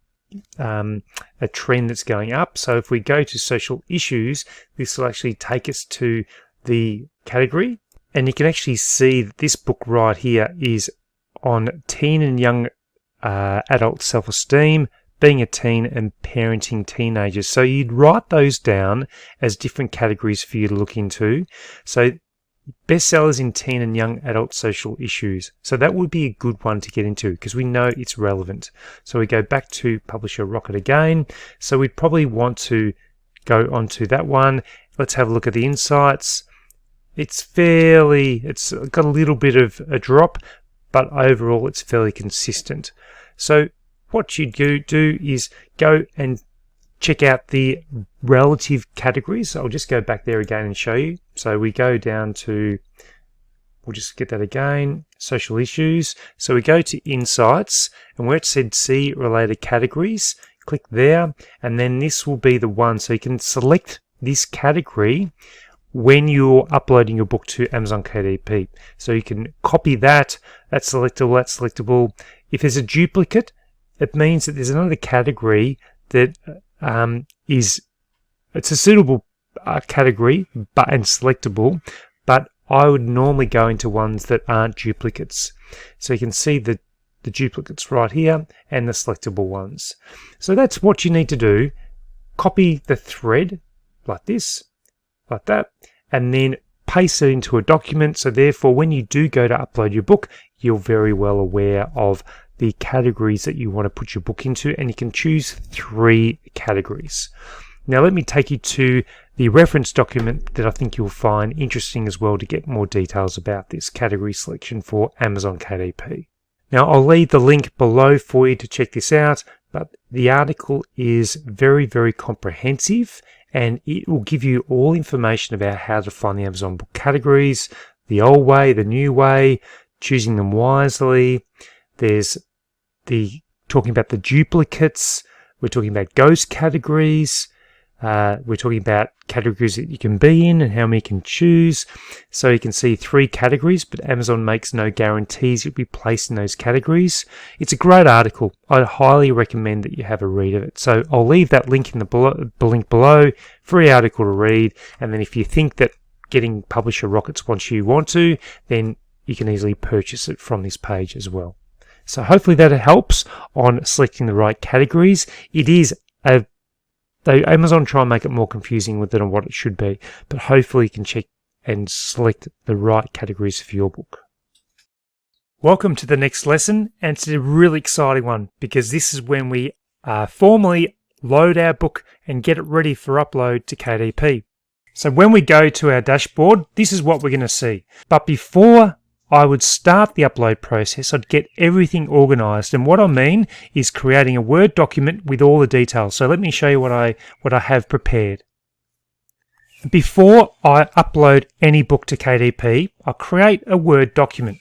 Speaker 1: a trend that's going up. So if we go to social issues, this will actually take us to the category, and you can actually see that this book right here is on teen and young adult self-esteem, being a teen, and parenting teenagers. So you'd write those down as different categories for you to look into. So bestsellers in teen and young adult social issues. So that would be a good one to get into because we know it's relevant. So we go back to Publisher Rocket again. So we'd probably want to go onto that one. Let's have a look at the insights. It's got a little bit of a drop, but overall it's fairly consistent. So what you do is go and check out the relative categories. I'll just go back there again and show you. So we go down to, we'll just get that again, social issues. So we go to insights, and where it said see related categories, click there, and then this will be the one. So you can select this category when you're uploading your book to Amazon KDP. So you can copy that, that's selectable. If there's a duplicate, it means that there's another category that it's a suitable category and selectable, but I would normally go into ones that aren't duplicates. So you can see the duplicates right here and the selectable ones. So that's what you need to do. Copy the thread like this, like that, and then paste it into a document. So therefore, when you do go to upload your book, you're very well aware of the categories that you want to put your book into, and you can choose 3 categories. Now let me take you to the reference document that I think you'll find interesting as well to get more details about this category selection for Amazon KDP. Now I'll leave the link below for you to check this out, but the article is very, very comprehensive, and it will give you all information about how to find the Amazon book categories, the old way, the new way, choosing them wisely. There's talking about the duplicates. We're talking about ghost categories. We're talking about categories that you can be in and how many you can choose. So you can see 3 categories, but Amazon makes no guarantees you'll be placed in those categories. It's a great article. I highly recommend that you have a read of it. So I'll leave that link in the link below. Free article to read. And then if you think that getting Publisher Rockets once you want to, then you can easily purchase it from this page as well. So hopefully that helps on selecting the right categories. It is Amazon try and make it more confusing than what it should be, but hopefully you can check and select the right categories for your book. Welcome to the next lesson, and it's a really exciting one because this is when we formally load our book and get it ready for upload to KDP. So when we go to our dashboard, this is what we're going to see. But before I would start the upload process, I'd get everything organized. And what I mean is creating a Word document with all the details. So let me show you what I have prepared. Before I upload any book to KDP, I create a Word document.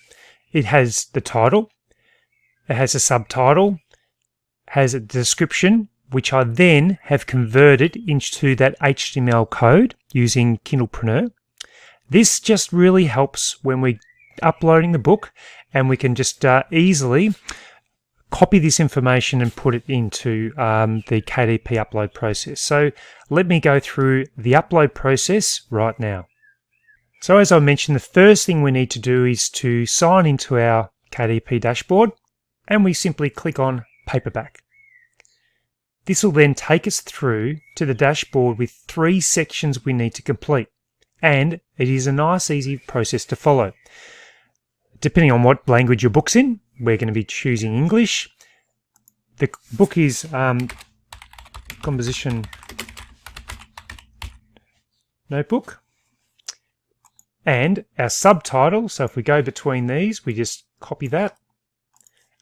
Speaker 1: It has the title, it has a subtitle, has a description, which I then have converted into that HTML code using Kindlepreneur. This just really helps when we're uploading the book, and we can just easily copy this information and put it into the KDP upload process. So let me go through the upload process right now. So as I mentioned, the first thing we need to do is to sign into our KDP dashboard, and we simply click on Paperback. This will then take us through to the dashboard with 3 sections we need to complete, and it is a nice, easy process to follow. Depending on what language your book's in, we're going to be choosing English. The book is Composition Notebook. And our subtitle, so if we go between these, we just copy that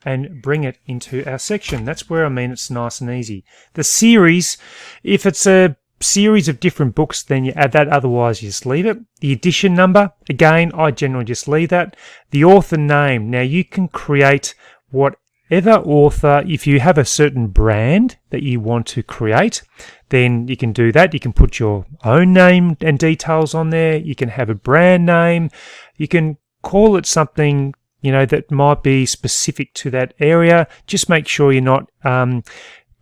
Speaker 1: and bring it into our section. That's where I mean it's nice and easy. The series, if it's a series of different books, then you add that, otherwise you just leave it. The edition number, again, I generally just leave that. The author name, now you can create whatever author, if you have a certain brand that you want to create, then you can do that. You can put your own name and details on there. You can have a brand name. You can call it something, that might be specific to that area. Just make sure you're not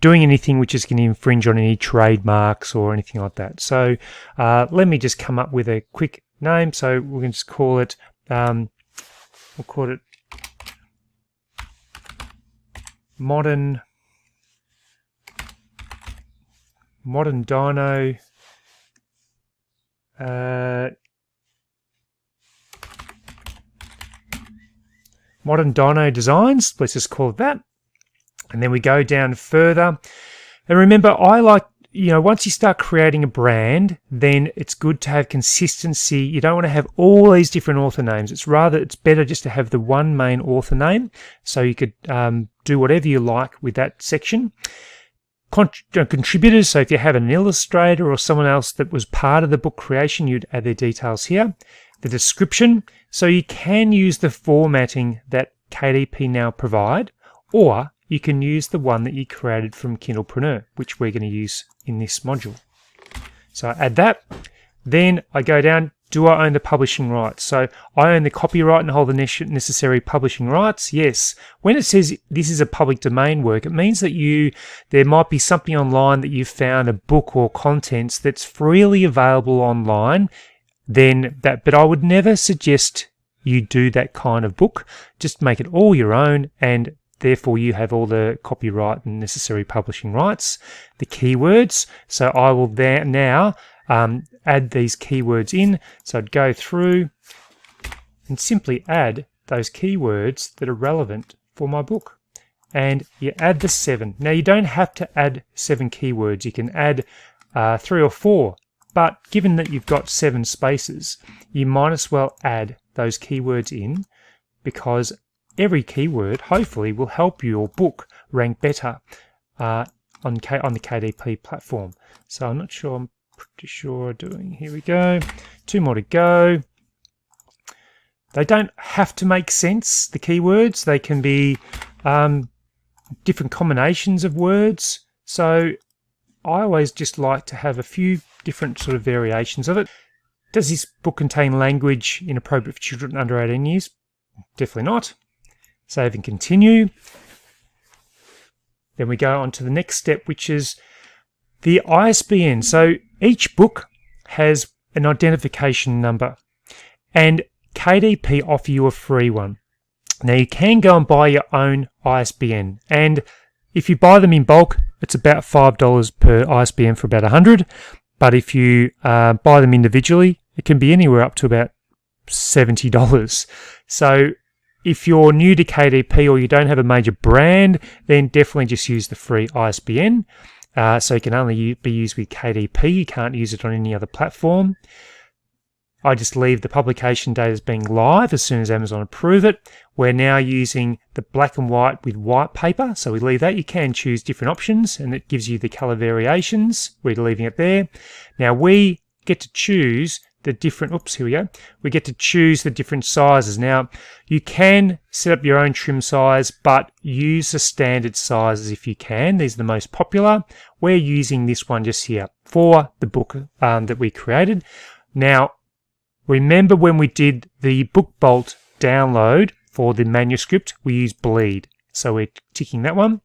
Speaker 1: doing anything which is going to infringe on any trademarks or anything like that. So let me just come up with a quick name. So we're going to just call it, we'll call it Modern Dino Modern Dino Designs. Let's just call it that. And then we go down further. And remember, I like, once you start creating a brand, then it's good to have consistency. You don't want to have all these different author names. It's better just to have the one main author name. So you could do whatever you like with that section. Contributors, so if you have an illustrator or someone else that was part of the book creation, you'd add their details here. The description, so you can use the formatting that KDP now provide, or you can use the one that you created from Kindlepreneur, which we're going to use in this module. So I add that. Then I go down, do I own the publishing rights? So I own the copyright and hold the necessary publishing rights. Yes. When it says this is a public domain work, it means that there might be something online that you've found, a book or contents that's freely available online. But I would never suggest you do that kind of book. Just make it all your own, and therefore you have all the copyright and necessary publishing rights. The keywords, so I will now add these keywords in. So I'd go through and simply add those keywords that are relevant for my book. And you add the 7. Now you don't have to add 7 keywords. You can add 3 or 4. But given that you've got 7 spaces, you might as well add those keywords in, because every keyword hopefully will help your book rank better on the KDP platform. So I'm not sure, I'm pretty sure doing, here we go, 2 more to go. They don't have to make sense, the keywords. They can be different combinations of words. So I always just like to have a few different sort of variations of it. Does this book contain language inappropriate for children under 18 years? Definitely not. Save and continue. Then we go on to the next step, which is the ISBN. So each book has an identification number, and KDP offer you a free one. Now you can go and buy your own ISBN, and if you buy them in bulk, it's about $5 per ISBN for about 100. But if you buy them individually, it can be anywhere up to about $70. So if you're new to KDP or you don't have a major brand, then definitely just use the free ISBN. So it can only be used with KDP. You can't use it on any other platform. I just leave the publication date as being live as soon as Amazon approve it. We're now using the black and white with white paper, so we leave that. You can choose different options, and it gives you the color variations. We're leaving it there. Now we get to choose the different, we get to choose the different sizes. Now you can set up your own trim size, but use the standard sizes if you can. These are the most popular. We're using this one just here for the book that we created. Now, remember when we did the book bolt download for the manuscript, we used bleed. So we're ticking that one.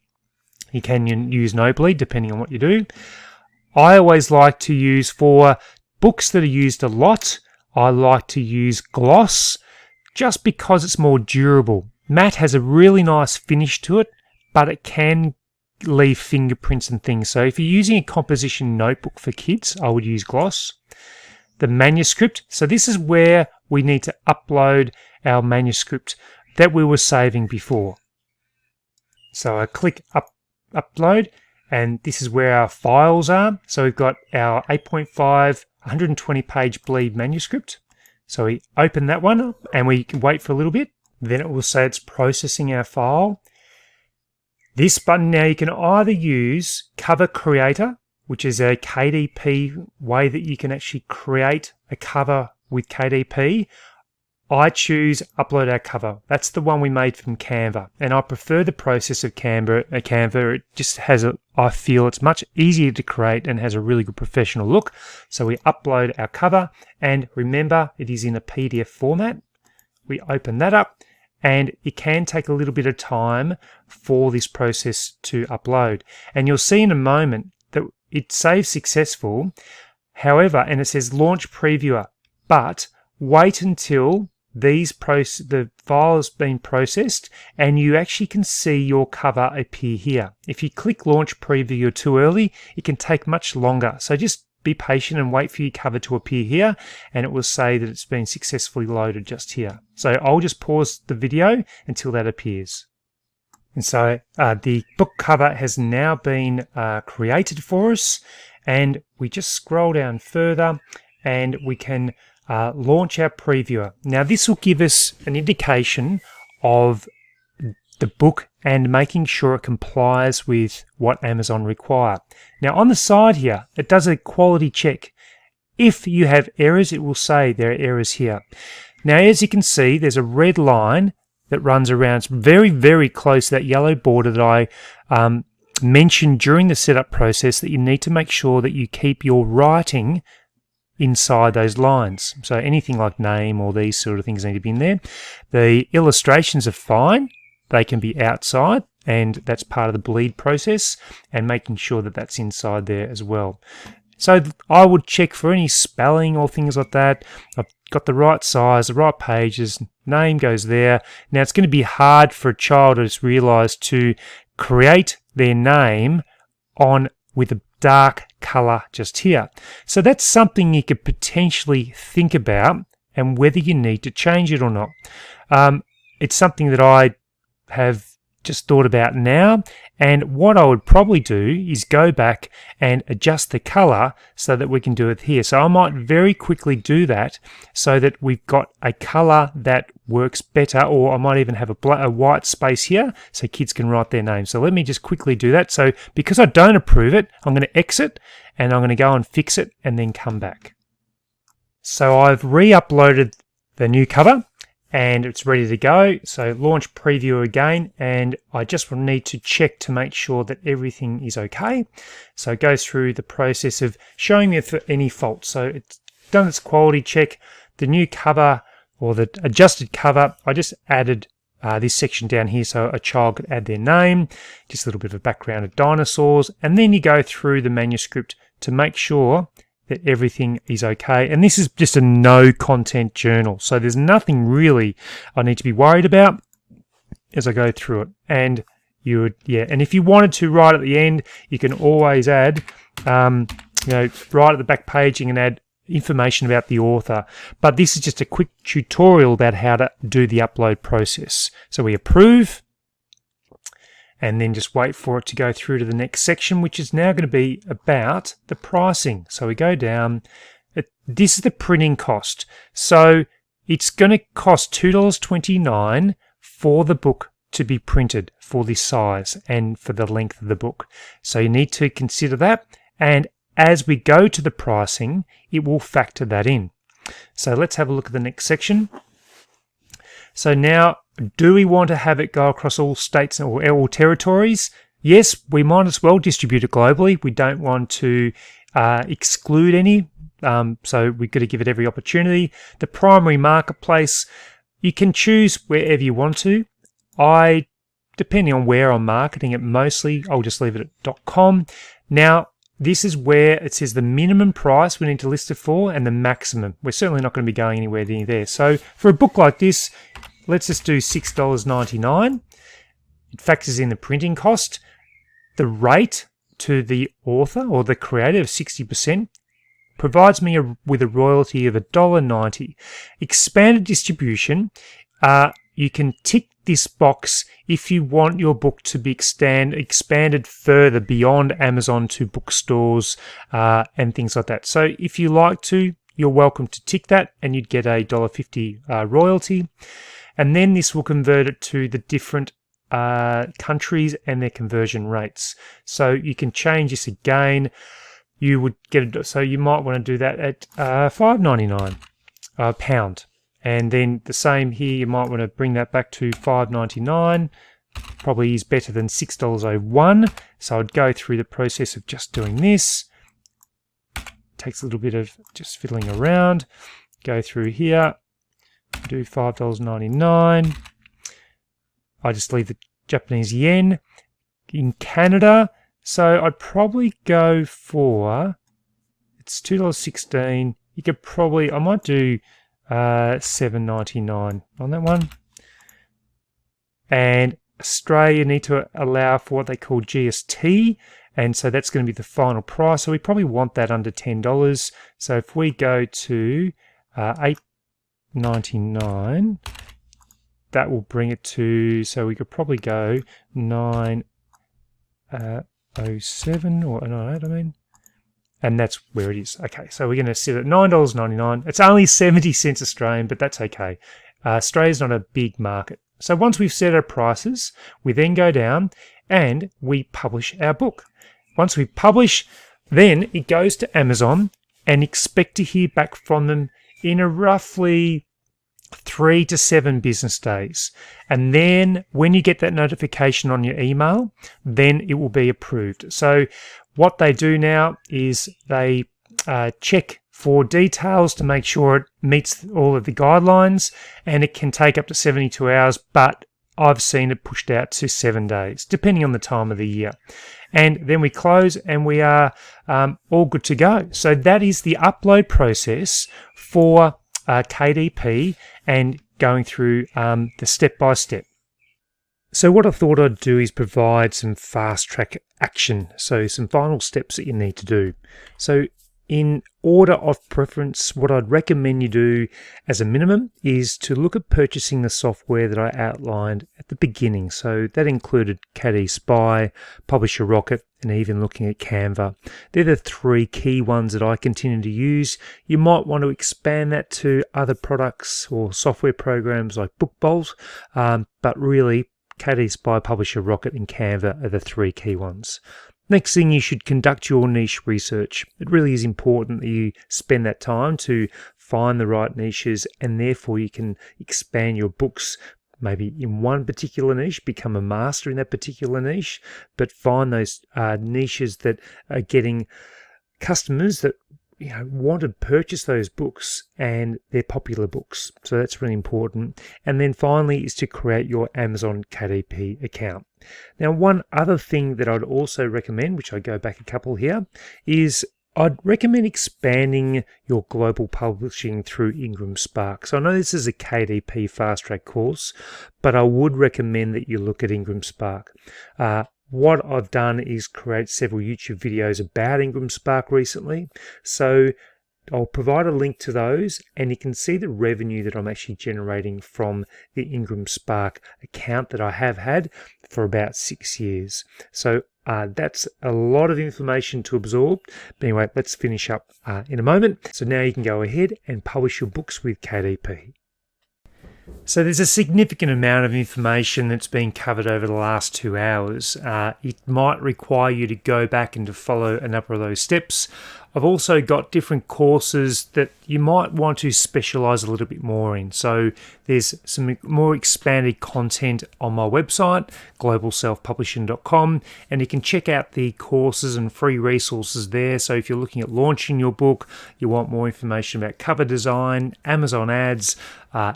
Speaker 1: You can use no bleed depending on what you do. I always like to use, for books that are used a lot, I like to use gloss just because it's more durable. Matte has a really nice finish to it, but it can leave fingerprints and things. So if you're using a composition notebook for kids, I would use gloss. The manuscript, so this is where we need to upload our manuscript that we were saving before. So I click upload, and this is where our files are. So we've got our 8.5 120 page bleed manuscript. So we open that one up and we can wait for a little bit. Then it will say it's processing our file. This button now, you can either use Cover Creator, which is a KDP way that you can actually create a cover with KDP. I choose Upload Our Cover. That's the one we made from Canva, and I prefer the process of Canva. It just has I feel it's much easier to create and has a really good professional look. So we upload our cover, and remember, it is in a PDF format. We open that up, and it can take a little bit of time for this process to upload. And you'll see in a moment that it saves successful, however, and it says launch previewer, but wait until the file has been processed and you actually can see your cover appear here. If you click launch preview too early, it can take much longer. So just be patient and wait for your cover to appear here, and it will say that it's been successfully loaded just here. So I'll just pause the video until that appears. And so the book cover has now been created for us, and we just scroll down further and we can launch our previewer. Now this will give us an indication of the book and making sure it complies with what Amazon require. Now on the side here, it does a quality check. If you have errors, it will say there are errors here. Now as you can see, there's a red line that runs around. It's very, very close to that yellow border that I mentioned during the setup process, that you need to make sure that you keep your writing inside those lines. So anything like name or these sort of things need to be in there. The illustrations are fine. They can be outside, and that's part of the bleed process, and making sure that that's inside there as well. So I would check for any spelling or things like that. I've got the right size, the right pages, name goes there. Now it's going to be hard for a child to just realise to create their name with a dark color just here. So that's something you could potentially think about, and whether you need to change it or not. It's something that I have just thought about now, and what I would probably do is go back and adjust the color so that we can do it here. So I might very quickly do that so that we've got a color that works better, or I might even have a white space here so kids can write their name. So let me just quickly do that. So because I don't approve it, I'm going to exit and I'm going to go and fix it and then come back. So I've re-uploaded the new cover and it's ready to go. So launch preview again, and I just will need to check to make sure that everything is okay. So it goes through the process of showing me for any faults. So it's done its quality check. The new cover, or the adjusted cover, I just added this section down here so a child could add their name, just a little bit of a background of dinosaurs, and then you go through the manuscript to make sure that everything is okay. And this is just a no content journal, so there's nothing really I need to be worried about as I go through it. And and if you wanted to write at the end, you can always add right at the back page, you can add information about the author. But this is just a quick tutorial about how to do the upload process. So we approve, and then just wait for it to go through to the next section, which is now going to be about the pricing. So we go down. This is the printing cost. So it's going to cost $2.29 for the book to be printed for this size and for the length of the book. So you need to consider that. And as we go to the pricing, it will factor that in. So let's have a look at the next section. So now, do we want to have it go across all states or all territories? Yes, we might as well distribute it globally. We don't want to exclude any, so we've got to give it every opportunity. The primary marketplace, you can choose wherever you want to. Depending on where I'm marketing it mostly, I'll just leave it at .com. Now, this is where it says the minimum price we need to list it for and the maximum. We're certainly not going to be going anywhere near there. So for a book like this, let's just do $6.99. It factors in the printing cost, the rate to the author or the creator of 60%, provides me with a royalty of $1.90. Expanded distribution, you can tick this box if you want your book to be expanded further beyond Amazon to bookstores and things like that. So if you like to, you're welcome to tick that and you'd get a $1.50 royalty. And then this will convert it to the different countries and their conversion rates. So you can change this again. You would get it, so you might want to do that at $5.99 pound. And then the same here, you might want to bring that back to $5.99. Probably is better than $6.01. So I'd go through the process of just doing this. Takes a little bit of just fiddling around. Go through here. Do $5.99. I just leave the Japanese yen. In Canada, so I'd probably go for, it's $2.16. You could probably, I might do $7.99 on that one. And Australia need to allow for what they call GST, and so that's going to be the final price. So we probably want that under $10. So if we go to $8.99, that will bring it to, so we could probably go 9.07 or 9.08, I mean. And that's where it is. Okay, so we're going to sit at $9.99. It's only 70 cents Australian, but that's okay. Australia's not a big market. So once we've set our prices, we then go down and we publish our book. Once we publish, then it goes to Amazon, and expect to hear back from them in a roughly 3 to 7 business days. And then when you get that notification on your email, then it will be approved. So what they do now is they check for details to make sure it meets all of the guidelines, and it can take up to 72 hours, but I've seen it pushed out to 7 days, depending on the time of the year. And then we close and we are all good to go. So that is the upload process for KDP and going through the step-by-step. So what I thought I'd do is provide some fast-track action, so some final steps that you need to do. So in order of preference, what I'd recommend you do as a minimum is to look at purchasing the software that I outlined at the beginning. So that included KDP Spy, Publisher Rocket, and even looking at Canva. They're the 3 key ones that I continue to use. You might want to expand that to other products or software programs like BookBolt, but really KDP Spy, Publisher Rocket, and Canva are the 3 key ones. Next thing, you should conduct your niche research. It really is important that you spend that time to find the right niches, and therefore you can expand your books maybe in one particular niche, become a master in that particular niche, but find those niches that are getting customers that want to purchase those books, and they're popular books. So that's really important. And then finally is to create your Amazon KDP account. Now, one other thing that I'd also recommend, which I go back a couple here, is I'd recommend expanding your global publishing through Ingram Spark. So I know this is a KDP fast track course, but I would recommend that you look at Ingram Spark. What I've done is create several YouTube videos about Ingram Spark recently. So I'll provide a link to those, and you can see the revenue that I'm actually generating from the Ingram Spark account that I have had for about 6 years. So that's a lot of information to absorb. But anyway, let's finish up in a moment. So now you can go ahead and publish your books with KDP. So there's a significant amount of information that's been covered over the last 2 hours. It might require you to go back and to follow a number of those steps. I've also got different courses that you might want to specialize a little bit more in. So there's some more expanded content on my website, globalselfpublishing.com, and you can check out the courses and free resources there. So if you're looking at launching your book, you want more information about cover design, Amazon ads,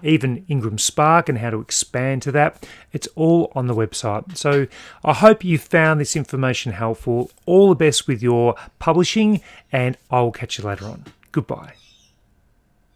Speaker 1: even Ingram Spark and how to expand to that, it's all on the website. So I hope you found this information helpful. All the best with your publishing, and I will catch you later on. Goodbye.